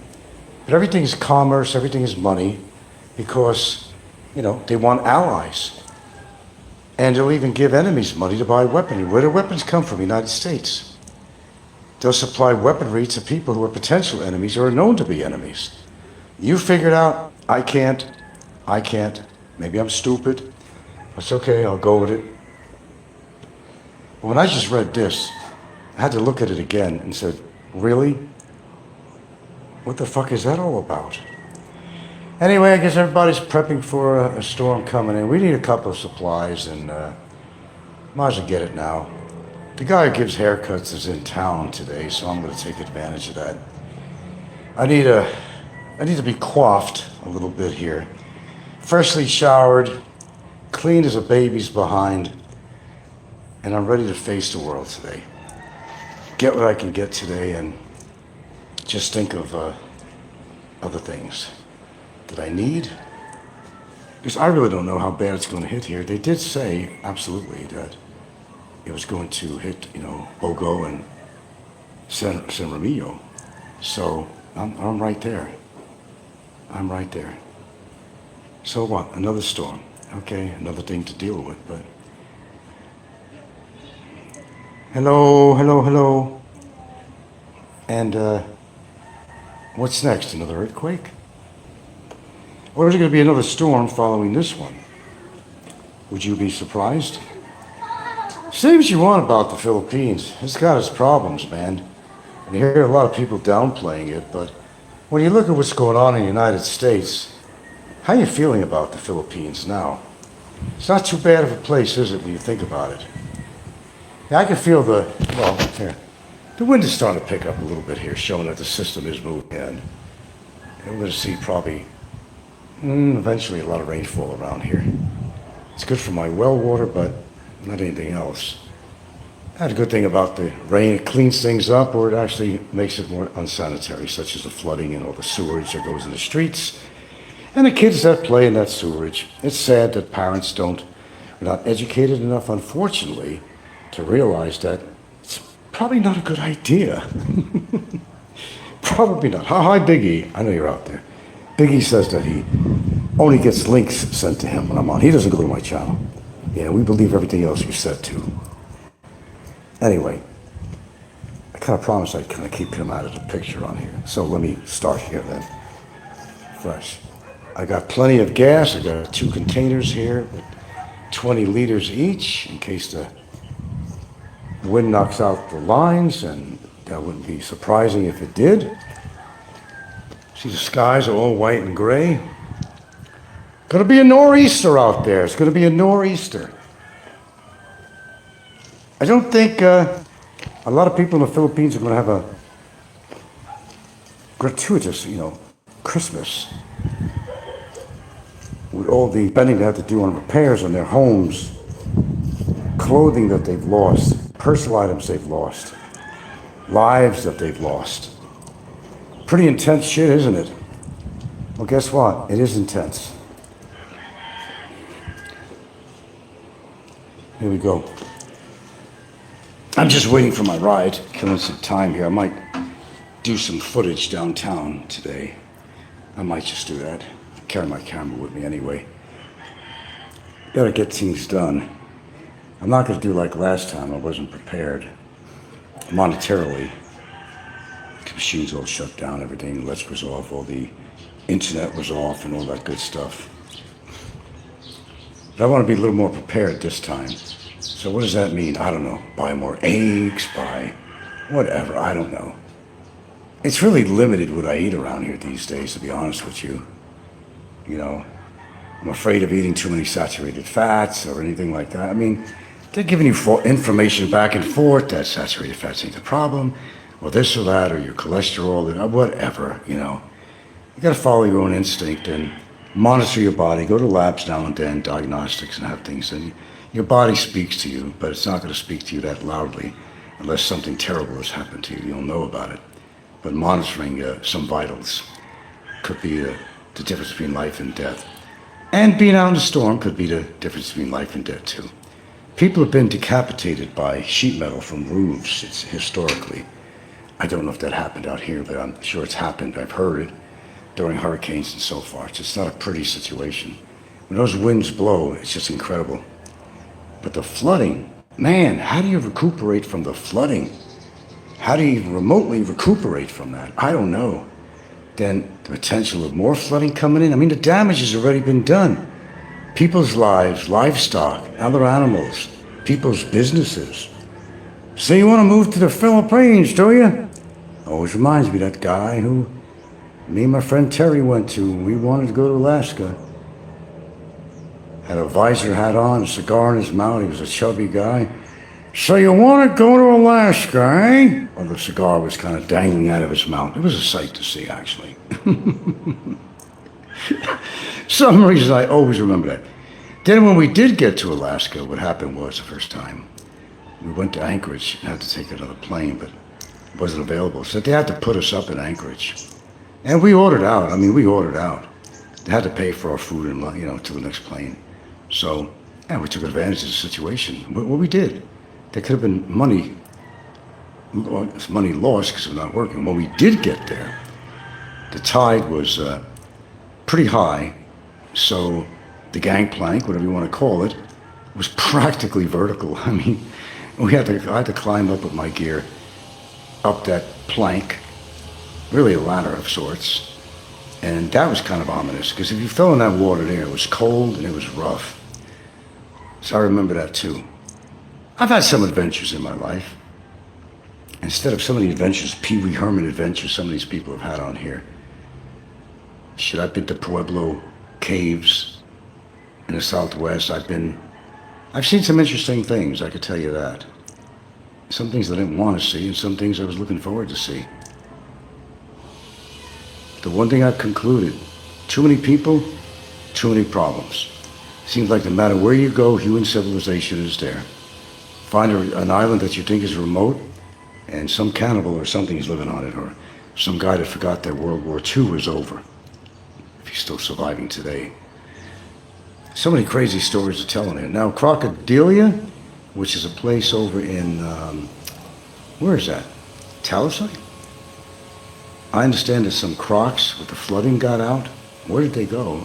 Speaker 2: but everything is commerce, everything is money, because, they want allies. And they'll even give enemies money to buy weaponry. Where do weapons come from? The United States. They'll supply weaponry to people who are potential enemies or are known to be enemies. You figured out, I can't. Maybe I'm stupid. It's okay, I'll go with it. But when I just read this, I had to look at it again and said, really? What the fuck is that all about? Anyway, I guess everybody's prepping for a storm coming in. We need a couple of supplies, and might as well get it now. The guy who gives haircuts is in town today, so I'm going to take advantage of that. I need to be coiffed a little bit here. Freshly showered, clean as a baby's behind, and I'm ready to face the world today. Get what I can get today, and just think of other things that I need. Because I really don't know how bad it's going to hit here. They did say, absolutely, that it was going to hit, Bogo and San Remillo. So I'm right there. I'm right there. So what? Another storm. Okay, another thing to deal with, but... Hello. And, what's next? Another earthquake? Or is it going to be another storm following this one? Would you be surprised? Say what you want about the Philippines. It's got its problems, man. And you hear a lot of people downplaying it, but when you look at what's going on in the United States, how are you feeling about the Philippines now? It's not too bad of a place, is it, when you think about it? Yeah, I can feel here. The wind is starting to pick up a little bit here, showing that the system is moving in. And we're going to see probably, eventually a lot of rainfall around here. It's good for my well water, but not anything else. That's a good thing about the rain. It cleans things up, or it actually makes it more unsanitary, such as the flooding and all the sewerage that goes in the streets. And the kids that play in that sewerage. It's sad that parents are not educated enough, unfortunately, to realize that it's probably not a good idea. Probably not. Hi, Biggie. I know you're out there. Biggie says that he only gets links sent to him when I'm on. He doesn't go to my channel. Yeah, we believe everything else you said too. Anyway, I kind of promised I'd kind of keep him out of the picture on here. So let me start here then. Fresh. I got plenty of gas. I got 2 containers here with 20 liters each in case the wind knocks out the lines, and that wouldn't be surprising if it did. See, the skies are all white and gray. Gonna be a nor'easter out there. It's gonna be a nor'easter. I don't think a lot of people in the Philippines are gonna have a gratuitous, Christmas with all the spending they have to do on repairs on their homes, clothing that they've lost, personal items they've lost, lives that they've lost. Pretty intense shit, isn't it? Well, guess what? It is intense. Here we go. I'm just waiting for my ride, killing some time here. I might do some footage downtown today. I might just do that. Carry my camera with me anyway. Gotta get things done. I'm not gonna do like last time. I wasn't prepared monetarily. The machines all shut down, everything, the lights was off, all the internet was off and all that good stuff. But I want to be a little more prepared this time. So what does that mean? I don't know. Buy more eggs, buy whatever, I don't know. It's really limited what I eat around here these days, to be honest with you. I'm afraid of eating too many saturated fats or anything like that. I mean, they're giving you information back and forth that saturated fats ain't the problem, or this or that, or your cholesterol, or whatever, You gotta follow your own instinct and monitor your body. Go to labs now and then, diagnostics, and have things. And your body speaks to you, but it's not gonna speak to you that loudly unless something terrible has happened to you. You'll know about it. But monitoring some vitals could be the difference between life and death. And being out in the storm could be the difference between life and death too. People have been decapitated by sheet metal from roofs. It's historically. I don't know if that happened out here, but I'm sure it's happened. I've heard it. during hurricanes and so far. It's just not a pretty situation. When those winds blow, it's just incredible. But the flooding, man, how do you recuperate from the flooding? How do you even remotely recuperate from that? I don't know. Then the potential of more flooding coming in. I mean, the damage has already been done. People's lives, livestock, other animals, people's businesses. So you want to move to the Philippines, do you? Always reminds me of that guy who me and my friend Terry went to. We wanted to go to Alaska. Had a visor hat on, a cigar in his mouth. He was a chubby guy. So you want to go to Alaska, eh? Well, the cigar was kind of dangling out of his mouth. It was a sight to see, actually. Some reason I always remember that. Then when we did get to Alaska, what happened was the first time, we went to Anchorage and had to take another plane, but it wasn't available. So they had to put us up in Anchorage. And we ordered out. I mean, we ordered out. They had to pay for our food and, to the next plane. So, yeah, we took advantage of the situation. What we did, there could have been money lost because of not working. When we did get there, the tide was pretty high, so the gangplank, whatever you want to call it, was practically vertical. I mean, I had to climb up with my gear up that plank, really a ladder of sorts, and that was kind of ominous because if you fell in that water there, it was cold and it was rough. So I remember that too. I've had some adventures in my life. Instead of some of the adventures, Pee Wee Herman adventures some of these people have had on here. Shit, I've been to Pueblo caves in the Southwest. I've seen some interesting things, I could tell you that. Some things I didn't want to see and some things I was looking forward to see. The one thing I've concluded, too many people, too many problems. Seems like no matter where you go, human civilization is there. Find an island that you think is remote, and some cannibal or something is living on it, or some guy that forgot that World War II was over, if he's still surviving today. So many crazy stories to tell in here. Now, Crocodilia, which is a place over in, where is that? Talisay? I understand that some crocs with the flooding got out. Where did they go?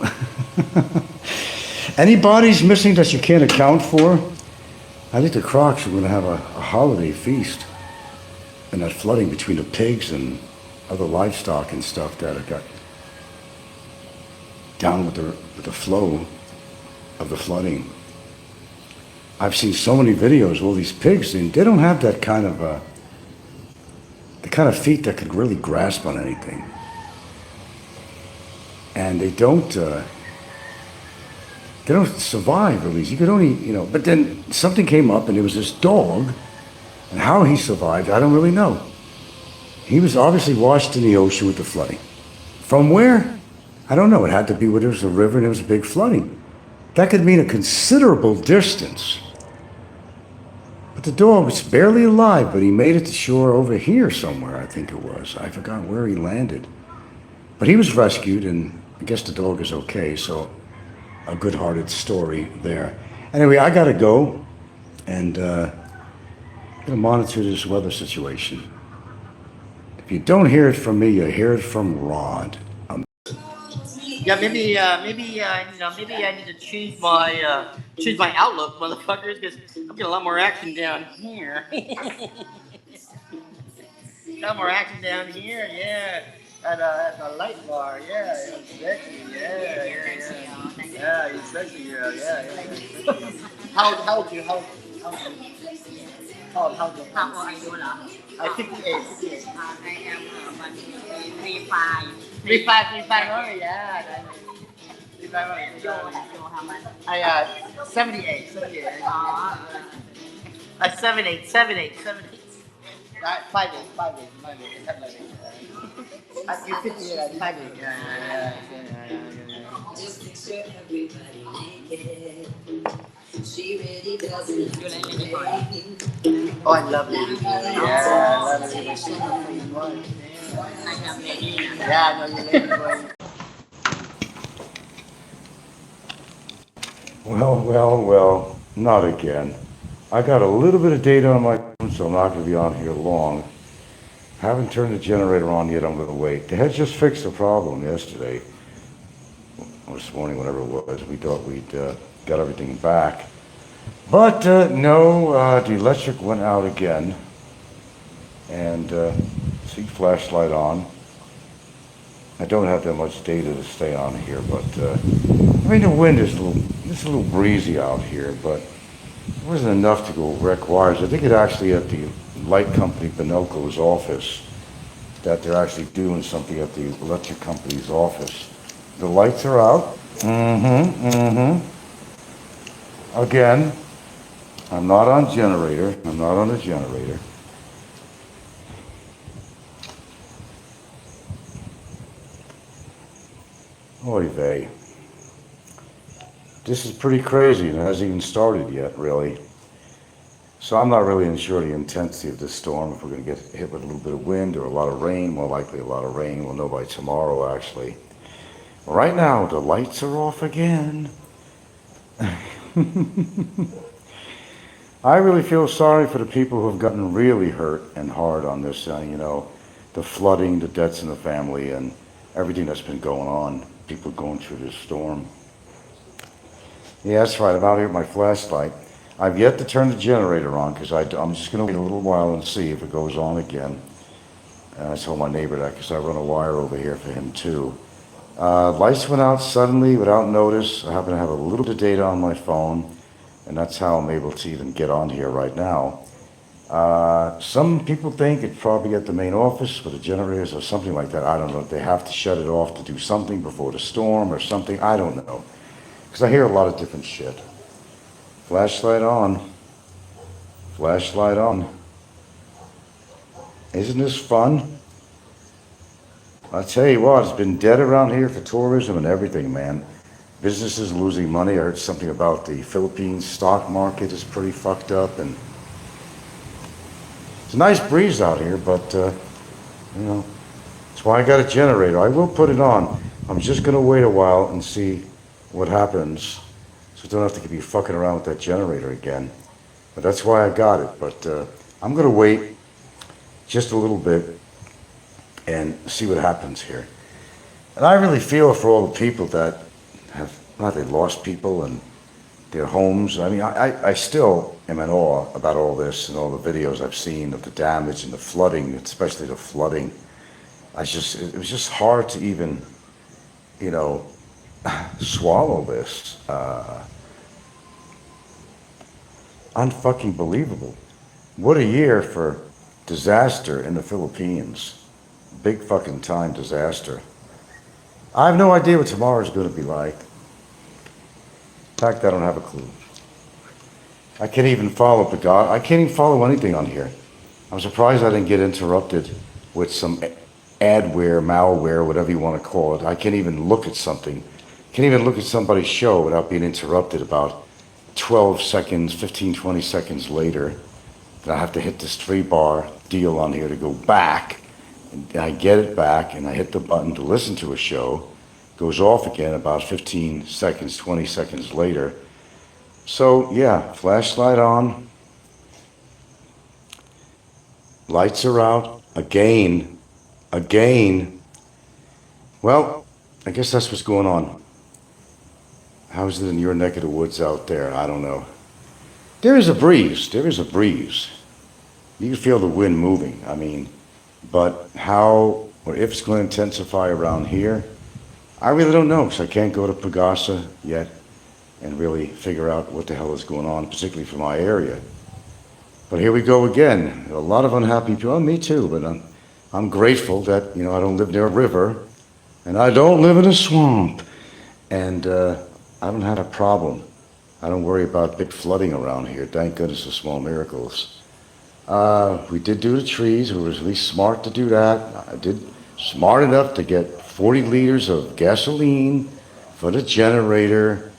Speaker 2: Any bodies missing that you can't account for? I think the crocs are going to have a holiday feast. And that flooding between the pigs and other livestock and stuff that have got down with the flow of the flooding. I've seen so many videos of all these pigs, and they don't have that kind of the kind of feet that could really grasp on anything. And they don't survive really. You could only, but then something came up and there was this dog, and how he survived, I don't really know. He was obviously washed in the ocean with the flooding. From where? I don't know. It had to be where there was a river and there was a big flooding. That could mean a considerable distance. But the dog was barely alive, but he made it to shore over here somewhere, I think it was. I forgot where he landed. But he was rescued, and I guess the dog is okay, so a good-hearted story there. Anyway, I gotta go, and gonna monitor this weather situation. If you don't hear it from me, you hear it from Rod.
Speaker 3: Yeah, maybe I need to change my outlook, motherfuckers, because I'm getting a lot more action down here. A lot more action down here, yeah. At the light bar, yeah. Sexy, yeah. Yeah, you're sexy, girl, yeah. How old you? How old you? How old you?
Speaker 4: How old are you?
Speaker 3: 58.
Speaker 4: I am 35.
Speaker 3: 35, oh yeah. 35,
Speaker 4: You how much?
Speaker 3: I 78. 78. 5'8". You're 58, I'm 5'8". Yeah.
Speaker 5: Just picture everybody naked. She really doesn't
Speaker 4: You like Lady Boy?
Speaker 3: Oh, I love Lady Boy. Yeah, I love Lady Boy.
Speaker 4: I have Lady.
Speaker 3: Yeah, I know you're Lady Boy.
Speaker 2: Well, not again. I got a little bit of data on my phone, so I'm not going to be on here long. Haven't turned the generator on yet. I'm going to wait. They had just fixed the problem yesterday, or this morning, whatever it was. We thought we'd got everything back. But no, the electric went out again. And see, flashlight on. I don't have that much data to stay on here, but I mean the wind is it's a little breezy out here, but it wasn't enough to go wreck wires. I think it actually at the light company Pinocchio's office that they're actually doing something at the electric company's office. The lights are out. Again, I'm not on generator. I'm not on a generator. Oy vey. This is pretty crazy, and it hasn't even started yet, really. So I'm not really sure the intensity of this storm, if we're going to get hit with a little bit of wind or a lot of rain, more likely a lot of rain. We'll know by tomorrow, actually. Right now, the lights are off again. I really feel sorry for the people who have gotten really hurt and hard on this, the flooding, the deaths in the family, and everything that's been going on. People going through this storm. Yeah, that's right. I'm out here with my flashlight. I've yet to turn the generator on because I'm just going to wait a little while and see if it goes on again. And I told my neighbor that because I run a wire over here for him too. Lights went out suddenly without notice. I happen to have a little bit of data on my phone, and that's how I'm able to even get on here right now. Some people think it's probably at the main office with the generators or something like that. I don't know if they have to shut it off to do something before the storm or something. I don't know. Because I hear a lot of different shit. Flashlight on. Flashlight on. Isn't this fun? I'll tell you what, it's been dead around here for tourism and everything, man. Businesses losing money. I heard something about the Philippines stock market is pretty fucked up, and it's a nice breeze out here, but, that's why I got a generator. I will put it on. I'm just going to wait a while and see what happens, so I don't have to be fucking around with that generator again. But that's why I got it. But I'm going to wait just a little bit and see what happens here. And I really feel for all the people that they lost people and their homes. I mean, I still am in awe about all this and all the videos I've seen of the damage and the flooding, especially the flooding. It was just hard to even, swallow this. Unfucking believable. What a year for disaster in the Philippines. Big fucking time disaster. I have no idea what tomorrow's going to be like. In fact, I don't have a clue. I can't even follow I can't even follow anything on here. I'm surprised I didn't get interrupted with some adware, malware, whatever you want to call it. I can't even look at something. Can't even look at somebody's show without being interrupted about 12 seconds, 15, 20 seconds later. Then I have to hit this 3-bar deal on here to go back. And I get it back, and I hit the button to listen to a show. Goes off again about 15 seconds, 20 seconds later. So, yeah, flashlight on. Lights are out. Again. Well, I guess that's what's going on. How's it in your neck of the woods out there? I don't know. There is a breeze. You can feel the wind moving. I mean, but how or if it's going to intensify around here, I really don't know, because I can't go to Pagasa yet and really figure out what the hell is going on, particularly for my area. But here we go again. A lot of unhappy people. Well, me too, but I'm grateful that, I don't live near a river, and I don't live in a swamp, and I don't have a problem. I don't worry about big flooding around here. Thank goodness for small miracles. We did do the trees. We were at least smart to do that. I did smart enough to get 40 liters of gasoline for the generator.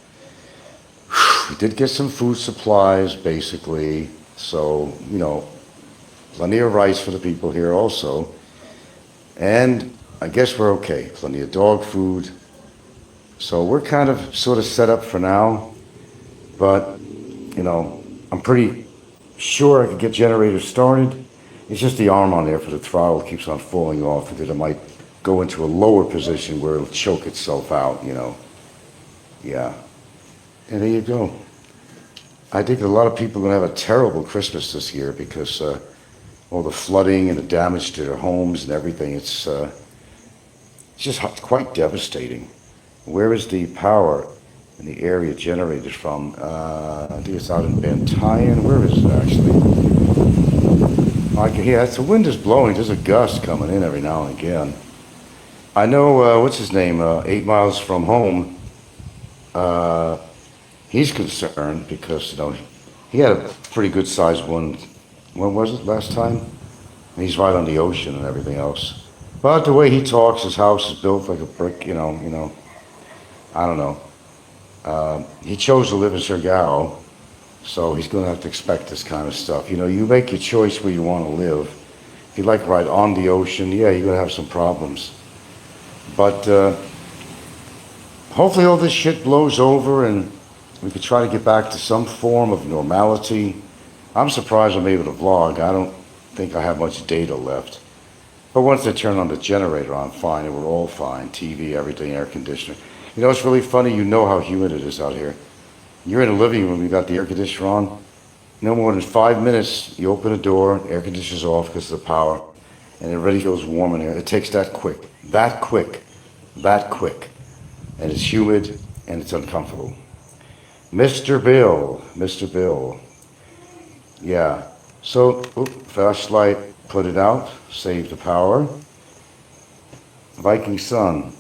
Speaker 2: We did get some food supplies, basically. So, plenty of rice for the people here also. And I guess we're okay. Plenty of dog food. So we're kind of sort of set up for now. But, I'm pretty sure I could get generators started. It's just the arm on there for the throttle keeps on falling off because it might go into a lower position where it'll choke itself out, you know. Yeah. And there you go. I think a lot of people are going to have a terrible Christmas this year because all the flooding and the damage to their homes and everything. It's just quite devastating. Where is the power in the area generated from? I think it's out in Bantayan. Where is it actually? I can hear the wind is blowing. There's a gust coming in every now and again. I know, what's his name, 8 miles from home, he's concerned because, you know, he had a pretty good sized one, when was it, last time? And he's right on the ocean and everything else. But the way he talks, his house is built like a brick, you know, I don't know. He chose to live in Surigao, so he's going to have to expect this kind of stuff. You know, you make your choice where you want to live. If you like right on the ocean, yeah, you're going to have some problems. But hopefully all this shit blows over and we could try to get back to some form of normality. I'm surprised I'm able to vlog. I don't think I have much data left. But once they turn on the generator, I'm fine, and we're all fine. TV, everything, air conditioner. You know, it's really funny. You know how humid it is out here. You're in the living room, you got the air conditioner on. No more than 5 minutes, you open the door, air conditioner's off because of the power, and it already feels warm in here. It takes that quick, that quick, that quick. And it's humid, and it's uncomfortable. Mr. Bill. Yeah. So, flashlight, put it out, save the power. Viking Sun.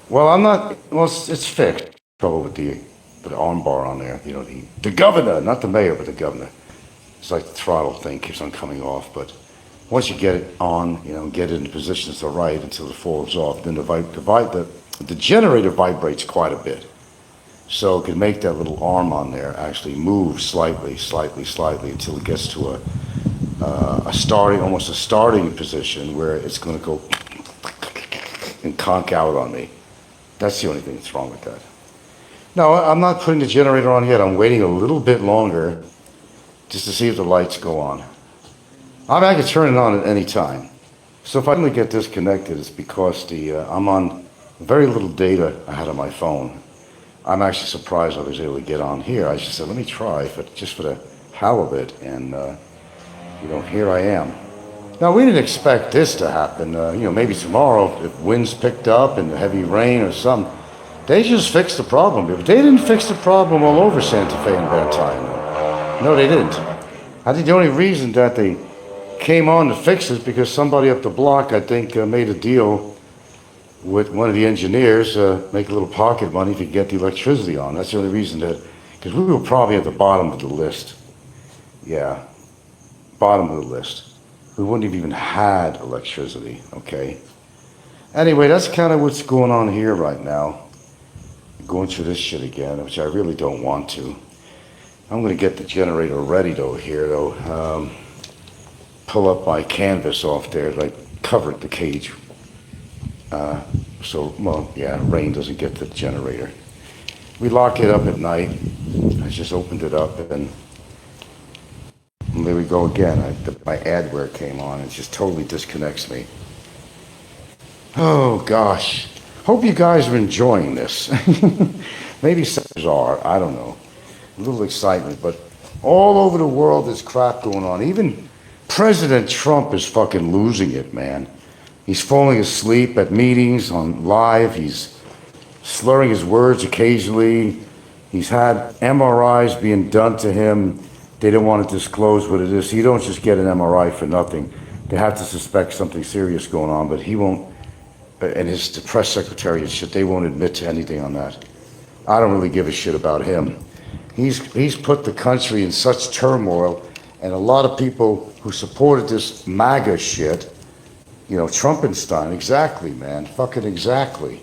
Speaker 2: Well, I'm not, well, it's fixed. Trouble with the arm bar on there, you know, the governor, not the mayor, but the governor. It's like the throttle thing keeps on coming off, but once you get it on, you know, get it in position to the right until it falls off, then the generator vibrates quite a bit. So it can make that little arm on there actually move slightly until it gets to almost a starting position where it's going to go and conk out on me. That's the only thing that's wrong with that. No, I'm not putting the generator on yet. I'm waiting a little bit longer just to see if the lights go on. I can turn it on at any time. So if I only get disconnected, it's because I'm on very little data I had on my phone. I'm actually surprised I was able to get on here. I just said, let me try, just for the hell of it, and you know, here I am. Now, we didn't expect this to happen. You know, maybe tomorrow, if winds picked up and heavy rain or something, they just fixed the problem. But they didn't fix the problem all over Santa Fe and Bantayan. No, they didn't. I think the only reason that they came on to fix it is because somebody up the block, I think, made a deal with one of the engineers, make a little pocket money to get the electricity on. That's the only reason because we were probably at the bottom of the list. Yeah, bottom of the list. We wouldn't have even had electricity, okay? Anyway, that's kind of what's going on here right now. Going through this shit again, which I really don't want to. I'm going to get the generator ready though here though. Pull up my canvas off there, like covered the cage. Rain doesn't get to the generator. We lock it up at night. I just opened it up and there we go again. My adware came on and it just totally disconnects me. Oh gosh. Hope you guys are enjoying this. Maybe some are, I don't know. A little excitement, but all over the world there's crap going on. Even President Trump is fucking losing it, man. He's falling asleep at meetings on live. He's slurring his words occasionally. He's had MRIs being done to him. They don't want to disclose what it is. You don't just get an MRI for nothing. They have to suspect something serious going on, but he won't. And his press secretary and shit, they won't admit to anything on that. I don't really give a shit about him. He's put the country in such turmoil, and a lot of people who supported this MAGA shit, you know, Trumpenstein, exactly, man, fucking exactly.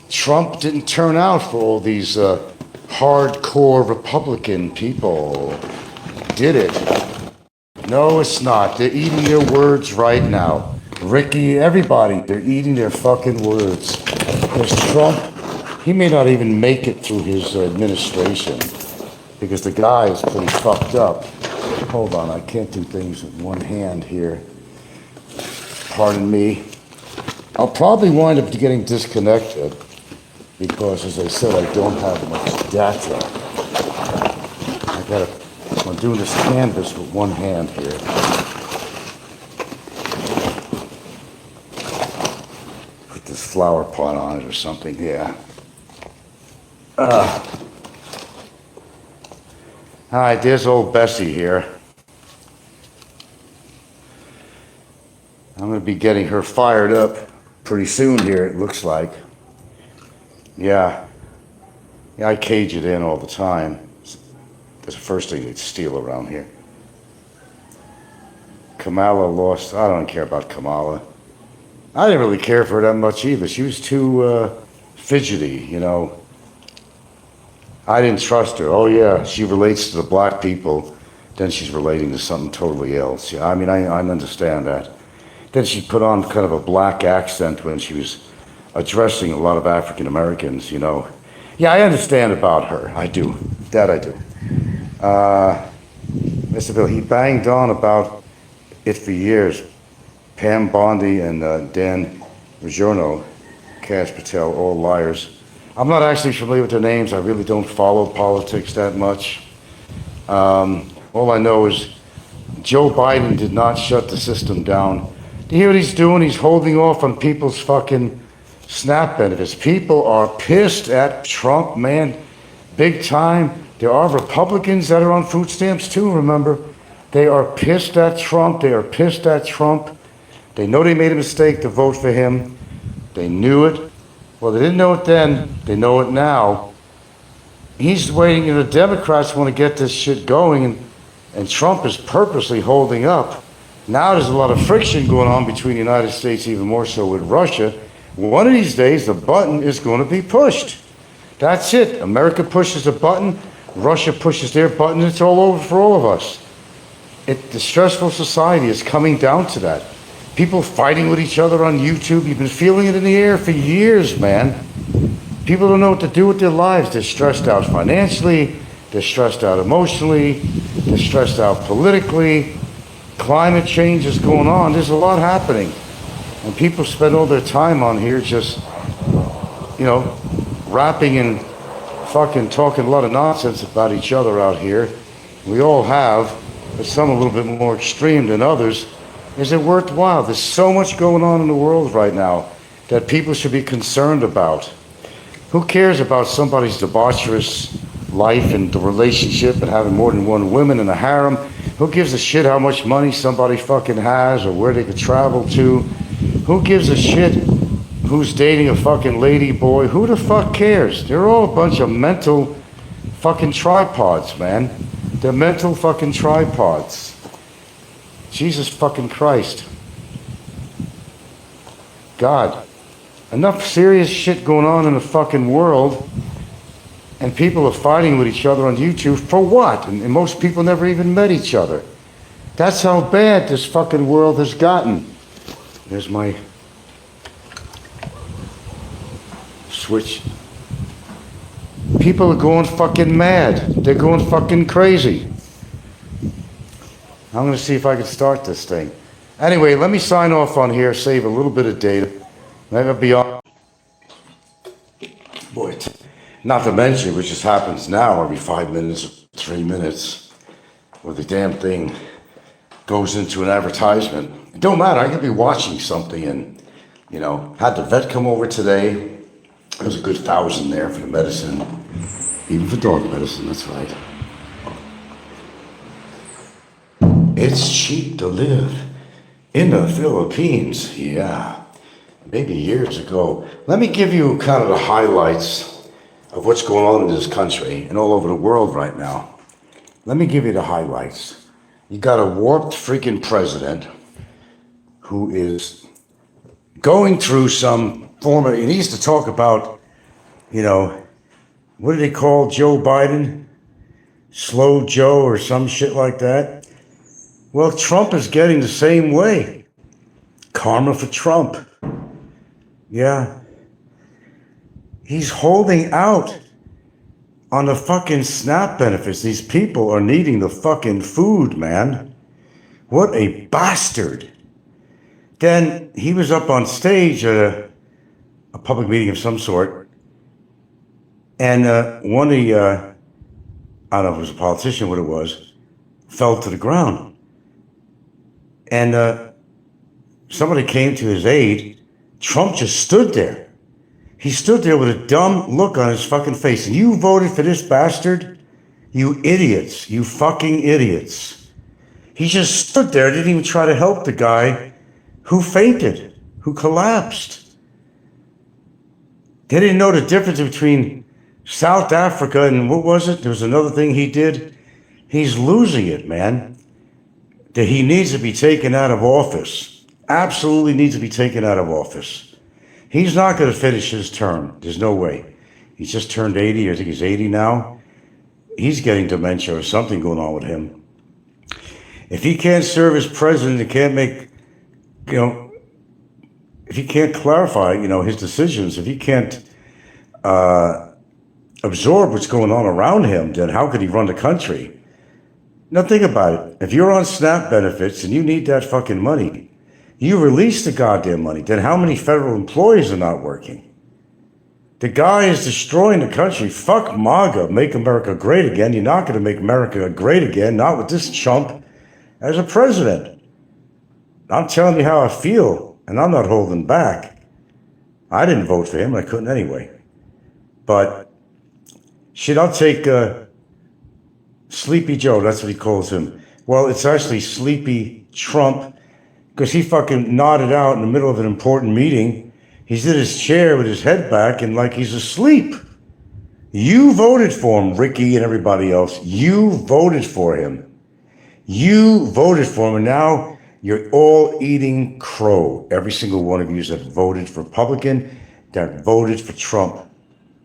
Speaker 2: Trump didn't turn out for all these hardcore Republican people, did it? No, it's not. They're eating their words right now. Ricky, everybody, they're eating their fucking words. Because Trump, he may not even make it through his administration because the guy is pretty fucked up. Hold on, I can't do things with one hand here. Pardon me. I'll probably wind up getting disconnected because, as I said, I don't have much data. I'm doing this canvas with one hand here. Put this flower pot on it or something, yeah. All right, there's old Bessie here. I'm going to be getting her fired up pretty soon here, it looks like. Yeah, I cage it in all the time. That's the first thing they'd steal around here. Kamala lost. I don't care about Kamala. I didn't really care for her that much either. She was too fidgety, you know. I didn't trust her. Oh yeah, she relates to the black people. Then she's relating to something totally else. Yeah, I mean, I understand that. Then she put on kind of a black accent when she was addressing a lot of African Americans, you know. Yeah, I understand about her. I do. That I do. Mr. Bill, he banged on about it for years. Pam Bondi and Dan Rajourno, Cash Patel, all liars. I'm not actually familiar with their names. I really don't follow politics that much. All I know is Joe Biden did not shut the system down. Do you hear what he's doing? He's holding off on people's fucking SNAP benefits. People are pissed at Trump, man, big time. There are Republicans that are on food stamps too, remember? They are pissed at Trump. They are pissed at Trump. They know they made a mistake to vote for him. They knew it. Well, they didn't know it then. They know it now. He's waiting, and the Democrats want to get this shit going, and Trump is purposely holding up. Now there's a lot of friction going on between the United States, even more so with Russia. One of these days, the button is going to be pushed. That's it. America pushes a button. Russia pushes their button. It's all over for all of us. The stressful society is coming down to that. People fighting with each other on YouTube. You've been feeling it in the air for years, man. People don't know what to do with their lives. They're stressed out financially. They're stressed out emotionally. They're stressed out politically. Climate change is going on. There's a lot happening. And people spend all their time on here just, you know, rapping and fucking talking a lot of nonsense about each other out here. We all have, but some a little bit more extreme than others. Is it worthwhile? There's so much going on in the world right now that people should be concerned about. Who cares about somebody's debaucherous life and the relationship and having more than one woman in a harem? Who gives a shit how much money somebody fucking has or where they could travel to? Who gives a shit who's dating a fucking lady boy? Who the fuck cares? They're all a bunch of mental fucking tripods, man. They're mental fucking tripods. Jesus fucking Christ. God. Enough serious shit going on in the fucking world, and people are fighting with each other on YouTube for what? And most people never even met each other. That's how bad this fucking world has gotten. There's my switch. People are going fucking mad. They're going fucking crazy. I'm going to see if I can start this thing. Anyway, let me sign off on here, save a little bit of data. Maybe I'll be on. Boy, not to mention, which just happens now every 5 minutes or 3 minutes, where the damn thing goes into an advertisement. It don't matter. I could be watching something and, you know, had the vet come over today. There was a good 1,000 there for the medicine, even for dog medicine, that's right. It's cheap to live in the Philippines, yeah. Maybe years ago. Let me give you kind of the highlights of what's going on in this country and all over the world right now. Let me give you the highlights. You got a warped freaking president who is going through some form of, he needs to talk about, you know, what do they call Joe Biden? Slow Joe or some shit like that. Well, Trump is getting the same way. Karma for Trump. Yeah. He's holding out. on the fucking SNAP benefits. These people are needing the fucking food, man. What a bastard. Then he was up on stage at a public meeting of some sort, and one of the, I don't know if it was a politician, what it was, fell to the ground. And somebody came to his aid. Trump just stood there. He stood there with a dumb look on his fucking face. And you voted for this bastard? You idiots. You fucking idiots. He just stood there, didn't even try to help the guy who fainted, who collapsed. They didn't know the difference between South Africa and what was it? There was another thing he did. He's losing it, man. That he needs to be taken out of office. Absolutely needs to be taken out of office. He's not going to finish his term. There's no way. He's just turned 80. I think he's 80 now. He's getting dementia or something going on with him. If he can't serve as president and can't make, if he can't clarify, his decisions, if he can't absorb what's going on around him, then how could he run the country? Now think about it. If you're on SNAP benefits and you need that fucking money, you release the goddamn money. Then how many federal employees are not working? The guy is destroying the country. Fuck MAGA, make America great again. You're not going to make America great again, not with this chump as a president. I'm telling you how I feel, and I'm not holding back. I didn't vote for him. I couldn't anyway. But shit, I'll take Sleepy Joe. That's what he calls him. Well, it's actually Sleepy Trump, because he fucking nodded out in the middle of an important meeting. He's in his chair with his head back and like he's asleep. You voted for him, Ricky and everybody else. You voted for him. You voted for him, and now you're all eating crow. Every single one of you that voted for Republican, that voted for Trump.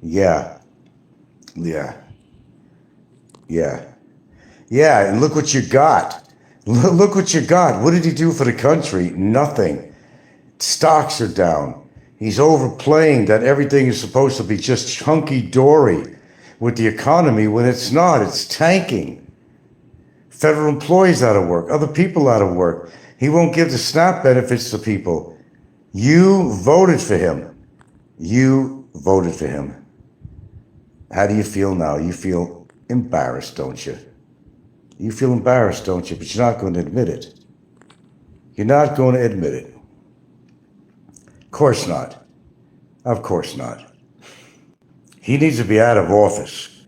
Speaker 2: Yeah. Yeah. Yeah. Yeah, and look what you got. Look what you got. What did he do for the country? Nothing. Stocks are down. He's overplaying that everything is supposed to be just hunky-dory with the economy when it's not. It's tanking. Federal employees out of work. Other people out of work. He won't give the SNAP benefits to people. You voted for him. You voted for him. How do you feel now? You feel embarrassed, don't you? You feel embarrassed, don't you? But you're not going to admit it. You're not going to admit it. Of course not. Of course not. He needs to be out of office.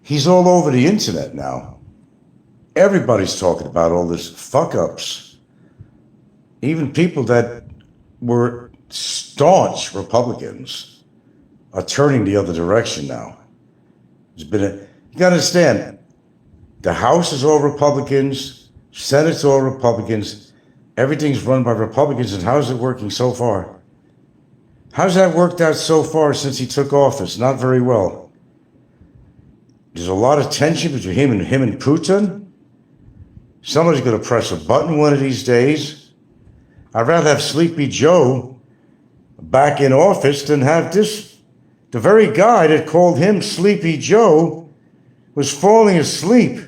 Speaker 2: He's all over the internet now. Everybody's talking about all this fuck-ups. Even people that were staunch Republicans are turning the other direction now. You gotta understand, the House is all Republicans, Senate's all Republicans, everything's run by Republicans, and how's it working so far? How's that worked out so far since he took office? Not very well. There's a lot of tension between him and Putin. Somebody's going to press a button one of these days. I'd rather have Sleepy Joe back in office than have this. The very guy that called him Sleepy Joe was falling asleep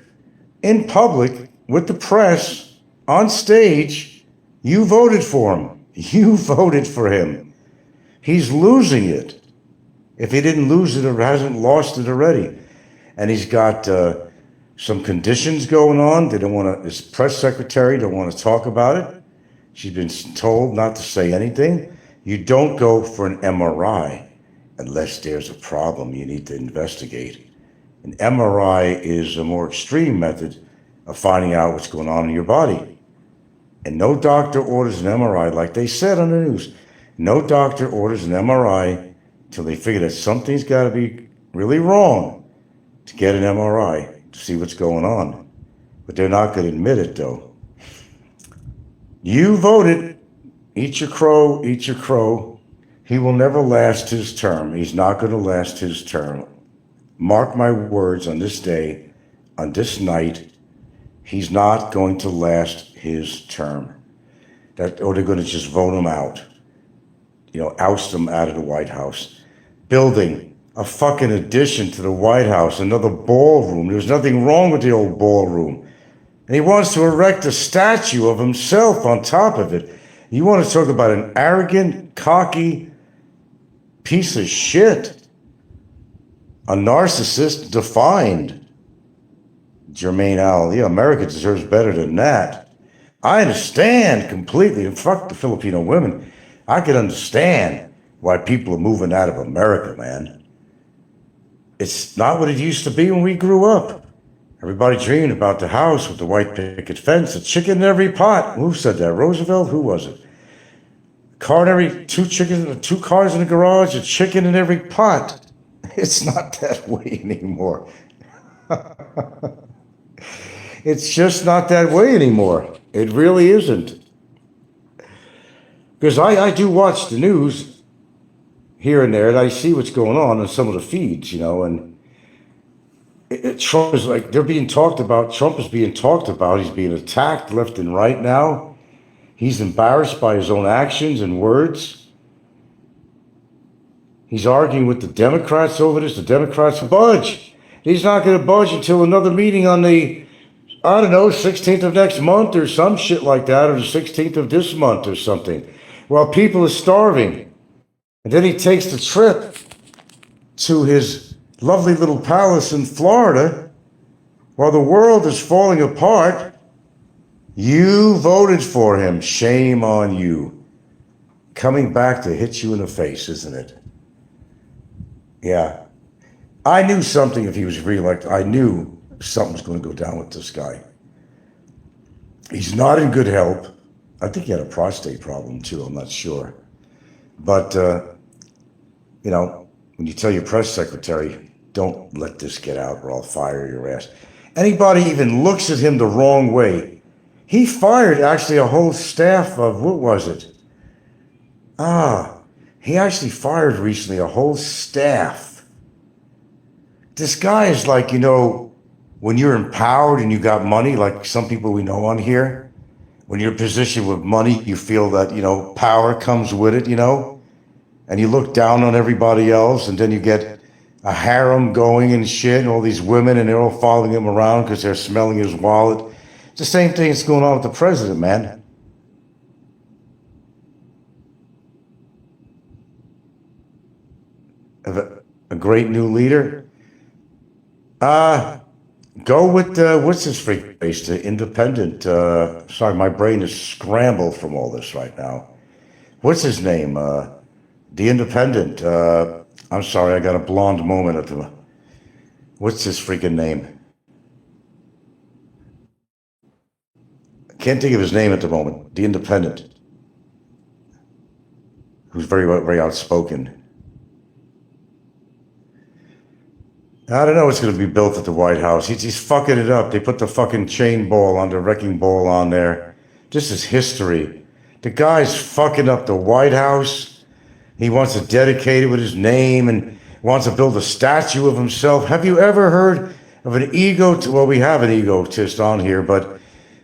Speaker 2: in public with the press on stage. You voted for him. You voted for him. He's losing it. If he didn't lose it or hasn't lost it already. And he's got some conditions going on. They don't want to, his press secretary don't want to talk about it. She's been told not to say anything. You don't go for an MRI unless there's a problem you need to investigate. An MRI is a more extreme method of finding out what's going on in your body. And no doctor orders an MRI, like they said on the news. No doctor orders an MRI until they figure that something's got to be really wrong to get an MRI to see what's going on. But they're not going to admit it, though. You voted. Eat your crow, eat your crow. He will never last his term. He's not going to last his term. Mark my words, on this day, on this night, he's not going to last his term. Or they're going to just vote him out. Oust him out of the White House. Building a fucking addition to the White House, another ballroom. There's nothing wrong with the old ballroom. And he wants to erect a statue of himself on top of it. You want to talk about an arrogant, cocky piece of shit. A narcissist defined. Jermaine Owl. Yeah, America deserves better than that. I understand completely. And fuck the Filipino women. I can understand why people are moving out of America, man. It's not what it used to be when we grew up. Everybody dreamed about the house with the white picket fence, a chicken in every pot. Who said that? Roosevelt? Who was it? Car in every two cars in the garage, a chicken in every pot. It's not that way anymore. It's just not that way anymore. It really isn't. Because I do watch the news here and there, and I see what's going on some of the feeds, and Trump is like, they're being talked about. Trump is being talked about. He's being attacked left and right now. He's embarrassed by his own actions and words. He's arguing with the Democrats over this. The Democrats budge. He's not going to budge until another meeting on the, 16th of next month or some shit like that, or the 16th of this month or something, while people are starving. And then he takes the trip to his lovely little palace in Florida while the world is falling apart. You voted for him. Shame on you. Coming back to hit you in the face, isn't it? Yeah. I knew something if he was reelected. I knew something was going to go down with this guy. He's not in good health. I think he had a prostate problem too. I'm not sure. But, when you tell your press secretary, don't let this get out or I'll fire your ass. Anybody even looks at him the wrong way. He fired actually a whole staff of, what was it? He actually fired recently a whole staff. This guy is like, when you're empowered and you got money, like some people we know on here, when you're in a position with money, you feel that, power comes with it, and you look down on everybody else, and then you get a harem going and shit, and all these women, and they're all following him around because they're smelling his wallet. It's the same thing that's going on with the president, man. A great new leader? Go with, what's his freak face, the independent, sorry, my brain is scrambled from all this right now. What's his name? The independent, I'm sorry, I got a blonde moment at the, what's his freaking name? I can't think of his name at the moment. The independent, who's very, very outspoken. I don't know what's going to be built at the White House. He's fucking it up. They put the fucking chain ball on, the wrecking ball on there. This is history. The guy's fucking up the White House. He wants to dedicate it with his name and wants to build a statue of himself. Have you ever heard of an well, we have an egotist on here, but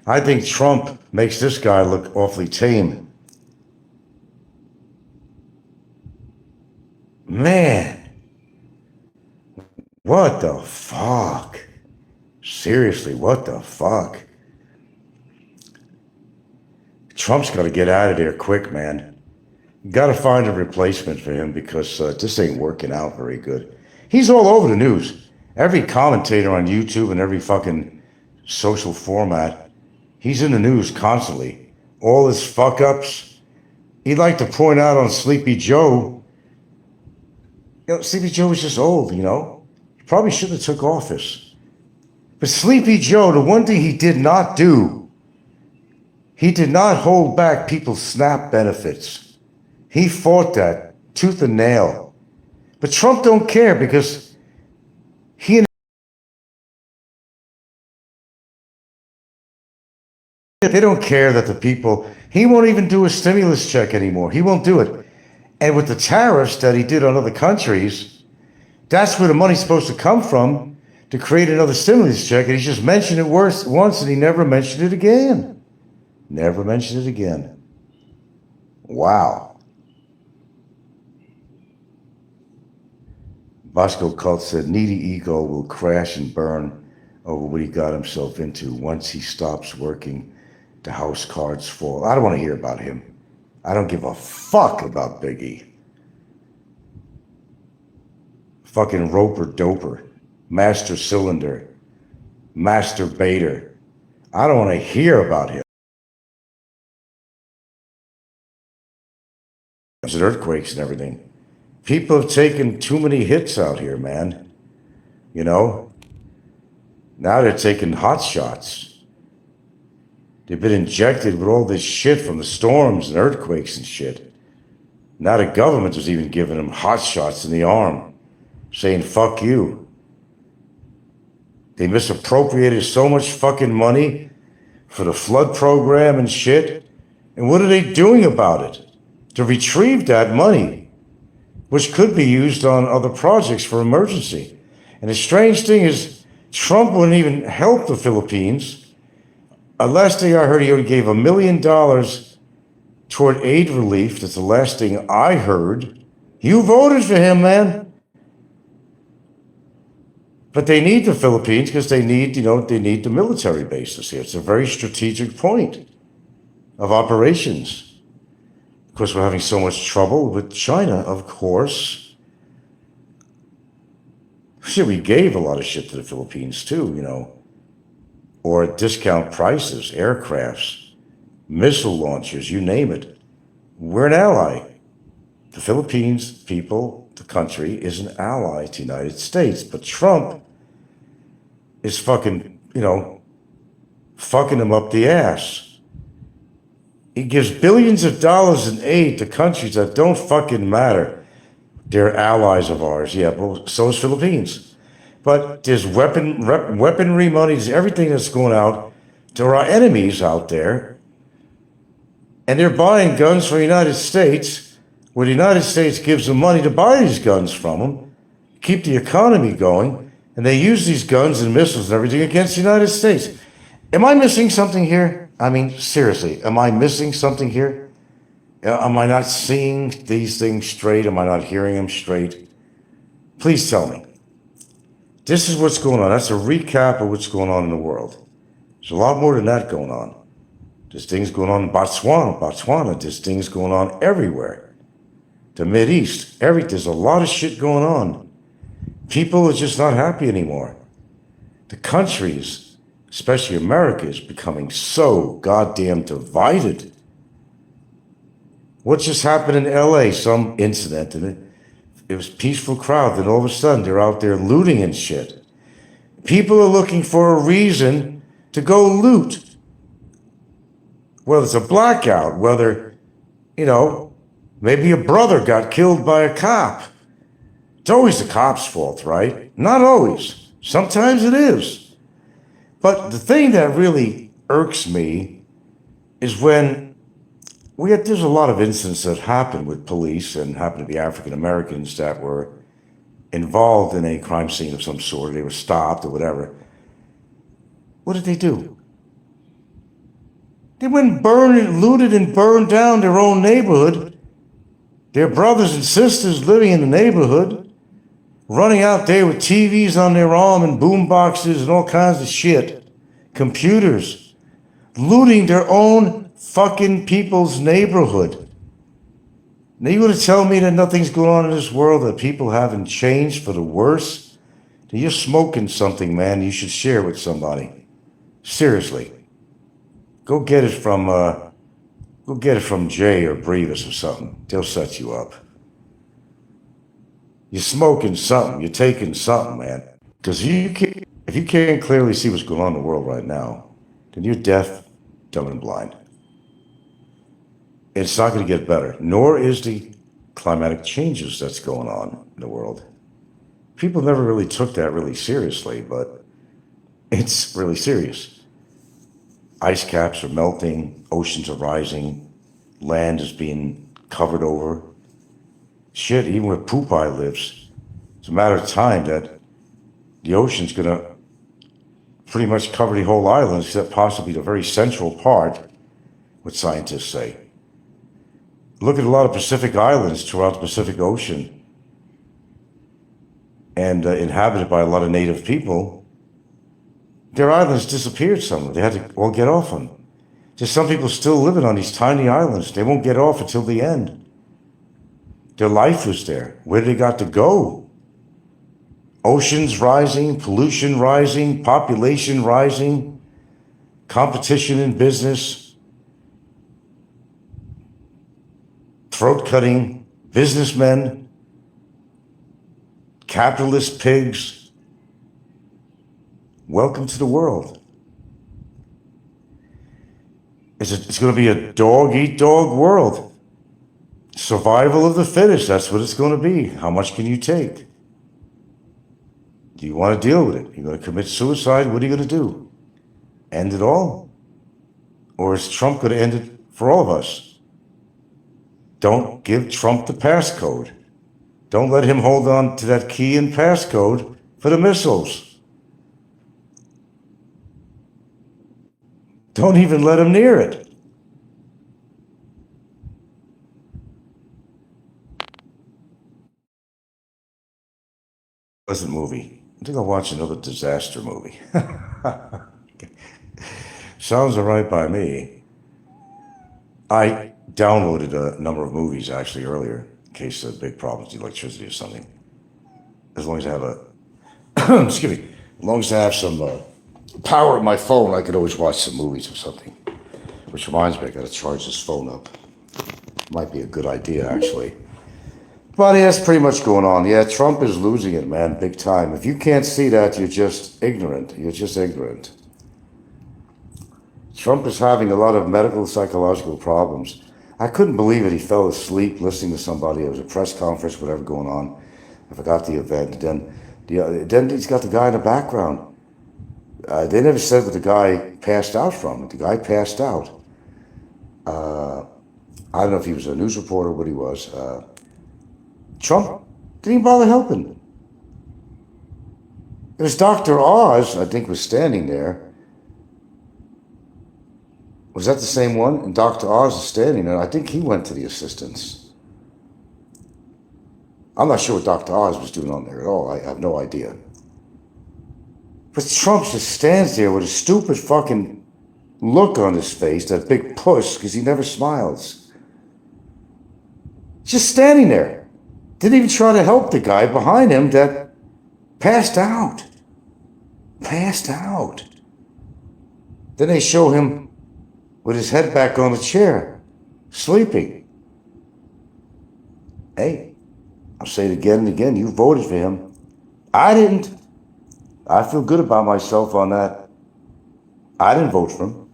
Speaker 2: I think Trump makes this guy look awfully tame. Man. What the fuck? Seriously, what the fuck? Trump's got to get out of there quick, man. You got to find a replacement for him because this ain't working out very good. He's all over the news. Every commentator on YouTube and every fucking social format, he's in the news constantly. All his fuck-ups. He'd like to point out on Sleepy Joe. Sleepy Joe was just old, Probably shouldn't have took office. But Sleepy Joe, the one thing he did not do, he did not hold back people's SNAP benefits. He fought that tooth and nail. But Trump don't care because they don't care that the people, he won't even do a stimulus check anymore. He won't do it. And with the tariffs that he did on other countries, that's where the money's supposed to come from to create another stimulus check. And he just mentioned it once and he never mentioned it again. Never mentioned it again. Wow. Bosco Cult said, needy ego will crash and burn over what he got himself into. Once he stops working, the house cards fall. I don't want to hear about him. I don't give a fuck about Biggie. Fucking roper doper, master cylinder, masturbator. I don't want to hear about him. And earthquakes and everything. People have taken too many hits out here, man. You know? Now they're taking hot shots. They've been injected with all this shit from the storms and earthquakes and shit. Now the government is even giving them hot shots in the arm, saying, fuck you. They misappropriated so much fucking money for the flood program and shit. And what are they doing about it? To retrieve that money, which could be used on other projects for emergency. And the strange thing is, Trump wouldn't even help the Philippines. Last thing I heard, he only gave $1 million toward aid relief. That's the last thing I heard. You voted for him, man. But they need the Philippines because they need the military bases here. It's a very strategic point of operations. Of course, we're having so much trouble with China, of course. Shit, we gave a lot of shit to the Philippines too, or at discount prices, aircrafts, missile launchers, you name it. We're an ally. The Philippines people, the country, is an ally to the United States. But Trump is fucking them up the ass. He gives billions of dollars in aid to countries that don't fucking matter. They're allies of ours. Yeah, well, so is Philippines. But there's weaponry money, there's everything that's going out to our enemies out there. And they're buying guns from the United States, where the United States gives them money to buy these guns from them, keep the economy going, and they use these guns and missiles and everything against the United States. Am I missing something here? I mean, seriously, am I missing something here? Am I not seeing these things straight? Am I not hearing them straight? Please tell me. This is what's going on. That's a recap of what's going on in the world. There's a lot more than that going on. There's things going on in Botswana. There's things going on everywhere. The Mideast, there's a lot of shit going on. People are just not happy anymore. The countries, especially America, is becoming so goddamn divided. What just happened in LA? Some incident, and it was a peaceful crowd, then all of a sudden they're out there looting and shit. People are looking for a reason to go loot. Whether it's a blackout, whether, maybe a brother got killed by a cop. It's always the cop's fault, right? Not always. Sometimes it is. But the thing that really irks me is when there's a lot of incidents that happen with police and happen to be African Americans that were involved in a crime scene of some sort. They were stopped or whatever. What did they do? They went and looted and burned down their own neighborhood. Their brothers and sisters living in the neighborhood, running out there with TVs on their arm and boom boxes and all kinds of shit. Computers. Looting their own fucking people's neighborhood. Now you want to tell me that nothing's going on in this world, that people haven't changed for the worse? You're smoking something, man. You should share with somebody. Seriously. Go get it from Jay or Brevis or something. They'll set you up. You're smoking something. You're taking something, man. Because if you can't clearly see what's going on in the world right now, then you're deaf, dumb, and blind. It's not going to get better, nor is the climatic changes that's going on in the world. People never really took that really seriously, but it's really serious. Ice caps are melting, oceans are rising, land is being covered over. Shit, even where Popeye lives, it's a matter of time that the ocean's going to pretty much cover the whole island, except possibly the very central part, what scientists say. Look at a lot of Pacific islands throughout the Pacific Ocean. and inhabited by a lot of native people, their islands disappeared somewhere. They had to all get off them. There's some people still living on these tiny islands. They won't get off until the end. Their life was there. Where did they got to go? Oceans rising, pollution rising, population rising, competition in business, throat cutting, businessmen, capitalist pigs. Welcome to the world. It's going to be a dog-eat-dog world. Survival of the fittest, that's what it's going to be. How much can you take? Do you want to deal with it? You're going to commit suicide? What are you going to do? End it all? Or is Trump going to end it for all of us? Don't give Trump the passcode. Don't let him hold on to that key and passcode for the missiles. Don't even let him near it. Pleasant movie. I think I'll watch another disaster movie. Sounds all right by me. I downloaded a number of movies actually earlier in case of big problems with electricity or something. As long as I have a, excuse me, as long as I have some power in my phone, I could always watch some movies or something. Which reminds me, I gotta charge this phone up. Might be a good idea actually. But yeah, that's pretty much going on. Yeah, Trump is losing it, man, big time. If you can't see that, you're just ignorant. You're just ignorant. Trump is having a lot of medical, psychological problems. I couldn't believe it. He fell asleep listening to somebody. It was a press conference, whatever going on. I forgot the event. Then he's got the guy in the background. They never said what the guy passed out from. The guy passed out. I don't know if he was a news reporter, what he was. Trump didn't even bother helping. It was Dr. Oz, I think, was standing there. Was that the same one? And Dr. Oz is standing there. I think he went to the assistance. I'm not sure what Dr. Oz was doing on there at all. I have no idea. But Trump just stands there with a stupid fucking look on his face, that big puss, because he never smiles. Just standing there. Didn't even try to help the guy behind him that passed out. Passed out. Then they show him with his head back on the chair, sleeping. Hey, I'll say it again and again, you voted for him. I didn't. I feel good about myself on that. I didn't vote for him.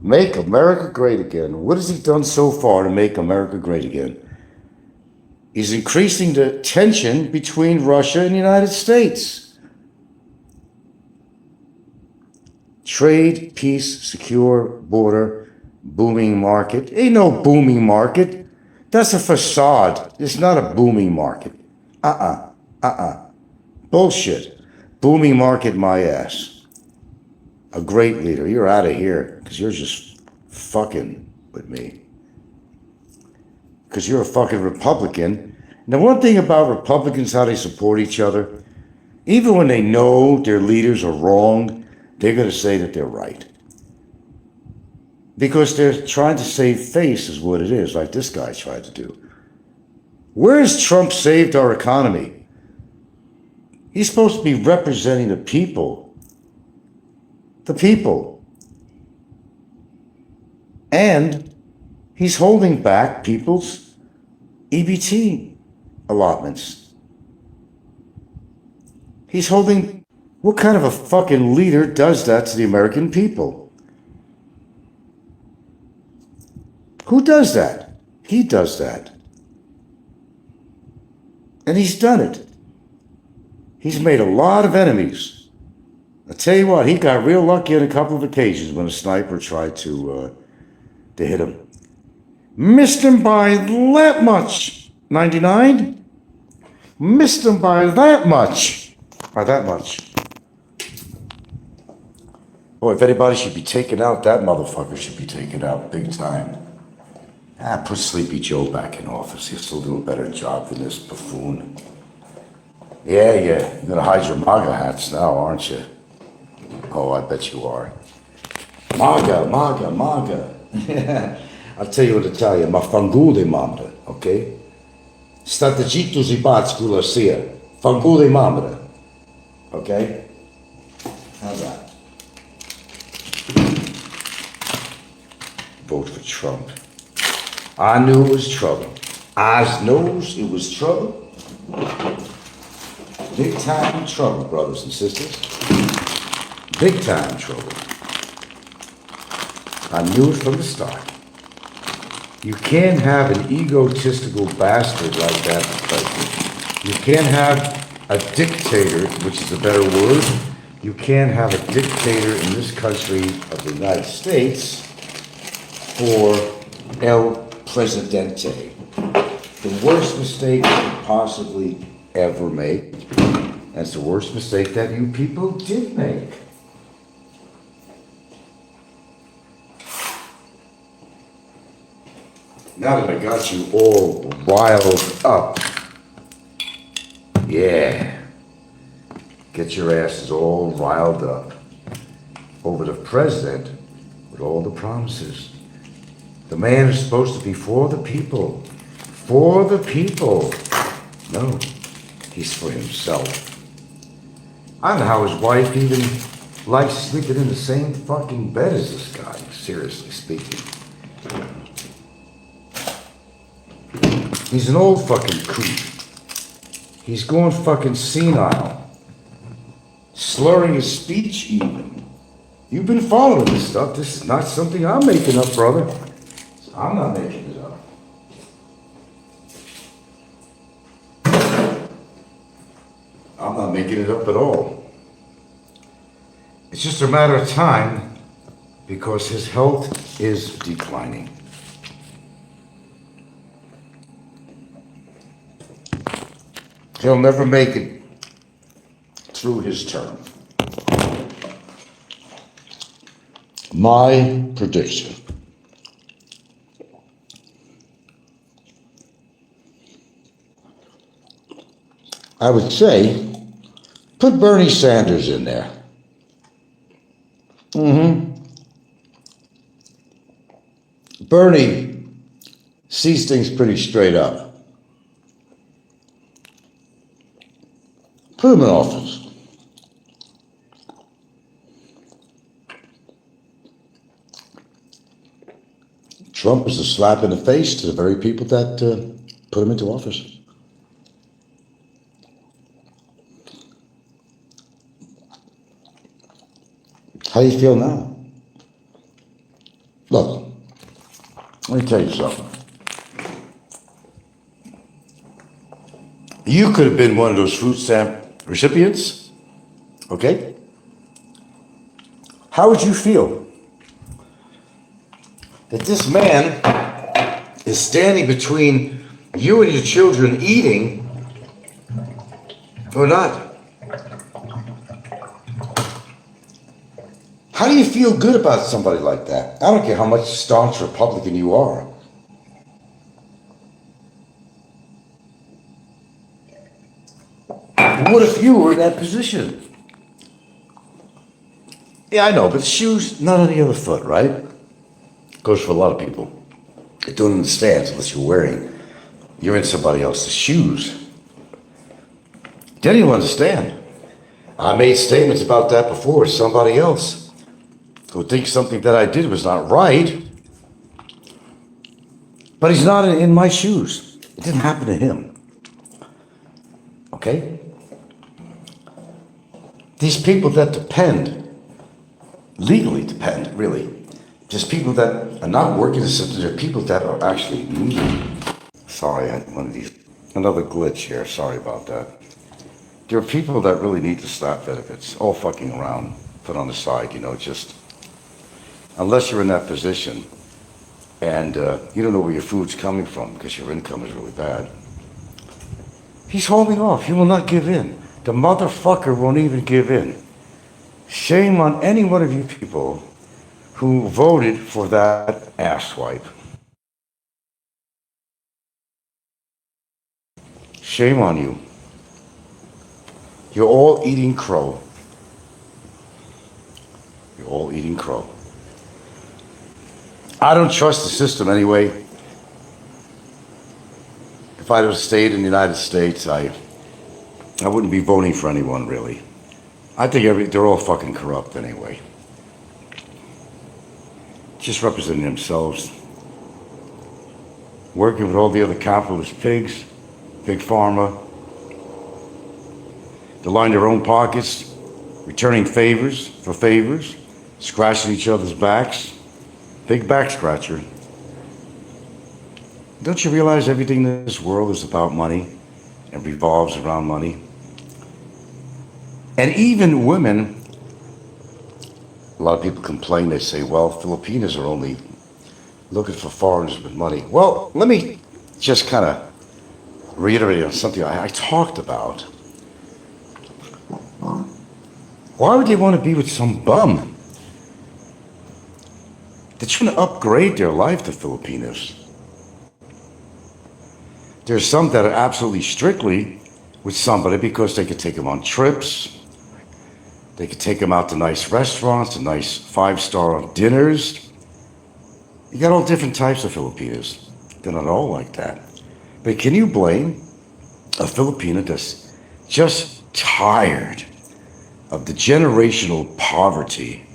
Speaker 2: Make America great again. What has he done so far to make America great again? He's increasing the tension between Russia and the United States. Trade, peace, secure border, booming market. Ain't no booming market. That's a facade. It's not a booming market. Bullshit. Booming market, my ass. A great leader. You're out of here because you're just fucking with me. Because you're a fucking Republican. Now, one thing about Republicans, how they support each other, even when they know their leaders are wrong, they're going to say that they're right. Because they're trying to save face is what it is, like this guy tried to do. Where has Trump saved our economy? He's supposed to be representing the people. The people. And he's holding back people's EBT allotments. He's holding... What kind of a fucking leader does that to the American people? Who does that? He does that. And he's done it. He's made a lot of enemies. I tell you what, he got real lucky on a couple of occasions when a sniper tried to hit him. Missed him by that much. 99? Missed him by that much. By that much. Boy, if anybody should be taken out, that motherfucker should be taken out big time. Put Sleepy Joe back in office. He'll still do a better job than this buffoon. Yeah, you're gonna hide your MAGA hats now, aren't you? Oh, I bet you are. MAGA, MAGA, MAGA. I'll tell you what to tell you. Ma fangule mamre, okay? Strategico zibatsko lasia. Fangule mamre. Okay? How's that? Vote for Trump. I knew it was trouble. Oz knows it was trouble. Big time trouble, brothers and sisters. Big time trouble. I knew it from the start. You can't have an egotistical bastard like that as president. You can't have a dictator, which is a better word. You can't have a dictator in this country of the United States for El Presidente. The worst mistake you could possibly ever make. That's the worst mistake that you people did make. Now that I got you all riled up, yeah, get your asses all riled up over the president with all the promises. The man is supposed to be for the people. For the people. No, he's for himself. I don't know how his wife even likes sleeping in the same fucking bed as this guy, seriously speaking. He's an old fucking coot. He's going fucking senile. Slurring his speech even. You've been following this stuff. This is not something I'm making up, brother. I'm not making it up. I'm not making it up at all. It's just a matter of time because his health is declining. He'll never make it through his term. My prediction. I would say, put Bernie Sanders in there. Bernie sees things pretty straight up. Put him in office. Trump is a slap in the face to the very people that put him into office. How do you feel now? Look, let me tell you something. You could have been one of those food stamp recipients, okay? How would you feel that this man is standing between you and your children eating or not? How do you feel good about somebody like that? I don't care how much staunch Republican you are. What if you were in that position? Yeah, I know, but shoes, not on the other foot, right? Goes for a lot of people. They don't understand unless you're in somebody else's shoes. Then you'll understand. I made statements about that before to somebody else who thinks something that I did was not right, but he's not in my shoes. It didn't happen to him. Okay? These people that legally depend, really, just people that are not working the system, they're people that are actually needy. Sorry, I had another glitch here, sorry about that. There are people that really need the SNAP benefits, all fucking around, put on the side, just, unless you're in that position and you don't know where your food's coming from because your income is really bad. He's holding off, he will not give in. The motherfucker won't even give in. Shame on any one of you people who voted for that asswipe. Shame on you. You're all eating crow. You're all eating crow. I don't trust the system anyway. If I'd have stayed in the United States, I wouldn't be voting for anyone, really. I think they're all fucking corrupt anyway. Just representing themselves. Working with all the other capitalist pigs, big pharma. They line their own pockets, returning favors for favors, scratching each other's backs. Big back scratcher. Don't you realize everything in this world is about money and revolves around money? And even women, a lot of people complain, they say, well, Filipinos are only looking for foreigners with money. Well, let me just kind of reiterate on something I talked about. Why would they want to be with some bum? They're trying to upgrade their life, the Filipinos. There's some that are absolutely strictly with somebody because they could take them on trips. They could take them out to nice restaurants, to nice five-star dinners. You got all different types of Filipinos. They're not all like that. But can you blame a Filipino that's just tired of the generational poverty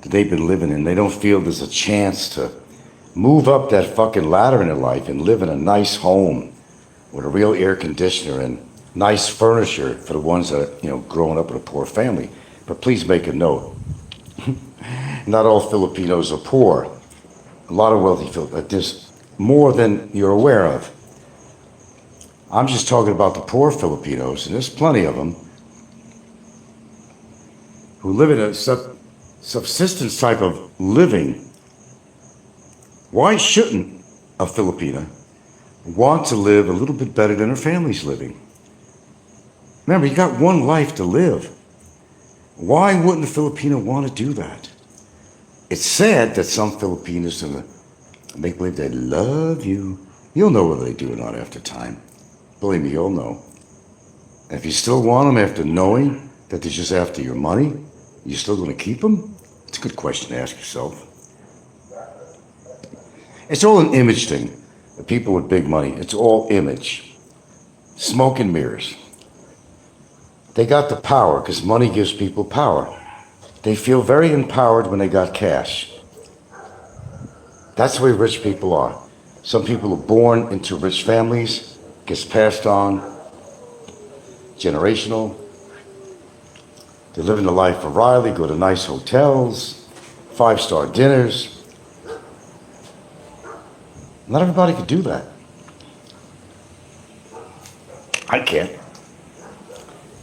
Speaker 2: that they've been living in? They don't feel there's a chance to move up that fucking ladder in their life and live in a nice home with a real air conditioner and nice furniture for the ones that are, growing up in a poor family. But please make a note. Not all Filipinos are poor. A lot of wealthy Filipinos. There's more than you're aware of. I'm just talking about the poor Filipinos, and there's plenty of them, who live in a subsistence type of living. Why shouldn't a Filipina want to live a little bit better than her family's living? Remember, you got one life to live. Why wouldn't a Filipino want to do that? It's sad that some Filipinos make believe they love you. You'll know whether they do or not after time. Believe me, you'll know. And if you still want them after knowing that they're just after your money, you still going to keep them? It's a good question to ask yourself. It's all an image thing. The people with big money, it's all image. Smoke and mirrors. They got the power because money gives people power. They feel very empowered when they got cash. That's the way rich people are. Some people are born into rich families, gets passed on, generational. They live in the life of Riley, go to nice hotels, five-star dinners. Not everybody could do that. I can't.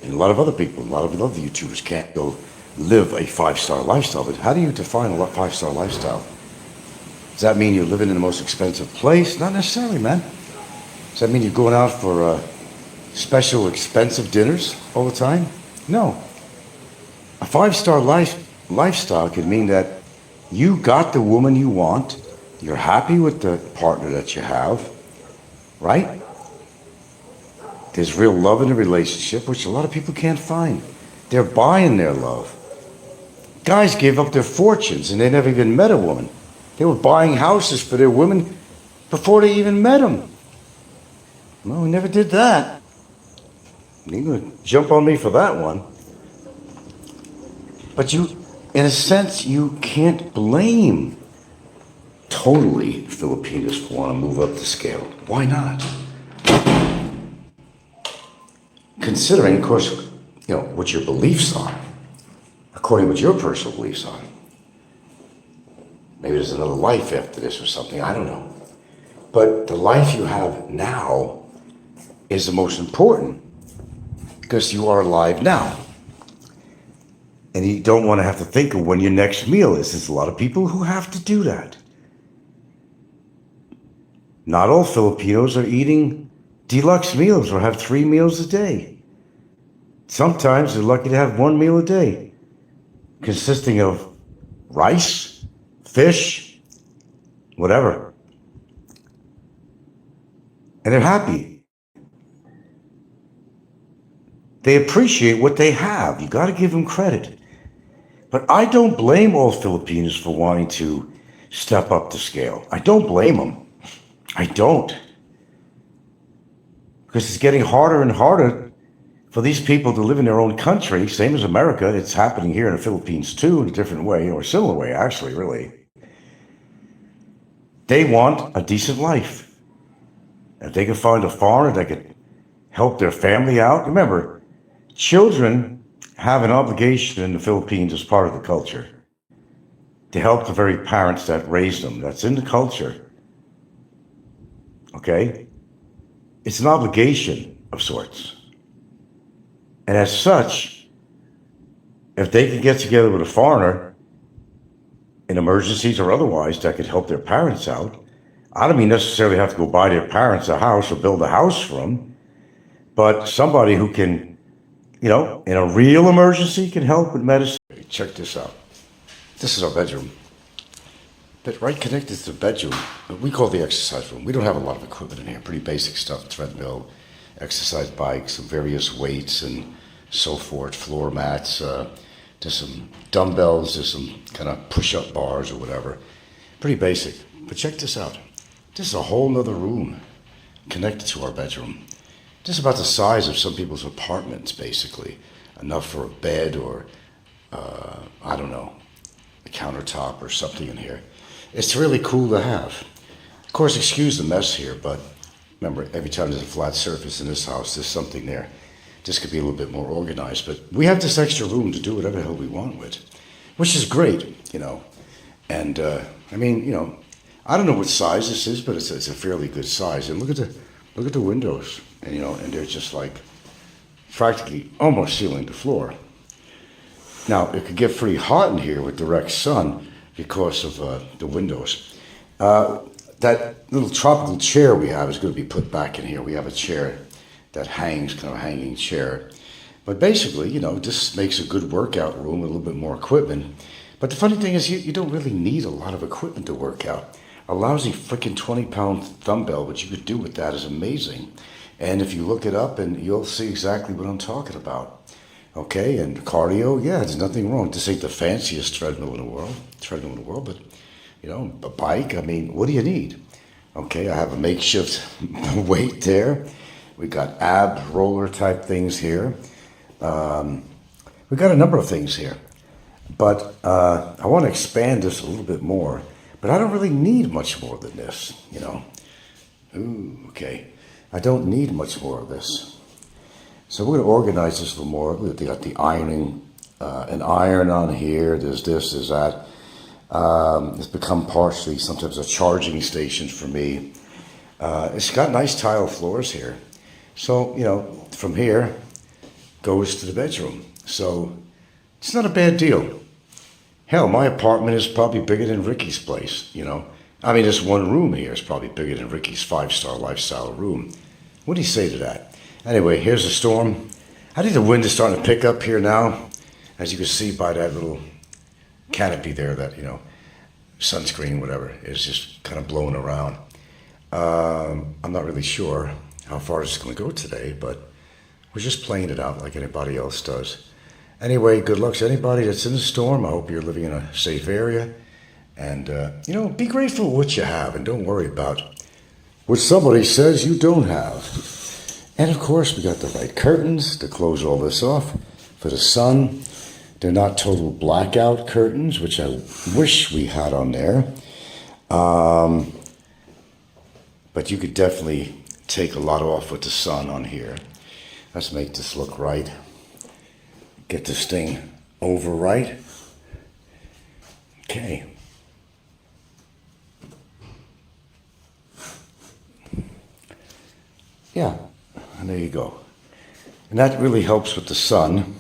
Speaker 2: And a lot of other people, a lot of other YouTubers can't go live a five-star lifestyle. But how do you define a five-star lifestyle? Does that mean you're living in the most expensive place? Not necessarily, man. Does that mean you're going out for special expensive dinners all the time? No. A five-star lifestyle could mean that you got the woman you want, you're happy with the partner that you have, right? There's real love in a relationship, which a lot of people can't find. They're buying their love. Guys gave up their fortunes and they never even met a woman. They were buying houses for their women before they even met them. Well, we never did that. You're going to jump on me for that one. But you, in a sense, you can't blame totally Filipinos for want to move up the scale. Why not? Considering, of course, what your beliefs are, according to what your personal beliefs are. Maybe there's another life after this or something, I don't know. But the life you have now is the most important because you are alive now. And you don't want to have to think of when your next meal is. There's a lot of people who have to do that. Not all Filipinos are eating deluxe meals or have 3 meals a day. Sometimes they're lucky to have 1 meal a day, consisting of rice, fish, whatever. And they're happy. They appreciate what they have. You got to give them credit. But I don't blame all Filipinos for wanting to step up the scale. I don't blame them. I don't. Because it's getting harder and harder for these people to live in their own country, same as America. It's happening here in the Philippines too, in a different way, or a similar way, actually, really. They want a decent life. If they can find a foreigner that could help their family out. Remember, children have an obligation in the Philippines as part of the culture to help the very parents that raised them. That's in the culture. Okay? It's an obligation of sorts. And as such, if they can get together with a foreigner in emergencies or otherwise that could help their parents out, I don't mean necessarily have to go buy their parents a house or build a house for them, but somebody who can, in a real emergency can help with medicine. Check this out. This is our bedroom. But right connected to the bedroom, we call the exercise room. We don't have a lot of equipment in here. Pretty basic stuff, treadmill, exercise bikes, some various weights and so forth, floor mats. There's some dumbbells, there's some kind of push-up bars or whatever. Pretty basic. But check this out. This is a whole nother room connected to our bedroom. This is about the size of some people's apartments, basically. Enough for a bed or, I don't know, a countertop or something in here. It's really cool to have. Of course, excuse the mess here, but remember, every time there's a flat surface in this house, there's something there. This could be a little bit more organized, but we have this extra room to do whatever the hell we want with, which is great, And, I don't know what size this is, but it's a fairly good size. And look at the windows, and they're just like practically almost ceiling to floor. Now, it could get pretty hot in here with direct sun because of the windows. That little tropical chair we have is going to be put back in here. We have a chair that hangs, kind of a hanging chair. But basically, this makes a good workout room with a little bit more equipment. But the funny thing is, you don't really need a lot of equipment to work out. A lousy freaking 20-pound dumbbell, what you could do with that is amazing. And if you look it up, and you'll see exactly what I'm talking about. Okay, and cardio, yeah, there's nothing wrong. This ain't the fanciest treadmill in the world, but, a bike, what do you need? Okay, I have a makeshift weight there. We got ab roller type things here. We got a number of things here. But I want to expand this a little bit more. But I don't really need much more than this, Ooh, okay. I don't need much more of this. So we're going to organize this a little more. They got the ironing, an iron on here. There's this, there's that. It's become partially sometimes a charging station for me. It's got nice tile floors here. So, from here goes to the bedroom. So it's not a bad deal. Hell, my apartment is probably bigger than Ricky's place, This one room here is probably bigger than Ricky's 5-star lifestyle room. What do you say to that? Anyway, here's the storm. I think the wind is starting to pick up here now. As you can see by that little canopy there that, sunscreen, whatever, is just kind of blowing around. I'm not really sure how far it's going to go today, but we're just playing it out like anybody else does. Anyway, good luck to anybody that's in the storm. I hope you're living in a safe area. And, be grateful for what you have and don't worry about what somebody says you don't have. And, of course, we got the right curtains to close all this off for the sun. They're not total blackout curtains, which I wish we had on there. But you could definitely take a lot off with the sun on here. Let's make this look right. Get this thing over right. Okay. Yeah, and there you go. And that really helps with the sun.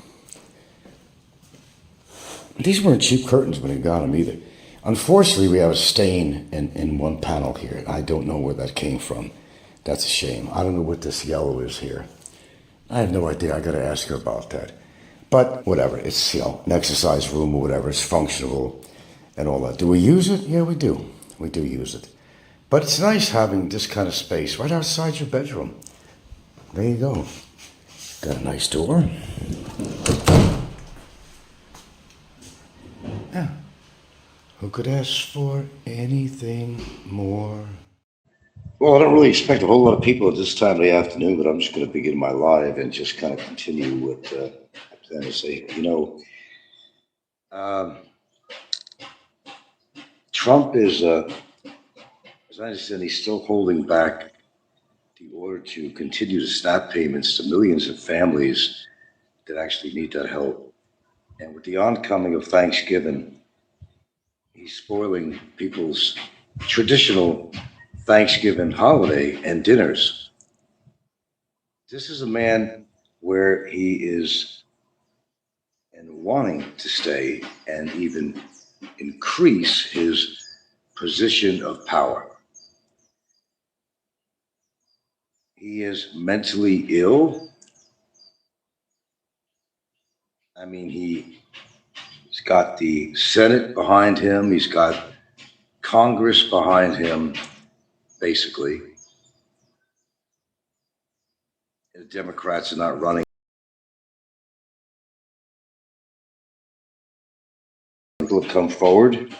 Speaker 2: These weren't cheap curtains when we got them either. Unfortunately, we have a stain in one panel here. I don't know where that came from. That's a shame. I don't know what this yellow is here. I have no idea. I got to ask her about that. But whatever. It's, an exercise room or whatever. It's functional and all that. Do we use it? Yeah, we do. We do use it. But it's nice having this kind of space right outside your bedroom. There you go. Got a nice door. Yeah. Who could ask for anything more? Well, I don't really expect a whole lot of people at this time of the afternoon, but I'm just going to begin my live and just kind of continue what I plan to say. Um, Trump is, as I understand, he's still holding back the order to continue to snap payments to millions of families that actually need that help. And with the oncoming of Thanksgiving, he's spoiling people's traditional Thanksgiving holiday and dinners. This is a man where he is and wanting to stay and even increase his position of power. He is mentally ill. I mean, he's got the Senate behind him, he's got Congress behind him, basically. The Democrats are not running. People have come forward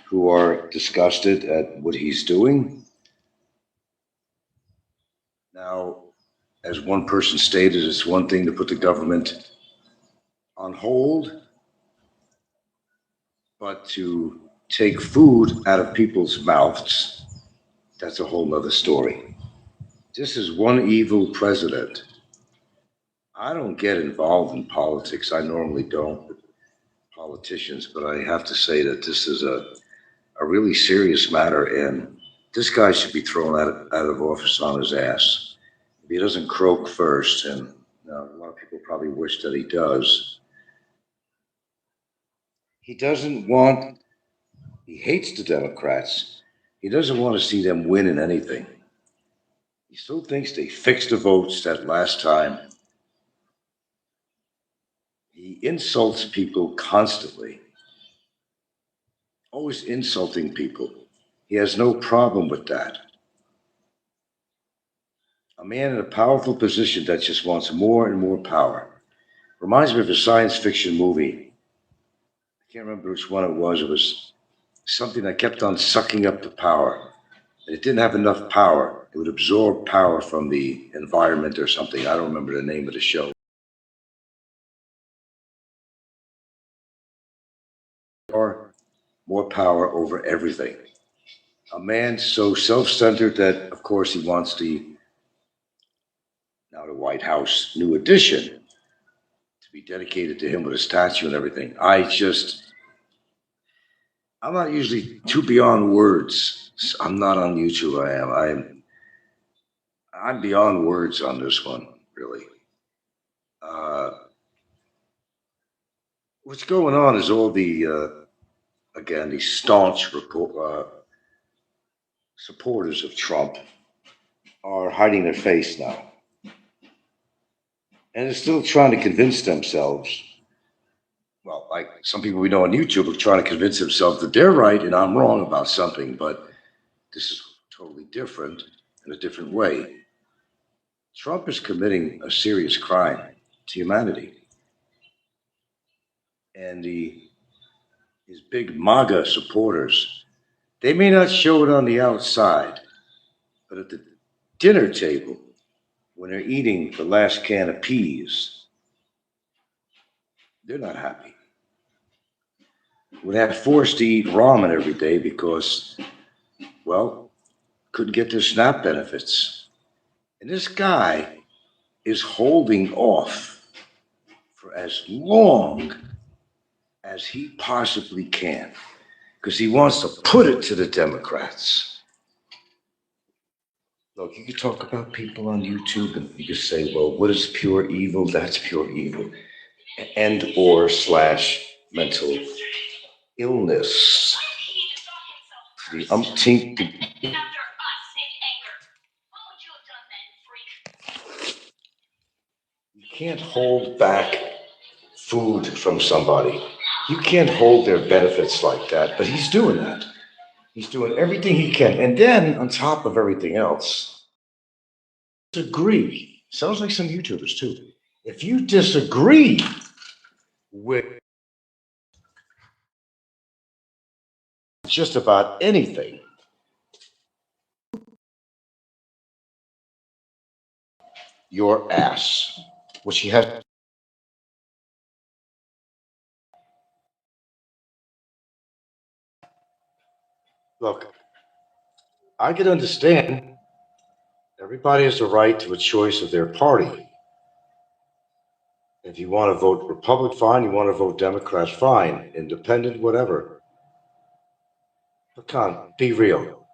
Speaker 2: who are disgusted at what he's doing. Now, as one person stated, it's one thing to put the government on hold, but to take food out of people's mouths, that's a whole nother story. This is one evil president. I don't get involved in politics. I normally don't with politicians, but I have to say that this is a really serious matter, and this guy should be thrown out of office on his ass. If he doesn't croak first, and a lot of people probably wish that he does, he doesn't want, he hates the Democrats. He doesn't want to see them win in anything. He still thinks they fixed the votes that last time. He insults people constantly, always insulting people. He has no problem with that. A man in a powerful position that just wants more and more power. Reminds me of a science fiction movie. I can't remember which one it was. It was something that kept on sucking up the power. And it didn't have enough power. It would absorb power from the environment or something. I don't remember the name of the show. Or more power over everything. A man so self-centered that, of course, he wants the White House new addition to be dedicated to him with a statue and everything. I'm not usually too beyond words. I'm not on YouTube. I'm beyond words on this one, really. Uh, what's going on is all again, the staunch supporters of Trump are hiding their face now. And they're still trying to convince themselves, well, like some people we know on YouTube are trying to convince themselves that they're right and I'm wrong about something, but this is totally different in a different way. Trump is committing a serious crime to humanity. And his big MAGA supporters, they may not show it on the outside, but at the dinner table, when they're eating the last can of peas, they're not happy. When they're forced to eat ramen every day because, well, couldn't get their SNAP benefits. And this guy is holding off for as long as he possibly can because he wants to put it to the Democrats. Look, you can talk about people on YouTube and you can say, well, what is pure evil? That's pure evil. And or slash mental illness. The umpteenth. You can't hold back food from somebody. You can't hold their benefits like that, but he's doing that. He's doing everything he can. And then, on top of everything else, agree. Sounds like some YouTubers too.
Speaker 6: if you disagree with just about anything, your ass, which he has. Look, I can understand everybody has the right to a choice of their party. If you want to vote Republic, fine. You want to vote Democrat, fine. Independent, whatever. But come on, be real.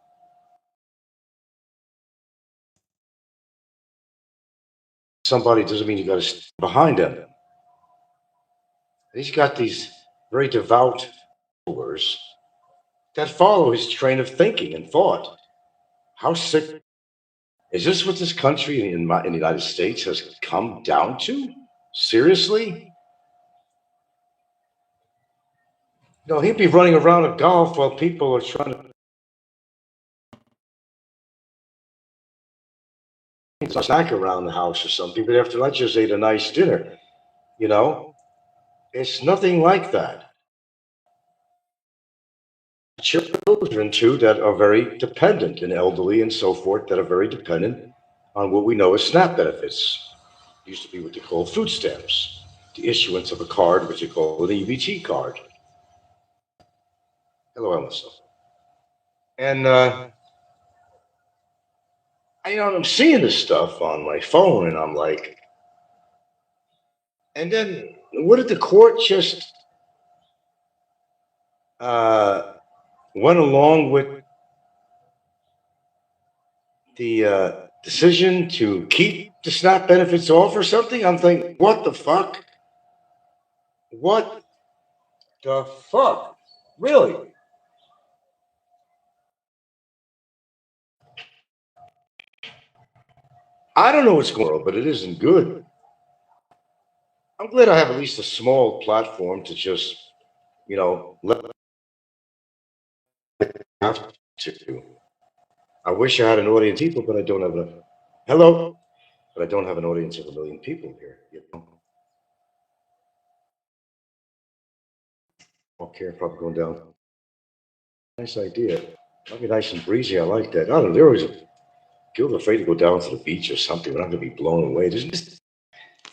Speaker 6: Somebody doesn't mean you got to stand behind him. He's got these very devout followers that follow his train of thinking and thought. How sick is this? What this country in the United States has come down to? Seriously? No, he'd be running around at golf while people are trying to snack around the house or something. But after I just ate a nice dinner, you know, it's nothing like that. Children too that are very dependent and elderly and so forth that are very dependent on what we know as SNAP benefits. It used to be what they call food stamps, the issuance of a card, which they call an EBT card. Hello, Elsa. And I'm seeing this stuff on my phone, and I'm like, and then what did the court just uh, went along with the decision to keep the SNAP benefits off or something? I'm thinking, what the fuck? What the fuck? Really? I don't know what's going on, but it isn't good. I'm glad I have at least a small platform to just, let have to. I wish I had an audience of people, but I don't have enough. Hello? But I don't have an audience of 1 million people here. Okay, probably going down. Nice idea. Might be nice and breezy. I like that. I don't know. They're always people afraid to go down to the beach or something. We're not going to be blown away. It's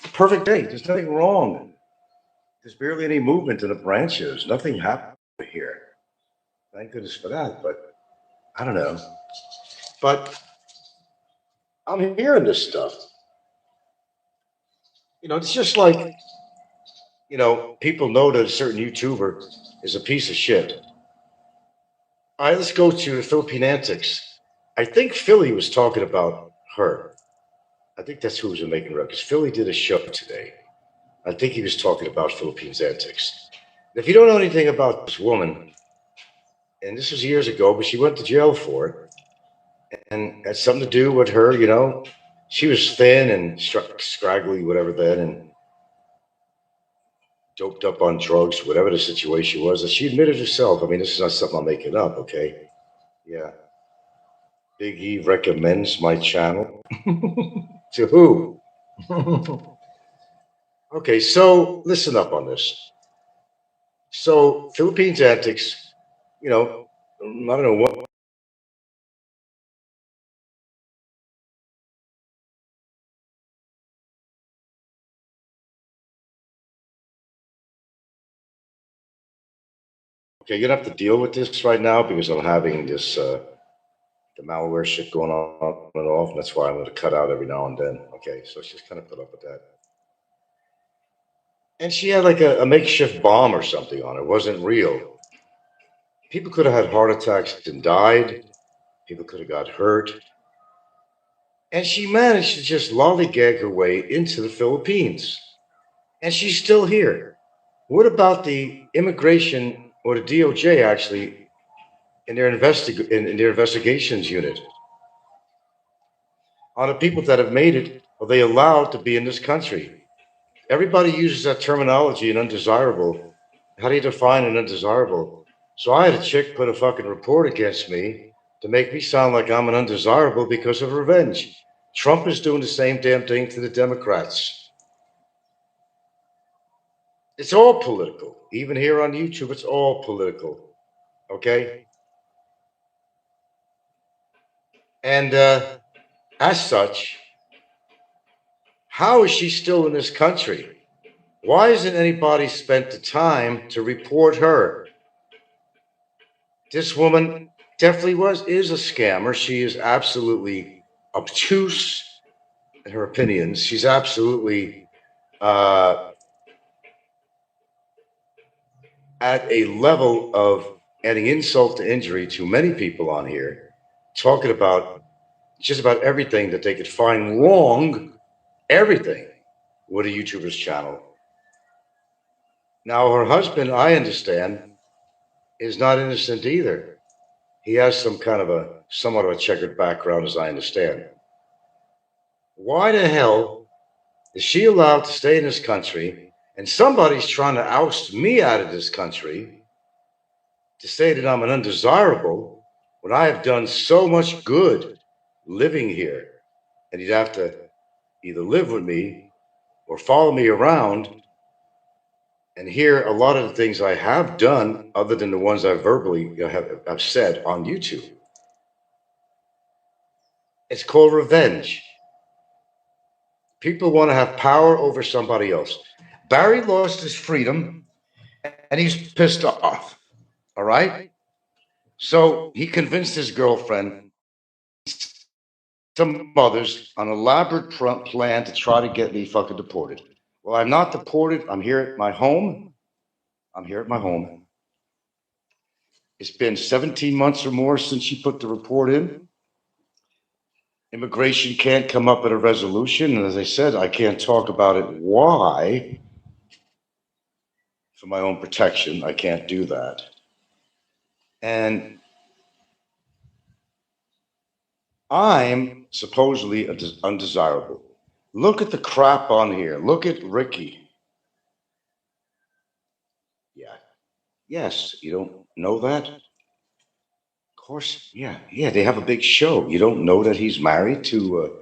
Speaker 6: a perfect day. There's nothing wrong. There's barely any movement in the branches. Nothing happened here. Thank goodness for that. But I don't know. But I'm hearing this stuff. It's just like, people know that a certain YouTuber is a piece of shit. All right, let's go to the Philippine antics. I think Philly was talking about her. I think that's who was making records. Philly did a show today. I think he was talking about Philippines antics. If you don't know anything about this woman, and this was years ago, but she went to jail for it, and had something to do with her, she was thin and scraggly, whatever then, and doped up on drugs, whatever the situation was. And she admitted herself. I mean, this is not something I'm making up, okay? Yeah. Big E recommends my channel. To who? Okay, so listen up on this. So Philippines antics, I don't know what. Okay, you're gonna have to deal with this right now because I'm having this the malware shit going on and off, and that's why I'm going to cut out every now and then. Okay, so she's kind of put up with that. And she had like a makeshift bomb or something on it. It wasn't real. People could have had heart attacks and died. People could have got hurt. And she managed to just lollygag her way into the Philippines. And she's still here. What about the immigration or the DOJ actually in their in their investigations unit on the people that have made it? Are they allowed to be in this country? Everybody uses that terminology, an undesirable. How do you define an undesirable? So I had a chick put a fucking report against me to make me sound like I'm an undesirable because of revenge. Trump is doing the same damn thing to the Democrats. It's all political. Even here on YouTube, it's all political. Okay? And as such, how is she still in this country? Why hasn't anybody spent the time to report her? This woman definitely is a scammer. She is absolutely obtuse in her opinions. She's absolutely uh, at a level of adding insult to injury to many people on here, talking about just about everything that they could find wrong, everything with a YouTuber's channel. Now, her husband, I understand, is not innocent either. He has some kind of a somewhat of a checkered background, as I understand. Why the hell is she allowed to stay in this country and somebody's trying to oust me out of this country to say that I'm an undesirable when I have done so much good living here? And you'd have to either live with me or follow me around and hear a lot of the things I have done, other than the ones I verbally have said on YouTube. It's called revenge. People want to have power over somebody else. Barry lost his freedom and he's pissed off. All right? So he convinced his girlfriend, some others, on an elaborate plan to try to get me fucking deported. Well, I'm not deported. I'm here at my home. I'm here at my home. It's been 17 months or more since she put the report in. Immigration can't come up with a resolution. And as I said, I can't talk about it. Why? For my own protection, I can't do that. And I'm supposedly undesirable. Look at the crap on here. Look at Ricky. Yeah. Yes, you don't know that? Of course, yeah. Yeah, they have a big show. You don't know that he's married to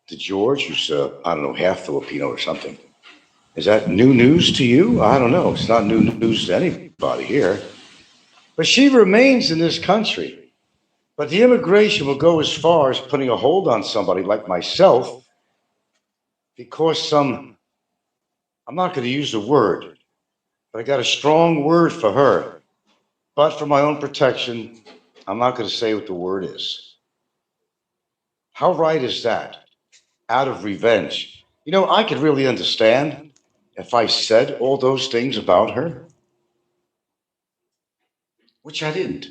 Speaker 6: George, who's, I don't know, half Filipino or something. Is that new news to you? I don't know. It's not new news to anybody here. But she remains in this country. But the immigration will go as far as putting a hold on somebody like myself because I'm not going to use the word, but I got a strong word for her. But for my own protection, I'm not going to say what the word is. How right is that? Out of revenge. You know, I could really understand if I said all those things about her, which I didn't.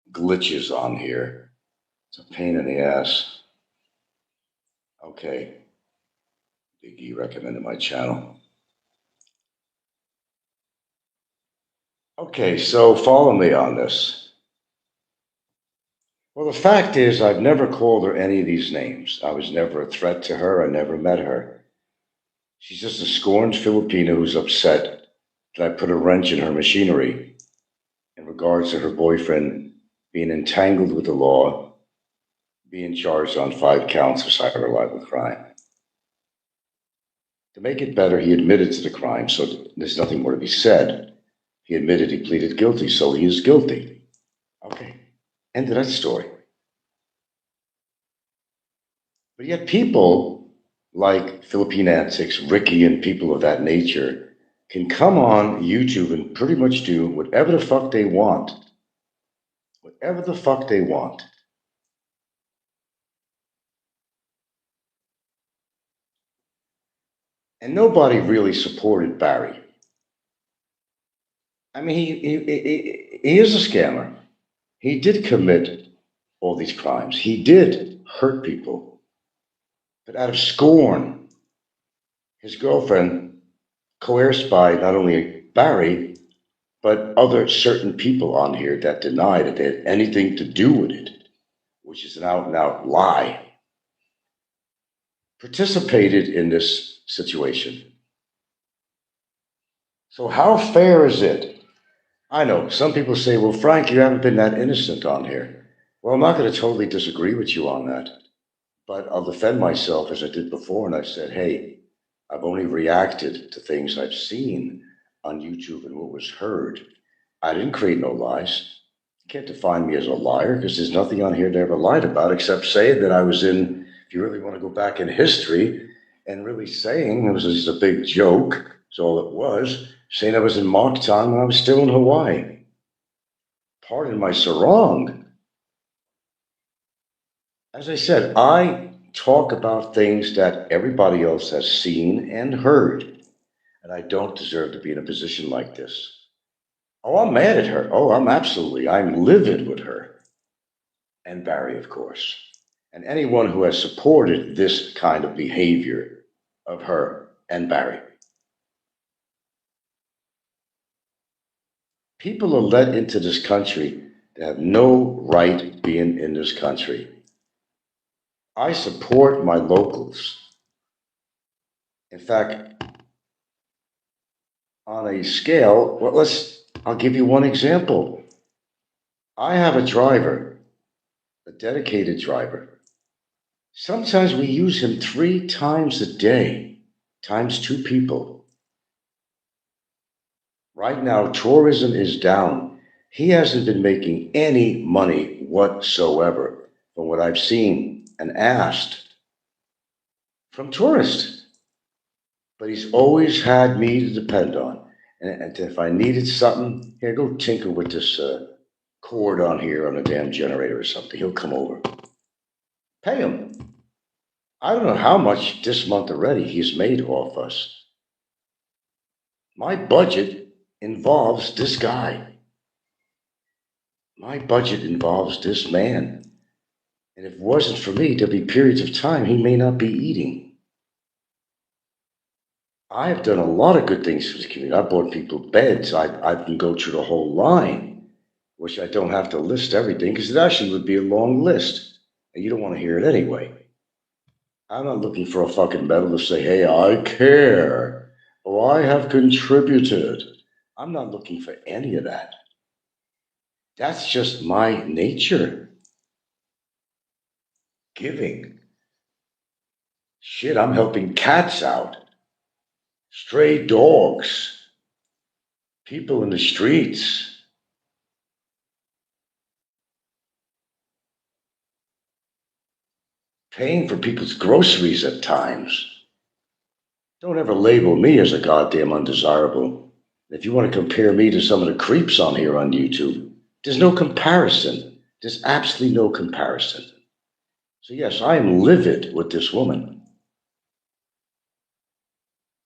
Speaker 6: Glitches on here. It's a pain in the ass. Okay. Big E recommended my channel. Okay, so follow me on this. Well, the fact is, I've never called her any of these names. I was never a threat to her. I never met her. She's just a scorned Filipino who's upset that I put a wrench in her machinery in regards to her boyfriend being entangled with the law, being charged on 5 counts of cyber libel crime. To make it better, he admitted to the crime, so there's nothing more to be said. He admitted he pleaded guilty, so he is guilty. Okay, end of that story. But yet, people like Philippine Antics, Ricky, and people of that nature can come on YouTube and pretty much do whatever the fuck they want. Whatever the fuck they want. And nobody really supported Barry. I mean, he is a scammer. He did commit all these crimes. He did hurt people. But out of scorn, his girlfriend, coerced by not only Barry, but other certain people on here that deny that they had anything to do with it, which is an out and out lie, participated in this situation. So, how fair is it? I know some people say, well, Frank, you haven't been that innocent on here. Well, I'm not going to totally disagree with you on that, but I'll defend myself as I did before. And I've said, hey, I've only reacted to things I've seen on YouTube and what was heard. I didn't create no lies. You can't define me as a liar because there's nothing on here to ever lied about except saying that I was in, if you really want to go back in history, and really saying it was just a big joke, that's all it was, saying I was in Moncton when I was still in Hawaii. Pardon my sarong. As I said, I talk about things that everybody else has seen and heard, and I don't deserve to be in a position like this. Oh, I'm mad at her. Oh, I'm livid with her. And Barry, of course. And anyone who has supported this kind of behavior of her and Barry. People are let into this country that have no right being in this country. I support my locals. In fact, on a scale, I'll give you one example. I have a driver, a dedicated driver. Sometimes we use him 3 times a day, times 2 people. Right now, tourism is down. He hasn't been making any money whatsoever from what I've seen and asked from tourists. But he's always had me to depend on. And if I needed something, here, go tinker with this cord on here on a damn generator or something. He'll come over. Pay him. I don't know how much this month already he's made off us. My budget involves this guy. My budget involves this man. And if it wasn't for me, there'd be periods of time he may not be eating. I've done a lot of good things for the community. I bought people beds. I can go through the whole line, which I don't have to list everything because it actually would be a long list. And you don't want to hear it anyway. I'm not looking for a fucking medal to say, hey, I care. Or I have contributed. I'm not looking for any of that. That's just my nature. Giving. Shit, I'm helping cats out. Stray dogs. People in the streets. Paying for people's groceries at times. Don't ever label me as a goddamn undesirable. If you want to compare me to some of the creeps on here on YouTube, there's no comparison. There's absolutely no comparison. So, yes, I am livid with this woman.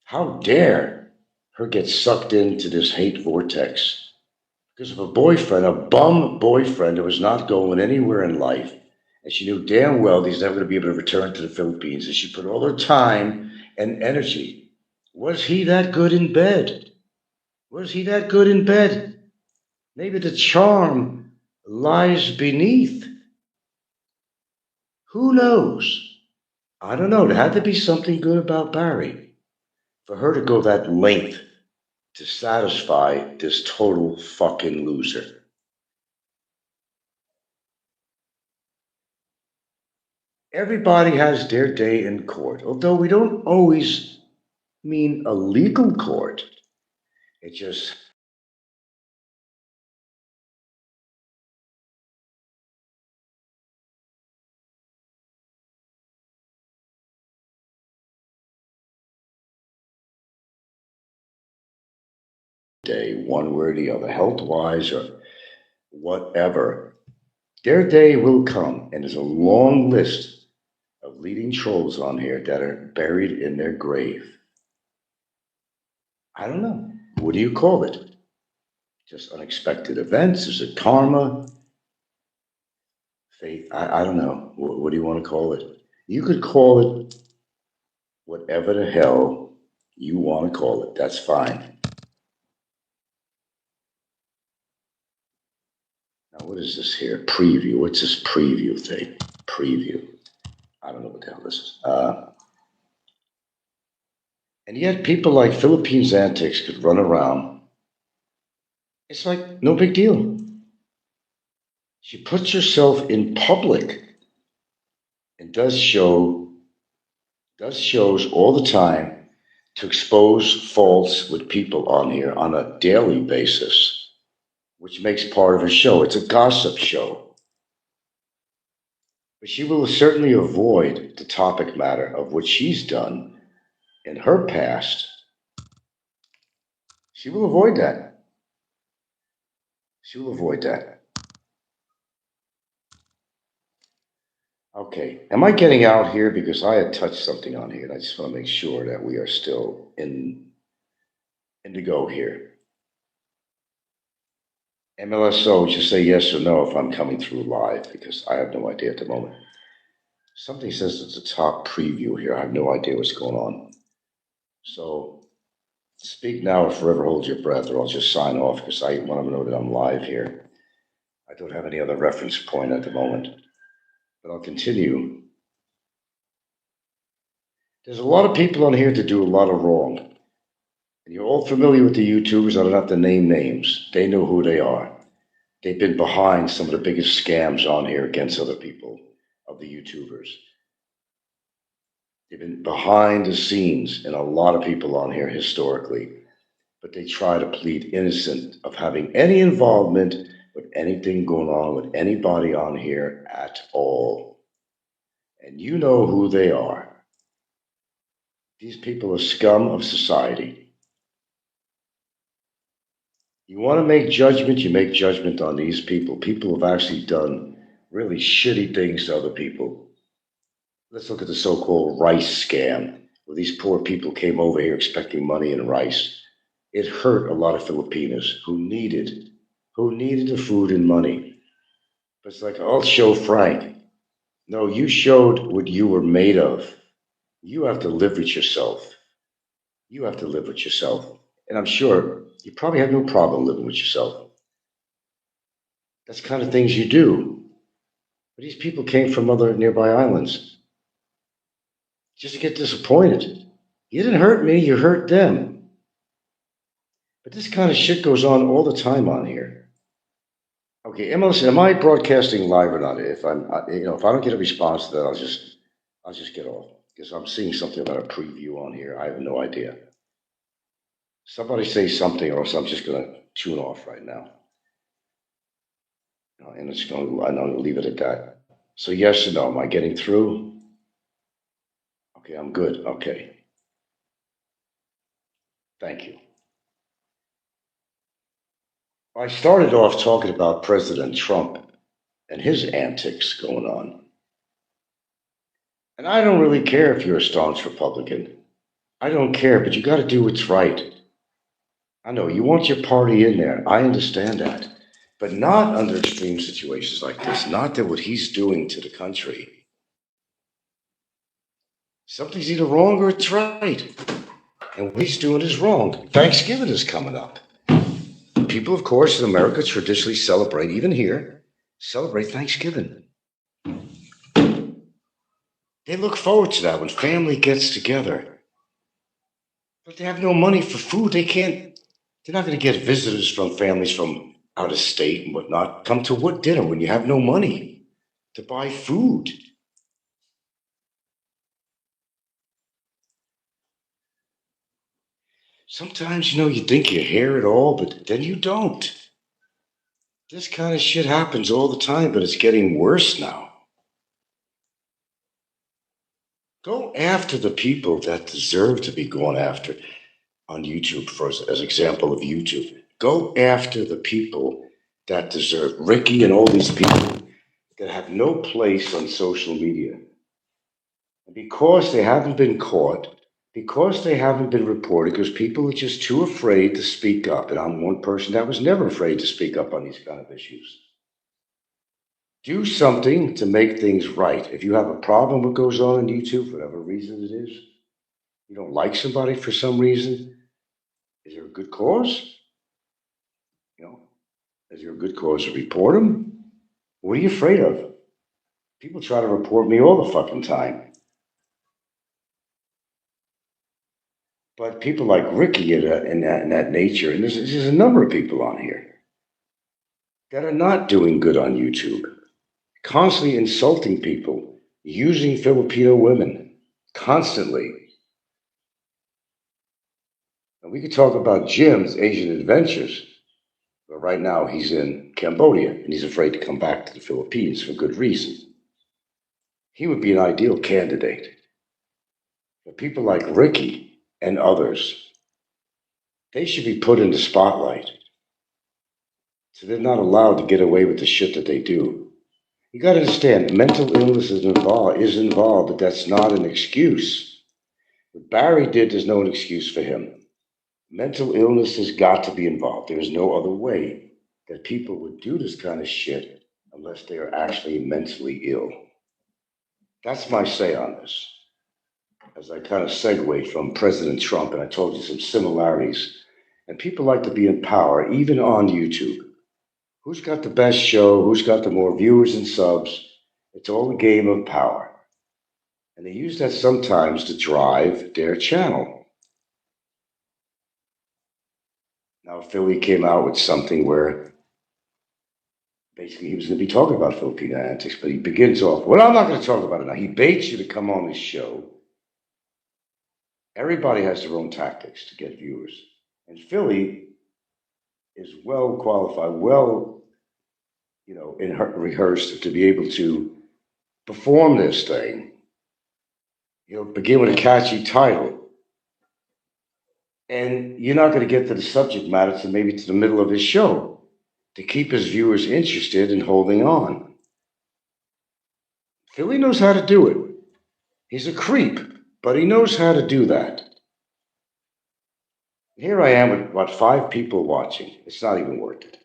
Speaker 6: How dare her get sucked into this hate vortex because of a boyfriend, a bum boyfriend that was not going anywhere in life. And she knew damn well that he's never going to be able to return to the Philippines. And she put all her time and energy. Was he that good in bed? Was he that good in bed? Maybe the charm lies beneath. Who knows? I don't know. There had to be something good about Barry for her to go that length to satisfy this total fucking loser. Everybody has their day in court, although we don't always mean a legal court. It just day, one way or the other, health wise or whatever. Their day will come, and there's a long list of leading trolls on here that are buried in their grave. I don't know. What do you call it? Just unexpected events? Is it karma? Fate? I don't know. What do you want to call it? You could call it whatever the hell you want to call it. That's fine. Now, what is this here? Preview. What's this preview thing? Preview. I don't know what the hell this is. And yet, people like Philippines Antics could run around. It's like no big deal. She puts herself in public and does shows all the time to expose faults with people on here on a daily basis, which makes part of her show. It's a gossip show. But she will certainly avoid the topic matter of what she's done in her past. She will avoid that. She will avoid that. Okay, am I getting out here? Because I had touched something on here, and I just want to make sure that we are still in the go here. MLSO, just say yes or no if I'm coming through live, because I have no idea at the moment. Something says it's a top preview here. I have no idea what's going on. So speak now or forever hold your breath, or I'll just sign off because I want to know that I'm live here. I don't have any other reference point at the moment, but I'll continue. There's a lot of people on here that do a lot of wrong. And you're all familiar with the YouTubers. I don't have to name names. They know who they are. They've been behind some of the biggest scams on here against other people of the YouTubers. They've been behind the scenes in a lot of people on here historically, but they try to plead innocent of having any involvement with anything going on with anybody on here at all. And you know who they are. These people are scum of society. You want to make judgment, you make judgment on these people. People have actually done really shitty things to other people. Let's look at the so-called rice scam, where these poor people came over here expecting money and rice. It hurt a lot of Filipinos who needed the food and money. But it's like, I'll show Frank. No, you showed what you were made of. You have to live with yourself. You have to live with yourself. And I'm sure you probably have no problem living with yourself. That's the kind of things you do. But these people came from other nearby islands just to get disappointed. You didn't hurt me, you hurt them. But this kind of shit goes on all the time on here. Okay, MLS, am I broadcasting live or not? If if I don't get a response to that, I'll just get off because I'm seeing something about a preview on here. I have no idea. Somebody say something, or else I'm just gonna tune off right now. And I'm gonna leave it at that. So yes or no? Am I getting through? Okay, I'm good. Okay, thank you. I started off talking about President Trump and his antics going on. And I don't really care if you're a staunch Republican. I don't care, but you got to do what's right. I know you want your party in there. I understand that. But not under extreme situations like this. Not that what he's doing to the country. Something's either wrong or it's right. And what he's doing is wrong. Thanksgiving is coming up. People, of course, in America traditionally celebrate, even here, celebrate Thanksgiving. They look forward to that when family gets together. But they have no money for food. They're not going to get visitors from families from out of state and whatnot. Come to what dinner when you have no money to buy food? Sometimes, you think you hear it all, but then you don't. This kind of shit happens all the time, but it's getting worse now. Go after the people that deserve to be gone after on YouTube, as example of YouTube. Go after the people that deserve. Ricky and all these people that have no place on social media. And because they haven't been caught, because they haven't been reported, because people are just too afraid to speak up. And I'm one person that was never afraid to speak up on these kind of issues. Do something to make things right. If you have a problem with what goes on YouTube, for whatever reason it is, you don't like somebody for some reason, is there a good cause? Is there a good cause to report them? What are you afraid of? People try to report me all the fucking time. But people like Ricky in that nature, and there's a number of people on here that are not doing good on YouTube, constantly insulting people, using Filipino women, constantly. And we could talk about Jim's Asian adventures, but right now he's in Cambodia and he's afraid to come back to the Philippines for good reason. He would be an ideal candidate. But people like Ricky and others, they should be put in the spotlight. So they're not allowed to get away with the shit that they do. You got to understand, mental illness is involved, but that's not an excuse. What Barry did is no excuse for him. Mental illness has got to be involved. There is no other way that people would do this kind of shit unless they are actually mentally ill. That's my say on this. As I kind of segue from President Trump, and I told you some similarities. And people like to be in power, even on YouTube. Who's got the best show? Who's got the more viewers and subs? It's all a game of power. And they use that sometimes to drive their channel. Now, Philly came out with something where basically he was going to be talking about Filipino antics, but he begins off, well, I'm not going to talk about it now. He baits you to come on his show. Everybody has their own tactics to get viewers. And Philly is well qualified, rehearsed to be able to perform this thing. Begin with a catchy title. And you're not going to get to the subject matter to maybe to the middle of his show to keep his viewers interested and holding on. Philly knows how to do it. He's a creep, but he knows how to do that. Here I am with about 5 people watching. It's not even worth it.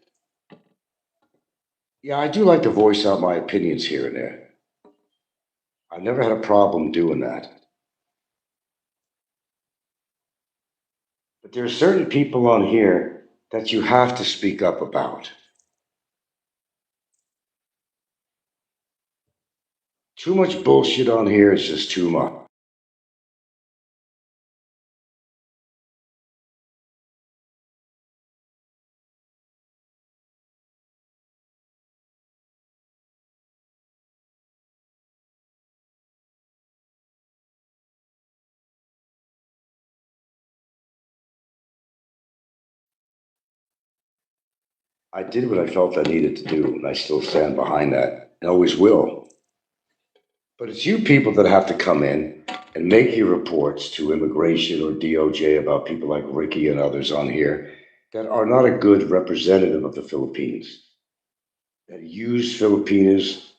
Speaker 6: Yeah, I do like to voice out my opinions here and there. I've never had a problem doing that. But there are certain people on here that you have to speak up about. Too much bullshit on here is just too much. I did what I felt I needed to do, and I still stand behind that, and always will. But it's you people that have to come in and make your reports to immigration or DOJ about people like Ricky and others on here that are not a good representative of the Philippines, that use Filipinos,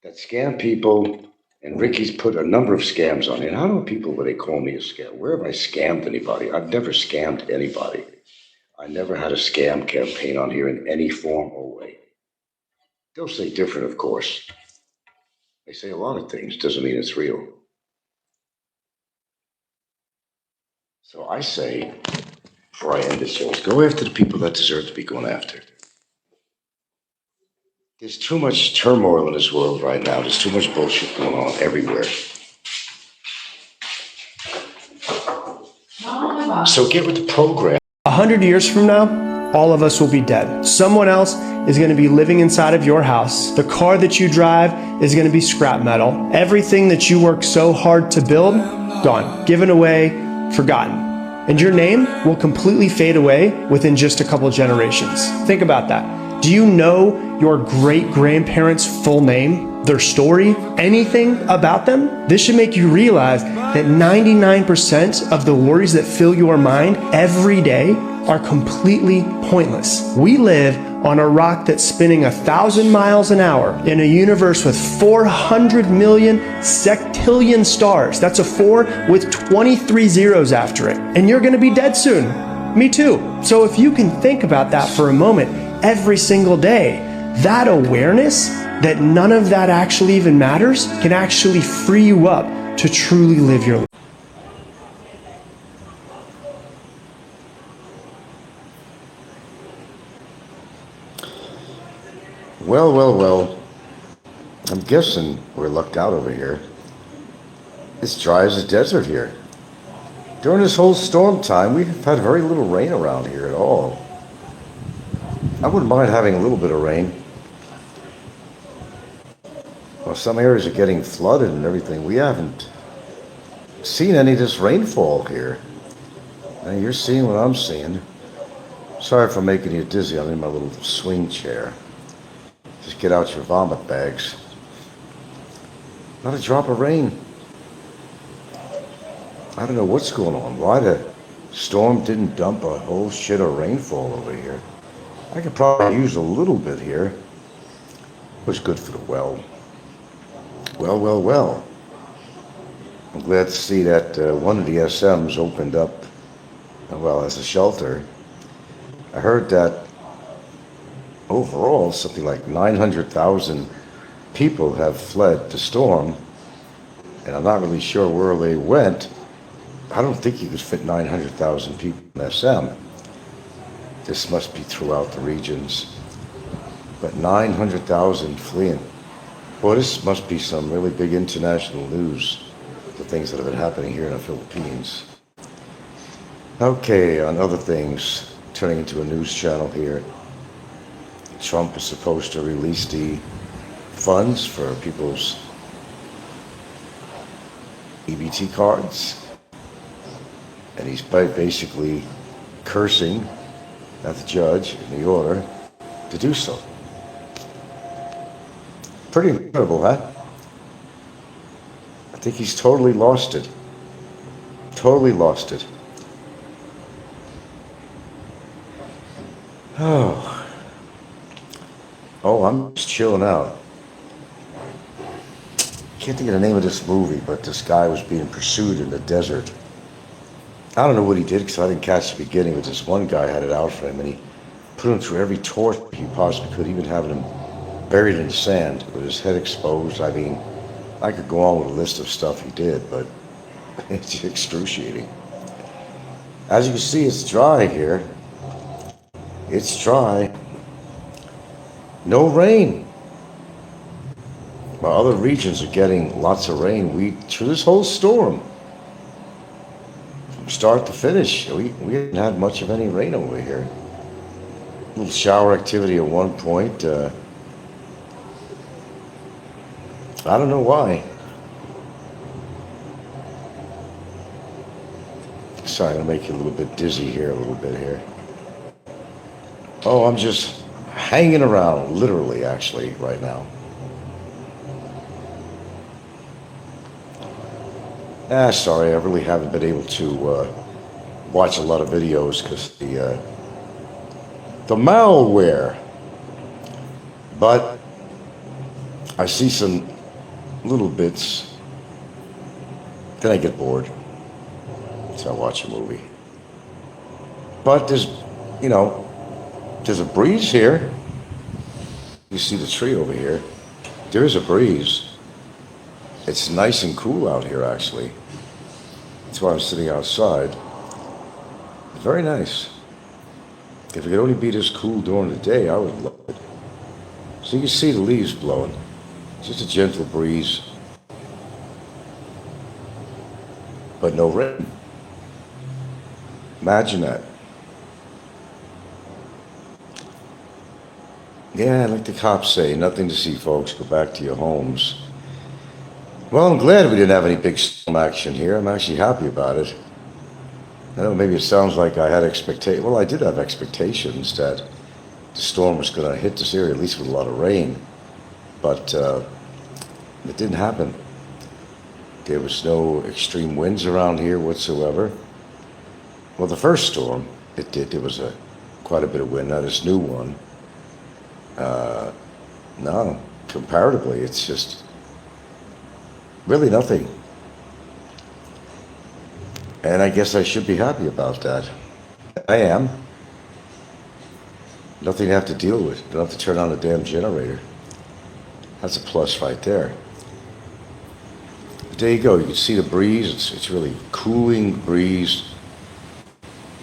Speaker 6: that scam people. And Ricky's put a number of scams on it. How do people, when they call me a scam? Where have I scammed anybody? I've never scammed anybody. I never had a scam campaign on here in any form or way. They'll say different, of course. They say a lot of things, doesn't mean it's real. So I say, before I end this show, is go after the people that deserve to be going after. There's too much turmoil in this world right now. There's too much bullshit going on everywhere. So get with the program.
Speaker 7: 100 years from now, all of us will be dead. Someone else is going to be living inside of your house. The car that you drive is going to be scrap metal. Everything that you work so hard to build, gone, given away, forgotten. and your name will completely fade away within just a couple generations. Think about that. Do you know your great-grandparents' full name, their story, anything about them? This should make you realize that 99% of the worries that fill your mind every day are completely pointless. We live on a rock that's spinning 1,000 miles an hour in a universe with 400 million sextillion stars. That's a 4 with 23 zeros after it. And you're gonna be dead soon. Me too. So if you can think about that for a moment every single day, that awareness that none of that actually even matters can actually free you up to truly live your life.
Speaker 2: Well, well, well. I'm guessing we're lucked out over here. It's dry as a desert here. During this whole storm time, we've had very little rain around here at all. I wouldn't mind having a little bit of rain. Well, some areas are getting flooded and everything. We haven't seen any of this rainfall here. Now you're seeing what I'm seeing. Sorry for making you dizzy. I'm in my little swing chair. Just get out your vomit bags. Not a drop of rain. I don't know what's going on. Why the storm didn't dump a whole shit of rainfall over here. I could probably use a little bit here. It was good for the well. Well, well, well. I'm glad to see that one of the SMs opened up, well, as a shelter. I heard that overall, something like 900,000 people have fled the storm, and I'm not really sure where they went. I don't think you could fit 900,000 people in SM. This must be throughout the regions. But 900,000 fleeing. Boy, this must be some really big international news, the things that have been happening here in the Philippines. Okay, on other things, turning into a news channel here. Trump is supposed to release the funds for people's EBT cards. And he's basically cursing at the judge in the order to do so. Pretty incredible, huh? I think he's totally lost it. Totally lost it. Oh, I'm just chilling out. Can't think of the name of this movie, but this guy was being pursued in the desert. I don't know what he did because I didn't catch the beginning, but this one guy had it out for him, and he put him through every torture he possibly could, even having him buried in the sand with his head exposed. I mean, I could go on with a list of stuff he did, but it's excruciating. As you can see, it's dry here. It's dry. No rain. While other regions are getting lots of rain, through this whole storm, from start to finish, we didn't have much of any rain over here. A little shower activity at one point. I don't know why. Sorry, I'm gonna make you a little bit dizzy here, a little bit here. Oh, I'm just hanging around, literally, actually, right now. Sorry, I really haven't been able to watch a lot of videos because the malware. But I see some little bits, then I get bored, so I watch a movie. But there's a breeze here. You see the tree over here. There is a breeze. It's nice and cool out here, actually. That's why I'm sitting outside. Very nice. If it could only be this cool during the day, I would love it. So you can see the leaves blowing. Just a gentle breeze. But no rain. Imagine that. Yeah, like the cops say, nothing to see, folks. Go back to your homes. Well, I'm glad we didn't have any big storm action here. I'm actually happy about it. I know maybe it sounds like I had expectations. Well, I did have expectations that the storm was going to hit this area, at least with a lot of rain, but it didn't happen. There was no extreme winds around here whatsoever. Well, the first storm, it did. There was quite a bit of wind. Now this new one, no, comparatively, it's just really nothing. And I guess I should be happy about that. I am. Nothing to have to deal with. Don't have to turn on the damn generator. That's a plus right there. But there you go. You can see the breeze. It's really cooling breeze.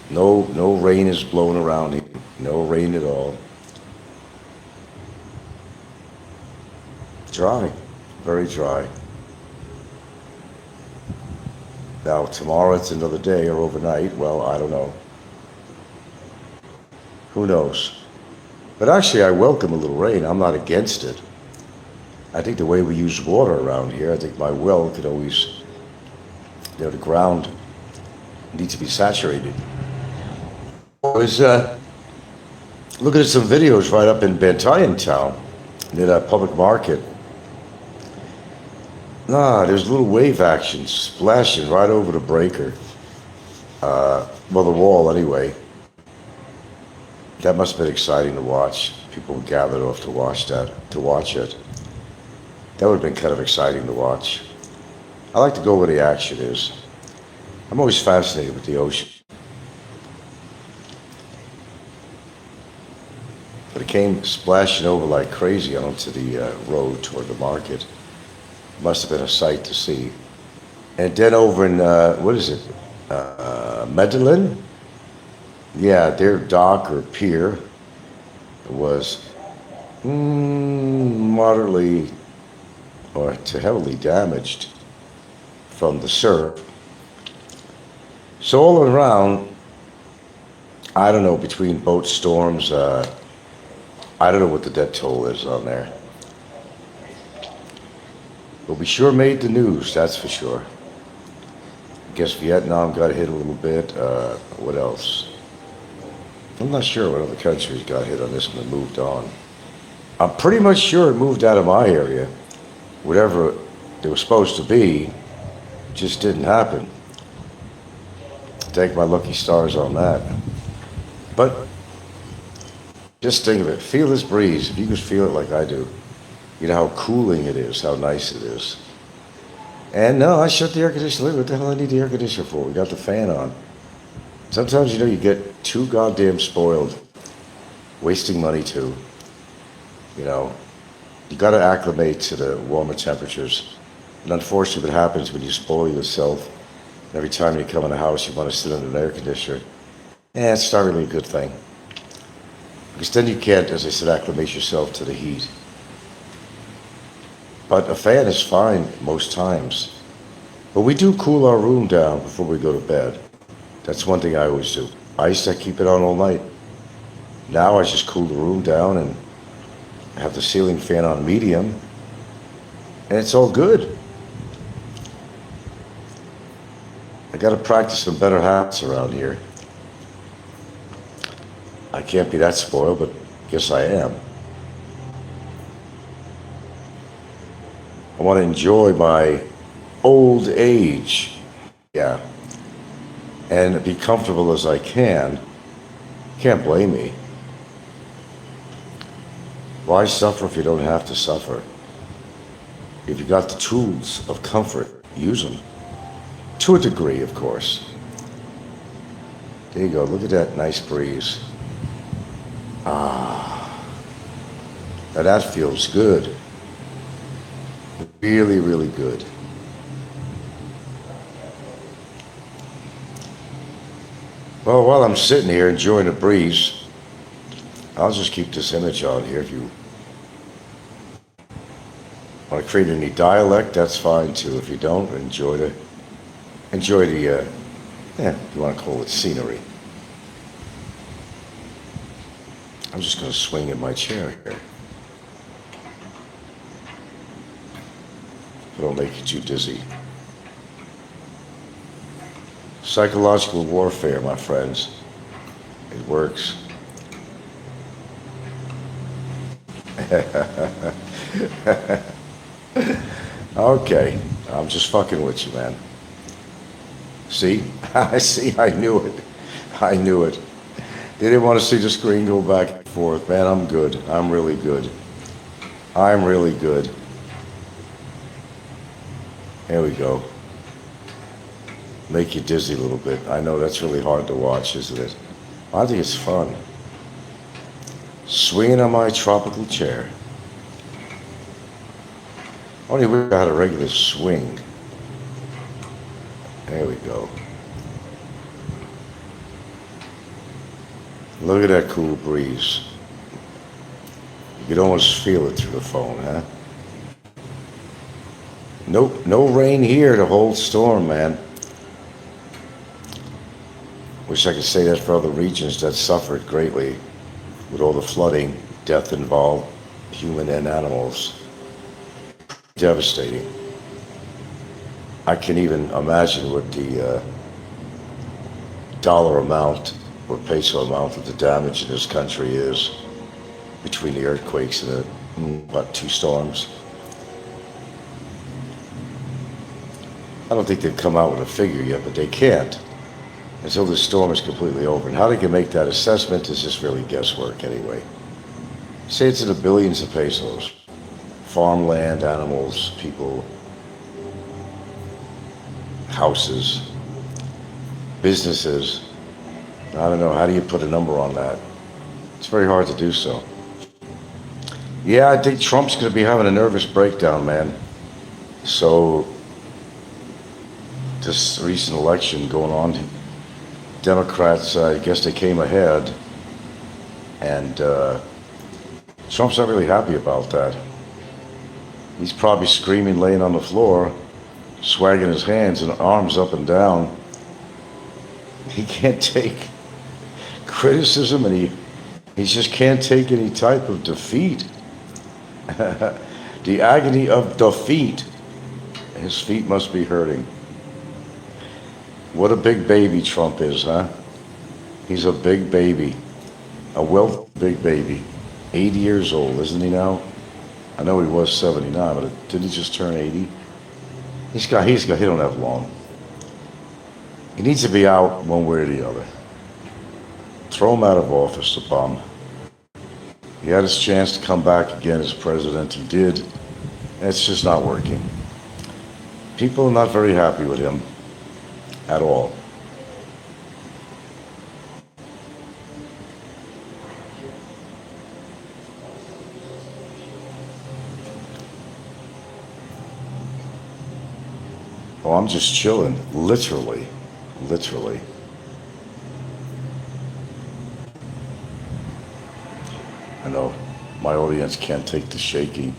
Speaker 2: No rain is blowing around here. No rain at all. Dry. Very dry. Now, tomorrow it's another day or overnight. Well, I don't know. Who knows? But actually, I welcome a little rain. I'm not against it. I think the way we use water around here, I think my well could always, the ground needs to be saturated. I was looking at some videos right up in Bantayan Town, near that public market. There's little wave action splashing right over the breaker. Well, the wall anyway. That must have been exciting to watch. People gathered off to watch it. That would have been kind of exciting to watch. I like to go where the action is. I'm always fascinated with the ocean. But it came splashing over like crazy onto the road toward the market. Must have been a sight to see. And then over in, what is it? Medellin? Yeah, their dock or pier was moderately or to heavily damaged from the surf. So all around, I don't know, between boat storms, I don't know what the death toll is on there. But we sure made the news, that's for sure. I guess Vietnam got hit a little bit. What else? I'm not sure what other countries got hit on this one and moved on. I'm pretty much sure it moved out of my area. Whatever it was supposed to be just didn't happen. Thank my lucky stars on that. But just think of it. Feel this breeze. If you could feel it like I do, you know how cooling it is, how nice it is. And no, I shut the air conditioner. What the hell I need the air conditioner for? We got the fan on. Sometimes, you get too goddamn spoiled. Wasting money too. You got to acclimate to the warmer temperatures. And unfortunately, what happens when you spoil yourself, every time you come in the house, you want to sit under an air conditioner. It's not really a good thing. Because then you can't, as I said, acclimate yourself to the heat. But a fan is fine most times. But we do cool our room down before we go to bed. That's one thing I always do. I used to keep it on all night. Now I just cool the room down and have the ceiling fan on medium. And it's all good. I got to practice some better habits around here. I can't be that spoiled, but I guess I am. I want to enjoy my old age. Yeah. And be comfortable as I can. Can't blame me. Why suffer if you don't have to suffer? If you got the tools of comfort, use them. To a degree, of course. There you go. Look at that nice breeze. Now that feels good. Really, really good. Well, while I'm sitting here enjoying the breeze, I'll just keep this image on here. If you want to create any dialect, that's fine too. If you don't, enjoy the, if you want to call it scenery. I'm just going to swing in my chair here. It'll make you too dizzy. Psychological warfare, my friends. It works. Okay, I'm just fucking with you, man. See? I see, I knew it. I knew it. They didn't want to see the screen go back and forth. Man, I'm good. I'm really good. I'm really good. There we go. Make you dizzy a little bit. I know that's really hard to watch, isn't it? I think it's fun. Swinging on my tropical chair. Only wish I had a regular swing. There we go. Look at that cool breeze. You could almost feel it through the phone, huh? Nope, no rain here to hold storm, man. Wish I could say that for other regions that suffered greatly with all the flooding, death involved, human and animals. Devastating. I can even imagine what the dollar amount or peso amount of the damage in this country is between the earthquakes and the, 2 storms. I don't think they've come out with a figure yet, but they can't until the storm is completely over. And how they can make that assessment is just really guesswork anyway. Say it's in the billions of pesos. Farmland, animals, people, houses, businesses. I don't know, how do you put a number on that? It's very hard to do so. Yeah, I think Trump's going to be having a nervous breakdown, man. So, this recent election going on, Democrats, I guess they came ahead, and Trump's not really happy about that. He's probably screaming, laying on the floor, swagging his hands and arms up and down. He can't take criticism, and he just can't take any type of defeat. The agony of defeat. His feet must be hurting. What a big baby Trump is, huh? He's a big baby. A wealthy big baby. 80 years old, isn't he now? I know he was 79, but didn't he just turn 80? He don't have long. He needs to be out one way or the other. Throw him out of office, the bum. He had his chance to come back again as president. He did. And it's just not working. People are not very happy with him at all. Oh, I'm just chilling, literally. I know my audience can't take the shaking.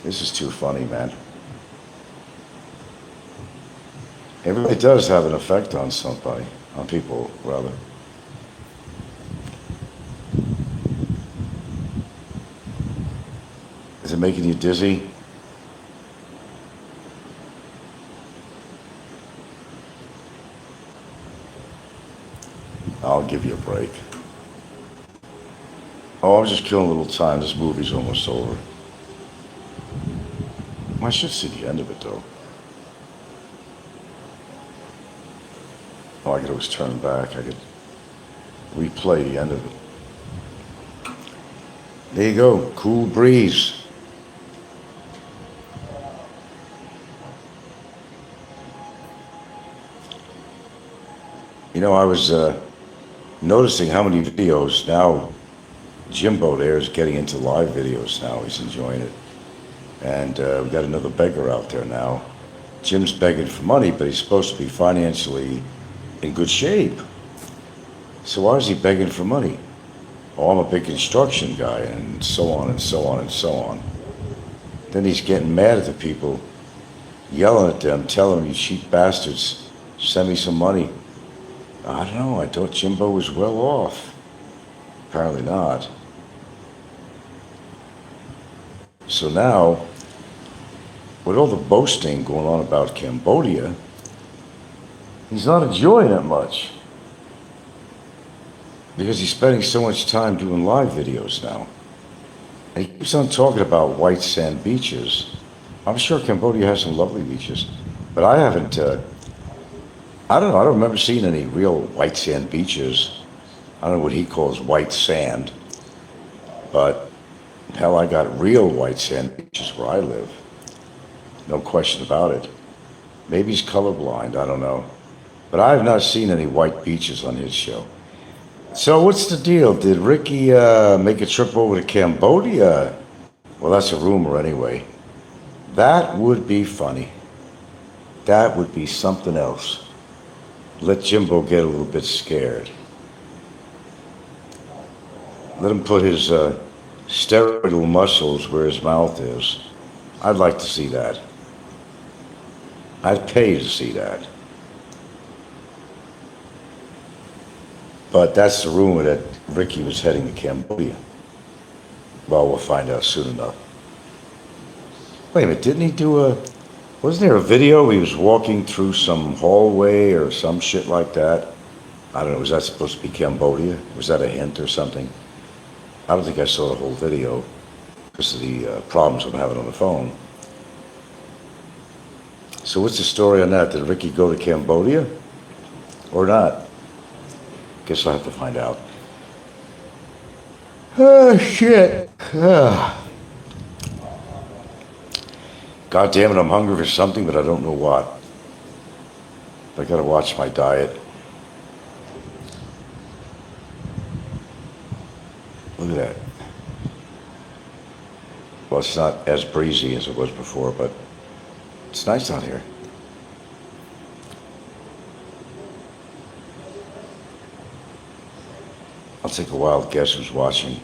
Speaker 2: This is too funny, man. It really does have an effect on somebody, on people, rather. Is it making you dizzy? I'll give you a break. Oh, I'm just killing a little time. This movie's almost over. I should see the end of it, though. Oh, I could always turn back. I could replay the end of it. There you go. Cool breeze. You know, I was noticing how many videos now. Jimbo there is getting into live videos now. He's enjoying it. And we got another beggar out there now. Jim's begging for money, but he's supposed to be financially in good shape. So why is he begging for money? Oh, I'm a big construction guy, and so on and so on and so on. Then he's getting mad at the people, yelling at them, telling them, you cheap bastards, send me some money. I don't know, I thought Jimbo was well off. Apparently not. So now, with all the boasting going on about Cambodia, he's not enjoying it much. Because he's spending so much time doing live videos now. And he keeps on talking about white sand beaches. I'm sure Cambodia has some lovely beaches, but I haven't, I don't know, I don't remember seeing any real white sand beaches. I don't know what he calls white sand, but hell, I got real white sand beaches where I live. No question about it. Maybe he's colorblind, I don't know. But I have not seen any white beaches on his show. So what's the deal? Did Ricky make a trip over to Cambodia? Well, that's a rumor anyway. That would be funny. That would be something else. Let Jimbo get a little bit scared. Let him put his steroidal muscles where his mouth is. I'd like to see that. I'd pay to see that. But that's the rumor that Ricky was heading to Cambodia. Well, we'll find out soon enough. Wait a minute, didn't he do wasn't there a video where he was walking through some hallway or some shit like that? I don't know, was that supposed to be Cambodia? Was that a hint or something? I don't think I saw the whole video because of the problems I'm having on the phone. So what's the story on that? Did Ricky go to Cambodia or not? Guess I'll have to find out. Oh, shit. God damn it, I'm hungry for something, but I don't know what. I gotta watch my diet. Look at that. Well, it's not as breezy as it was before, but it's nice out here. I'll take a wild guess who's watching.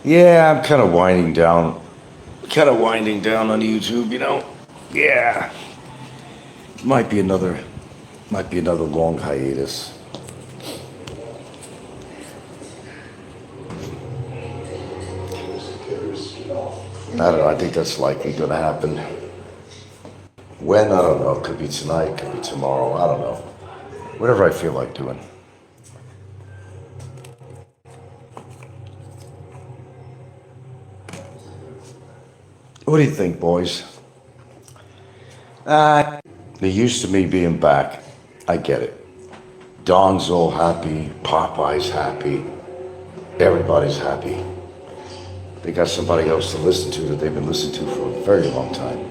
Speaker 2: Yeah, I'm kind of winding down on YouTube, you know. Yeah. Might be another long hiatus. I don't know, I think that's likely gonna happen. When, I don't know. Could be tonight, could be tomorrow, I don't know. Whatever I feel like doing. What do you think, boys? They're used to me being back. I get it. Don's all happy, Popeye's happy, everybody's happy. They got somebody else to listen to that they've been listening to for a very long time.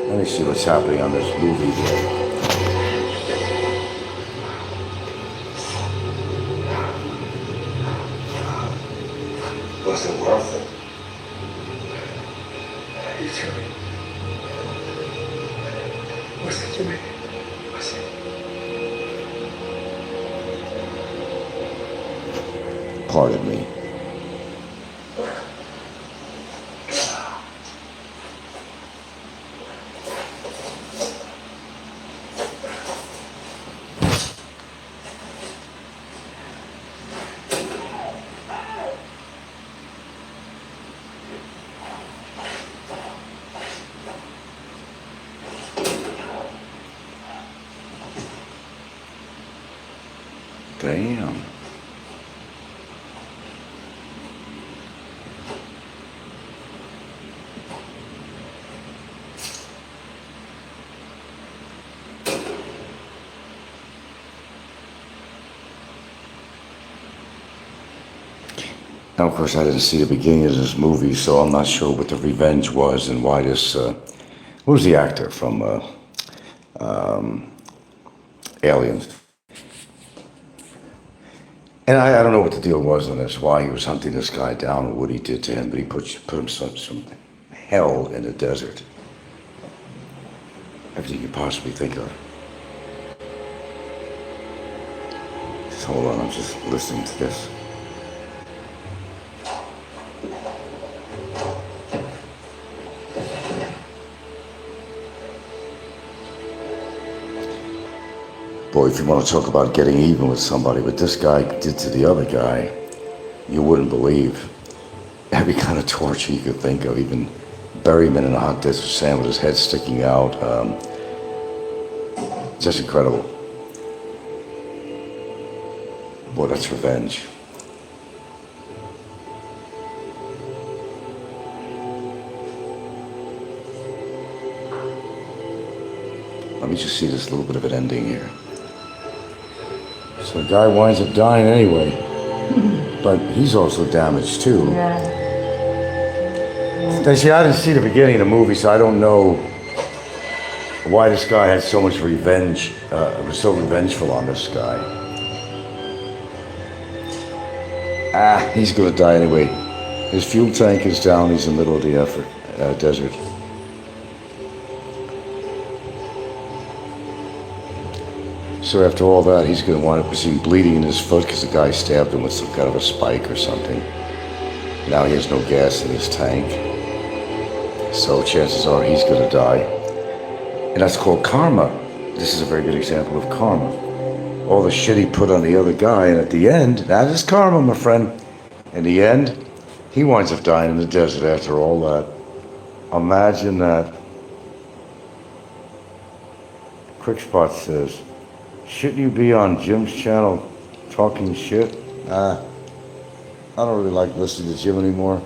Speaker 2: Let me see what's happening on this movie here.
Speaker 8: Was it worth it? You tell me. Was it, Jimmy? Was it?
Speaker 2: Pardon me. Damn. Now, of course, I didn't see the beginning of this movie, so I'm not sure what the revenge was and why this, who was the actor from Aliens? And I don't know what the deal was on this, why he was hunting this guy down and what he did to him, but he put him some hell in the desert. Everything you possibly think of. Just hold on, I'm just listening to this. Boy, if you want to talk about getting even with somebody, what this guy did to the other guy, you wouldn't believe. Every kind of torture you could think of, even bury him in a hot desert sand with his head sticking out. Just incredible. Boy, that's revenge. Let me just see this little bit of an ending here. So the guy winds up dying anyway, but he's also damaged too.
Speaker 1: Yeah.
Speaker 2: Now, see, I didn't see the beginning of the movie, so I don't know why this guy had so much revenge, was so revengeful on this guy. He's gonna die anyway. His fuel tank is down, he's in the middle of the desert. So after all that, he's going to wind up seeing bleeding in his foot because the guy stabbed him with some kind of a spike or something. Now he has no gas in his tank. So chances are he's going to die. And that's called karma. This is a very good example of karma. All the shit he put on the other guy, and at the end, that is karma, my friend. In the end, he winds up dying in the desert after all that. Imagine that. Quick Spot says, shouldn't you be on Jim's channel talking shit? I don't really like listening to Jim anymore.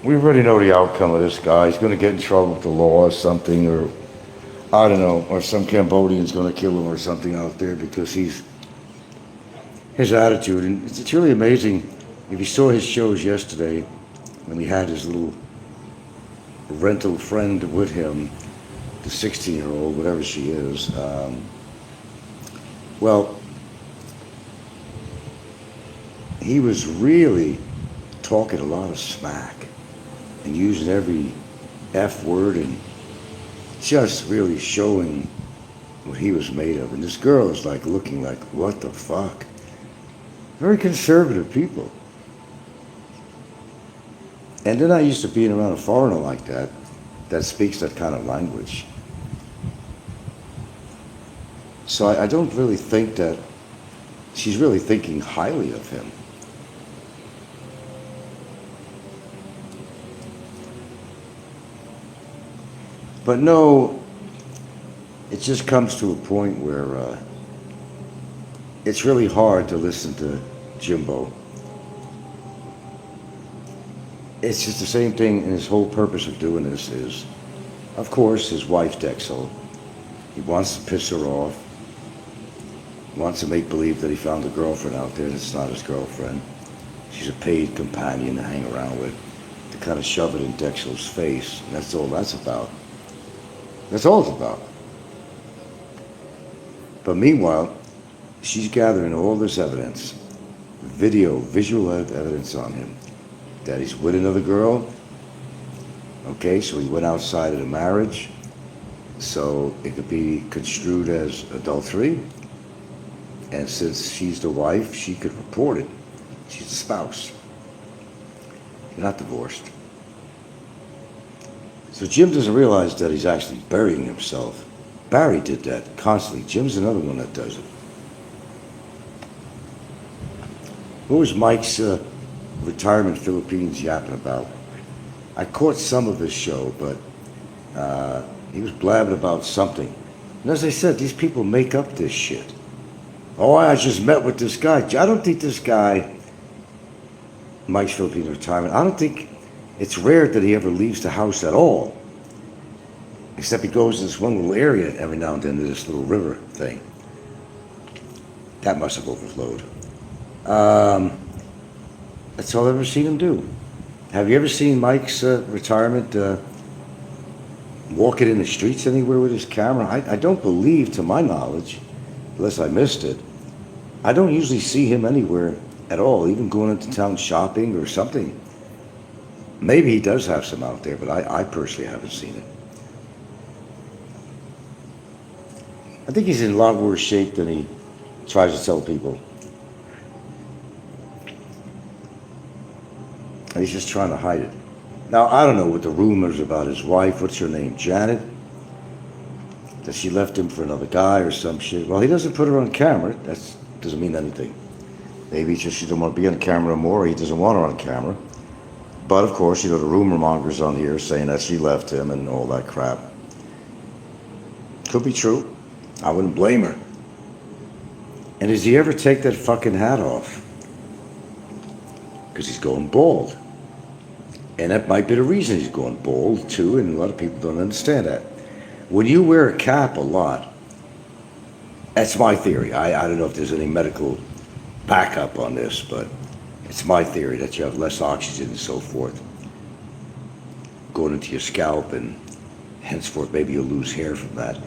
Speaker 2: We already know the outcome of this guy. He's going to get in trouble with the law or something, or I don't know, or some Cambodian's going to kill him or something out there because his attitude. And it's really amazing. If you saw his shows yesterday, when he had his little rental friend with him, the 16-year-old, whatever she is, well, he was really talking a lot of smack and using every F word and just really showing what he was made of. And this girl is like looking like, what the fuck? Very conservative people. And they're not used to being around a foreigner like that speaks that kind of language. So I don't really think that she's really thinking highly of him. But no, it just comes to a point where it's really hard to listen to Jimbo. It's just the same thing, and his whole purpose of doing this is, of course, his wife Dexel. He wants to piss her off. He wants to make believe that he found a girlfriend out there, and it's not his girlfriend. She's a paid companion to hang around with, to kind of shove it in Dexel's face. And that's all that's about. That's all it's about. But meanwhile, she's gathering all this evidence, visual evidence on him, that he's with another girl. Okay, so he went outside of the marriage, so it could be construed as adultery. And since she's the wife, she could report it. She's the spouse. You're not divorced. So Jim doesn't realize that he's actually burying himself. Barry did that constantly. Jim's another one that does it. What was Mike's retirement Philippines yapping about? I caught some of his show, but he was blabbing about something. And as I said, these people make up this shit. Oh, I just met with this guy. I don't think this guy, Mike's Philippine retirement, I don't think it's rare that he ever leaves the house at all. Except he goes in this one little area every now and then to this little river thing. That must have overflowed. That's all I've ever seen him do. Have you ever seen Mike's retirement walking in the streets anywhere with his camera? I don't believe, to my knowledge, unless I missed it, I don't usually see him anywhere at all, even going into town shopping or something. Maybe he does have some out there, but I personally haven't seen it. I think he's in a lot worse shape than he tries to tell people. And he's just trying to hide it. Now, I don't know what the rumors about his wife, what's her name, Janet? that she left him for another guy or some shit. Well, he doesn't put her on camera. That doesn't mean anything. Maybe it's just she doesn't want to be on camera more, or he doesn't want her on camera. But of course, the rumor mongers on the air saying that she left him and all that crap. Could be true. I wouldn't blame her. And does he ever take that fucking hat off? Because he's going bald. And that might be the reason he's going bald too, and a lot of people don't understand that. When you wear a cap a lot, that's my theory. I don't know if there's any medical backup on this, but it's my theory that you have less oxygen and so forth going into your scalp, and henceforth maybe you'll lose hair from that.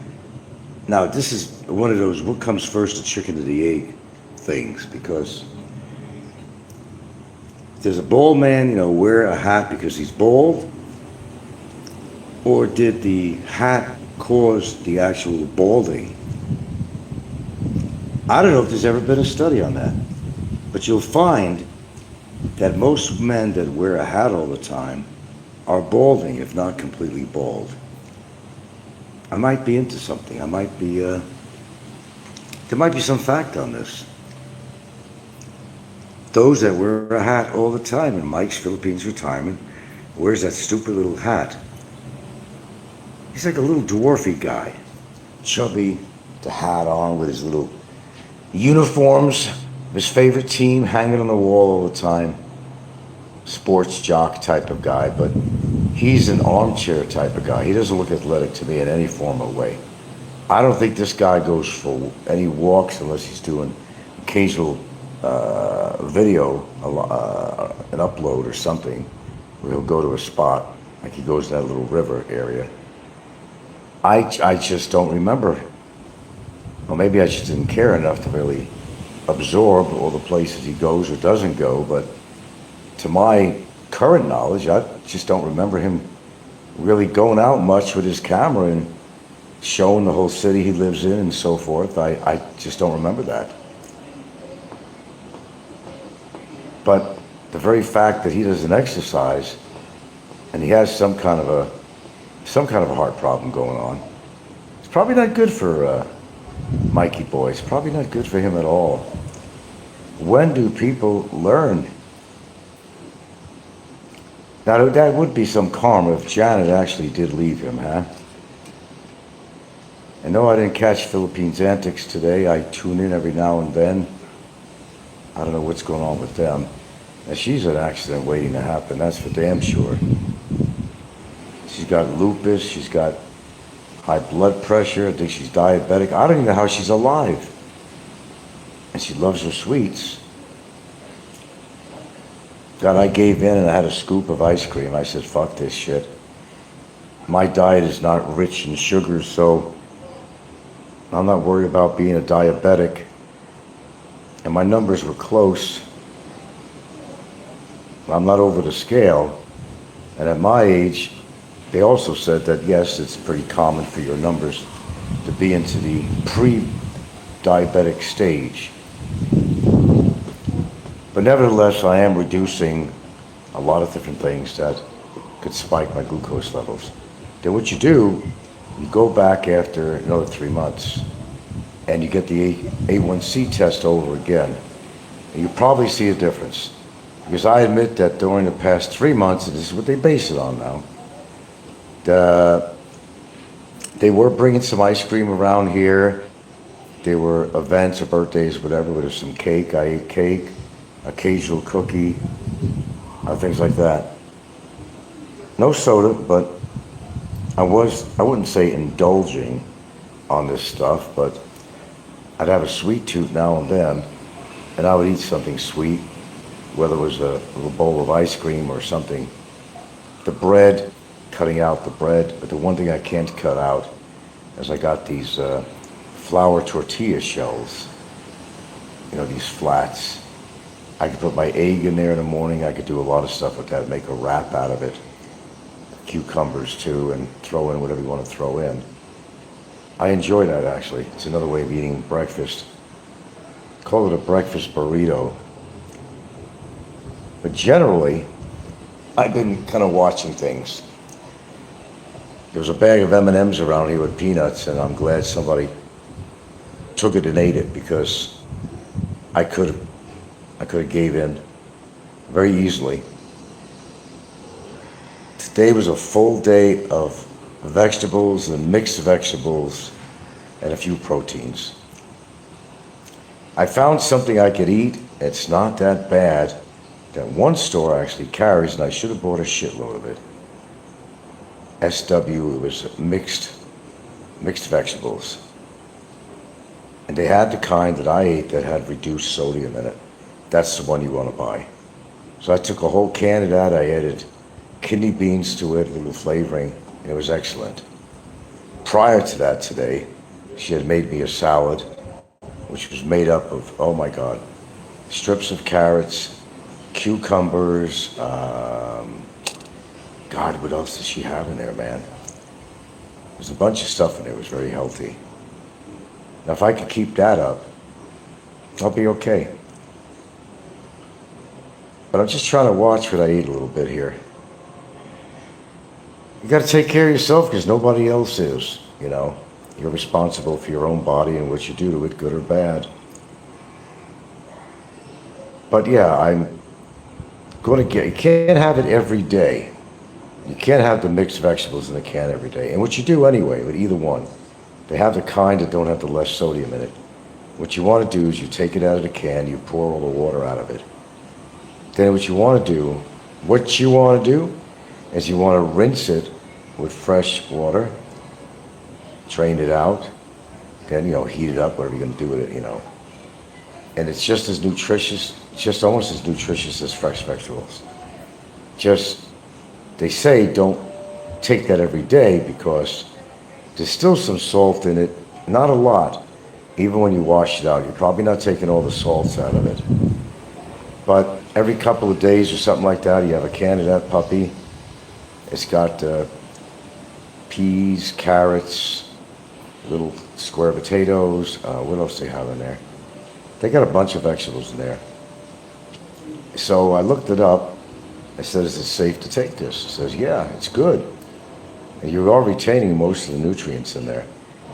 Speaker 2: Now, this is one of those what comes first, the chicken or the egg things, because does a bald man, wear a hat because he's bald? Or did the hat cause the actual balding? I don't know if there's ever been a study on that. But you'll find that most men that wear a hat all the time are balding, if not completely bald. I might be into something. There might be some fact on this. Those that wear a hat all the time in Mike's Philippines retirement wears that stupid little hat. He's like a little dwarfy guy, chubby, the hat on with his little uniforms, his favorite team hanging on the wall all the time. Sports jock type of guy, but he's an armchair type of guy. He doesn't look athletic to me in any form or way. I don't think this guy goes for any walks unless he's doing occasional video, an upload or something, where he'll go to a spot, like he goes to that little river area. I just don't remember. Well, maybe I just didn't care enough to really absorb all the places he goes or doesn't go, but to my current knowledge, I just don't remember him really going out much with his camera and showing the whole city he lives in and so forth. I just don't remember that. But the very fact that he doesn't exercise and he has some kind of a heart problem going on, it's probably not good for Mikey boy. It's probably not good for him at all. When do people learn? Now that would be some karma if Janet actually did leave him, huh? I know I didn't catch Philippines antics today. I tune in every now and then. I don't know what's going on with them. Now she's an accident waiting to happen, that's for damn sure. She's got lupus, she's got high blood pressure, I think she's diabetic. I don't even know how she's alive. And she loves her sweets. God, I gave in and I had a scoop of ice cream. I said, fuck this shit. My diet is not rich in sugar, so I'm not worried about being a diabetic. And my numbers were close. I'm not over the scale. And at my age, they also said that, yes, it's pretty common for your numbers to be into the pre-diabetic stage. But nevertheless, I am reducing a lot of different things that could spike my glucose levels. Then what you do, you go back after another 3 months and you get the A1C test over again. And you probably see a difference. Because I admit that during the past 3 months, and this is what they base it on now, they were bringing some ice cream around here. There were events or birthdays, whatever, where there's some cake. I ate cake, occasional cookie, things like that. No soda, but I wouldn't say indulging on this stuff, but I'd have a sweet tooth now and then, and I would eat something sweet, whether it was a little bowl of ice cream or something. The bread, cutting out the bread, but the one thing I can't cut out is I got these flour tortilla shells, these flats. I could put my egg in there in the morning. I could do a lot of stuff with that, make a wrap out of it. Cucumbers too, and throw in whatever you want to throw in. I enjoy that actually. It's another way of eating breakfast. Call it a breakfast burrito. But generally, I've been kind of watching things. There was a bag of M&Ms around here with peanuts, and I'm glad somebody took it and ate it, because I could have gave in very easily. Today was a full day of vegetables and mixed vegetables and a few proteins. I found something I could eat. It's not that bad. That one store actually carries, and I should have bought a shitload of it. SW, it was mixed vegetables. And they had the kind that I ate that had reduced sodium in it. That's the one you want to buy. So I took a whole can of that. I added kidney beans to it, a little flavoring, and it was excellent. Prior to that today, she had made me a salad, which was made up of, oh my God, strips of carrots, cucumbers, God, what else did she have in there, man? There's a bunch of stuff in there. It was very healthy. Now, if I could keep that up, I'll be okay. But I'm just trying to watch what I eat a little bit here. You got to take care of yourself, because nobody else is, you know. You're responsible for your own body and what you do to it, good or bad. But yeah, I'm going to you can't have it every day. You can't have the mixed vegetables in the can every day. And what you do anyway with either one, they have the kind that don't have the less sodium in it. What you want to do is you take it out of the can, you pour all the water out of it. Then what you want to do is you want to rinse it with fresh water, drain it out, then, heat it up, whatever you're going to do with it, And it's just as nutritious, just almost as nutritious as fresh vegetables. They say don't take that every day, because there's still some salt in it, not a lot. Even when you wash it out, you're probably not taking all the salts out of it. But every couple of days or something like that, you have a can of that puppy. It's got peas, carrots, little square potatoes. What else they have in there? They got a bunch of vegetables in there. So I looked it up. I said, is it safe to take this? It says, yeah, it's good. And you are retaining most of the nutrients in there.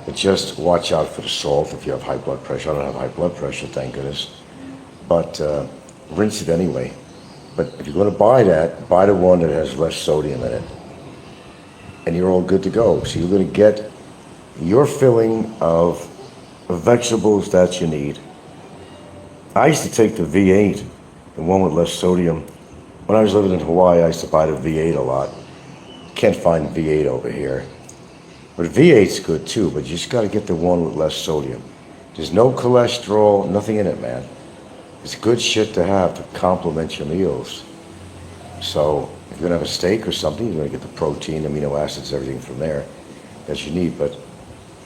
Speaker 2: But just watch out for the salt if you have high blood pressure. I don't have high blood pressure, thank goodness. But rinse it anyway. But if you're going to buy that, buy the one that has less sodium in it. And you're all good to go. So you're going to get your filling of vegetables that you need. I used to take the V8, the one with less sodium. When I was living in Hawaii, I used to buy the V8 a lot. Can't find V8 over here. But V8's good too, but you just got to get the one with less sodium. There's no cholesterol, nothing in it, man. It's good shit to have to complement your meals. So if you're going to have a steak or something, you're going to get the protein, amino acids, everything from there that you need. But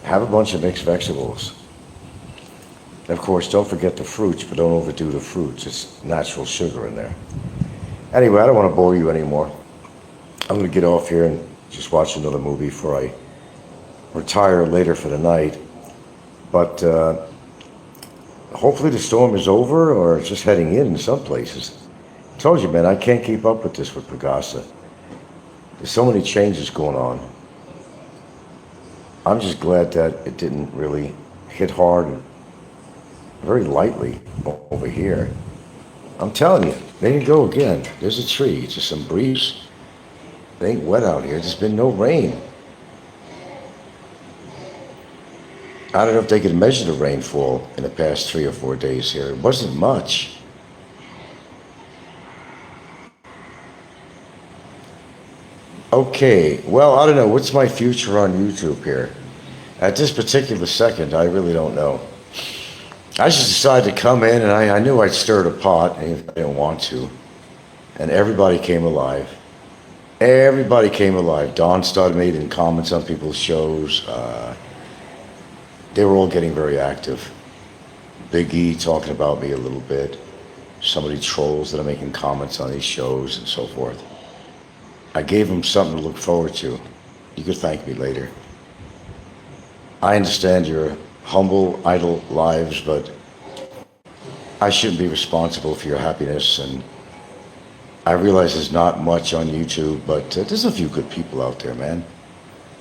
Speaker 2: have a bunch of mixed vegetables. And of course, don't forget the fruits, but don't overdo the fruits. It's natural sugar in there. Anyway, I don't want to bore you anymore. I'm going to get off here and just watch another movie before I retire later for the night. But hopefully the storm is over, or it's just heading in some places. I told you, man, I can't keep up with this with Pagasa. There's so many changes going on. I'm just glad that it didn't really hit hard and very lightly over here. I'm telling you, there you go again. There's a tree, it's just some breeze. It ain't wet out here, there's been no rain. I don't know if they could measure the rainfall in the past 3 or 4 days here. It wasn't much. Okay, well, I don't know. What's my future on YouTube here? At this particular second, I really don't know. I just decided to come in, and I knew I'd stirred a pot, and I didn't want to. And everybody came alive. Everybody came alive. Don started making comments on people's shows. They were all getting very active. Big E talking about me a little bit. Some of the trolls that are making comments on these shows and so forth. I gave them something to look forward to. You could thank me later. I understand your humble, idle lives, but I shouldn't be responsible for your happiness. And I realize there's not much on YouTube, but there's a few good people out there, man.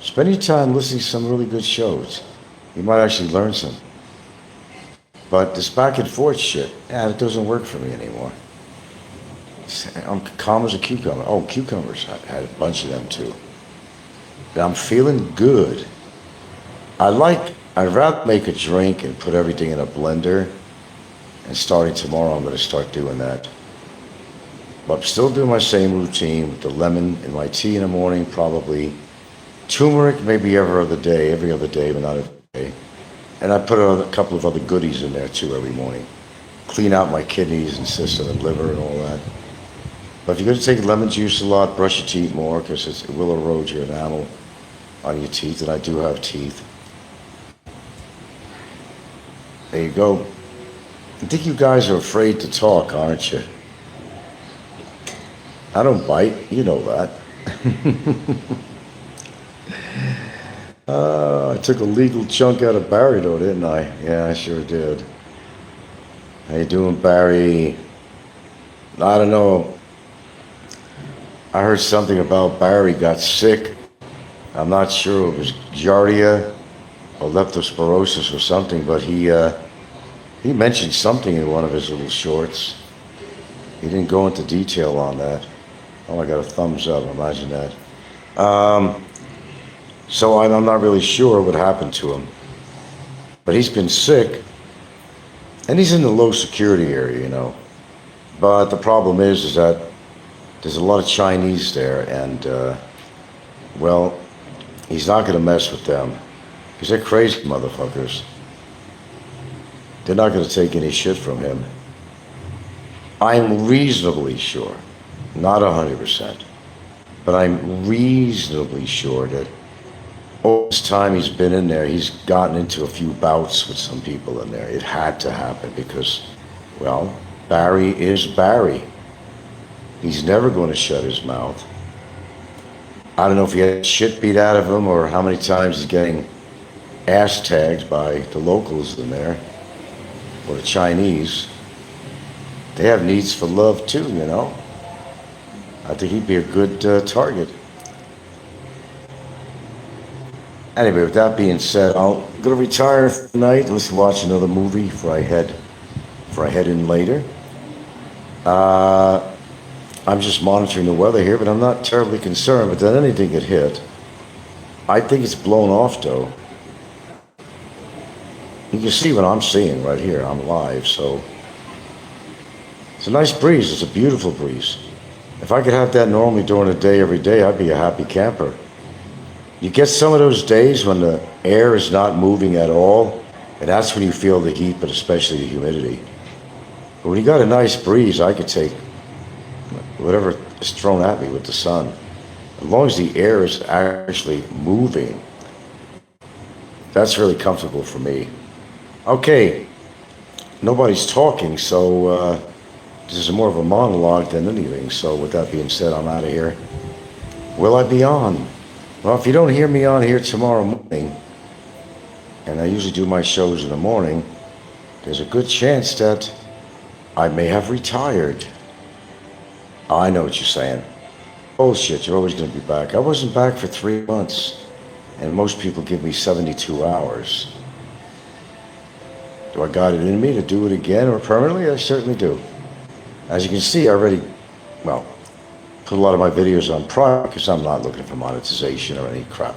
Speaker 6: Spend your time listening to some really good shows. You might actually learn some. But this back and forth shit, yeah, it doesn't work for me anymore. I'm calm as a cucumber. Oh, cucumbers. I had a bunch of them too. And I'm feeling good. I'd rather make a drink and put everything in a blender. And starting tomorrow, I'm going to start doing that. But I'm still doing my same routine with the lemon in my tea in the morning, probably. Turmeric, maybe every other day, but not every day. And I put a couple of other goodies in there too every morning. Clean out my kidneys and system and liver and all that. But if you're going to take lemon juice a lot, brush your teeth more because it will erode your enamel on your teeth, and I do have teeth. There you go. I think you guys are afraid to talk, aren't you? I don't bite, you know that. I took a legal chunk out of Barry though, didn't I? Yeah, I sure did. How you doing, Barry? I don't know. I heard something about Barry got sick. I'm not sure it was giardia or leptospirosis or something, but he mentioned something in one of his little shorts. He didn't go into detail on that. Oh, I got a thumbs up, imagine that. So I'm not really sure what happened to him. But he's been sick, and he's in the low security area, you know. But the problem is that there's a lot of Chinese there, and, well, he's not going to mess with them. Because they're crazy motherfuckers. They're not going to take any shit from him. I'm reasonably sure, not 100%, but I'm reasonably sure that all this time he's been in there, he's gotten into a few bouts with some people in there. It had to happen because, well, Barry is Barry. He's never going to shut his mouth. I don't know if he had shit beat out of him or how many times he's getting ass tagged by the locals in there or the Chinese. They have needs for love too, you know. I think he'd be a good target. Anyway, with that being said, I'm gonna retire for the night. Let's watch another movie before I head in later. I'm just monitoring the weather here, but I'm not terribly concerned. But then anything could hit. I think it's blown off though. You can see what I'm seeing right here. I'm live, so it's a nice breeze. It's a beautiful breeze. If I could have that normally during the day, every day, I'd be a happy camper. You get some of those days when the air is not moving at all, and that's when you feel the heat, but especially the humidity. But when you got a nice breeze, I could take whatever is thrown at me with the sun. As long as the air is actually moving, that's really comfortable for me. Okay, nobody's talking, so this is more of a monologue than anything. So with that being said, I'm out of here. Will I be on? Well, if you don't hear me on here tomorrow morning, and I usually do my shows in the morning, there's a good chance that I may have retired. I know what you're saying. Bullshit, you're always going to be back. I wasn't back for 3 months, and most people give me 72 hours. Do I got it in me to do it again or permanently? I certainly do. As you can see, I already, well, put a lot of my videos on private because I'm not looking for monetization or any crap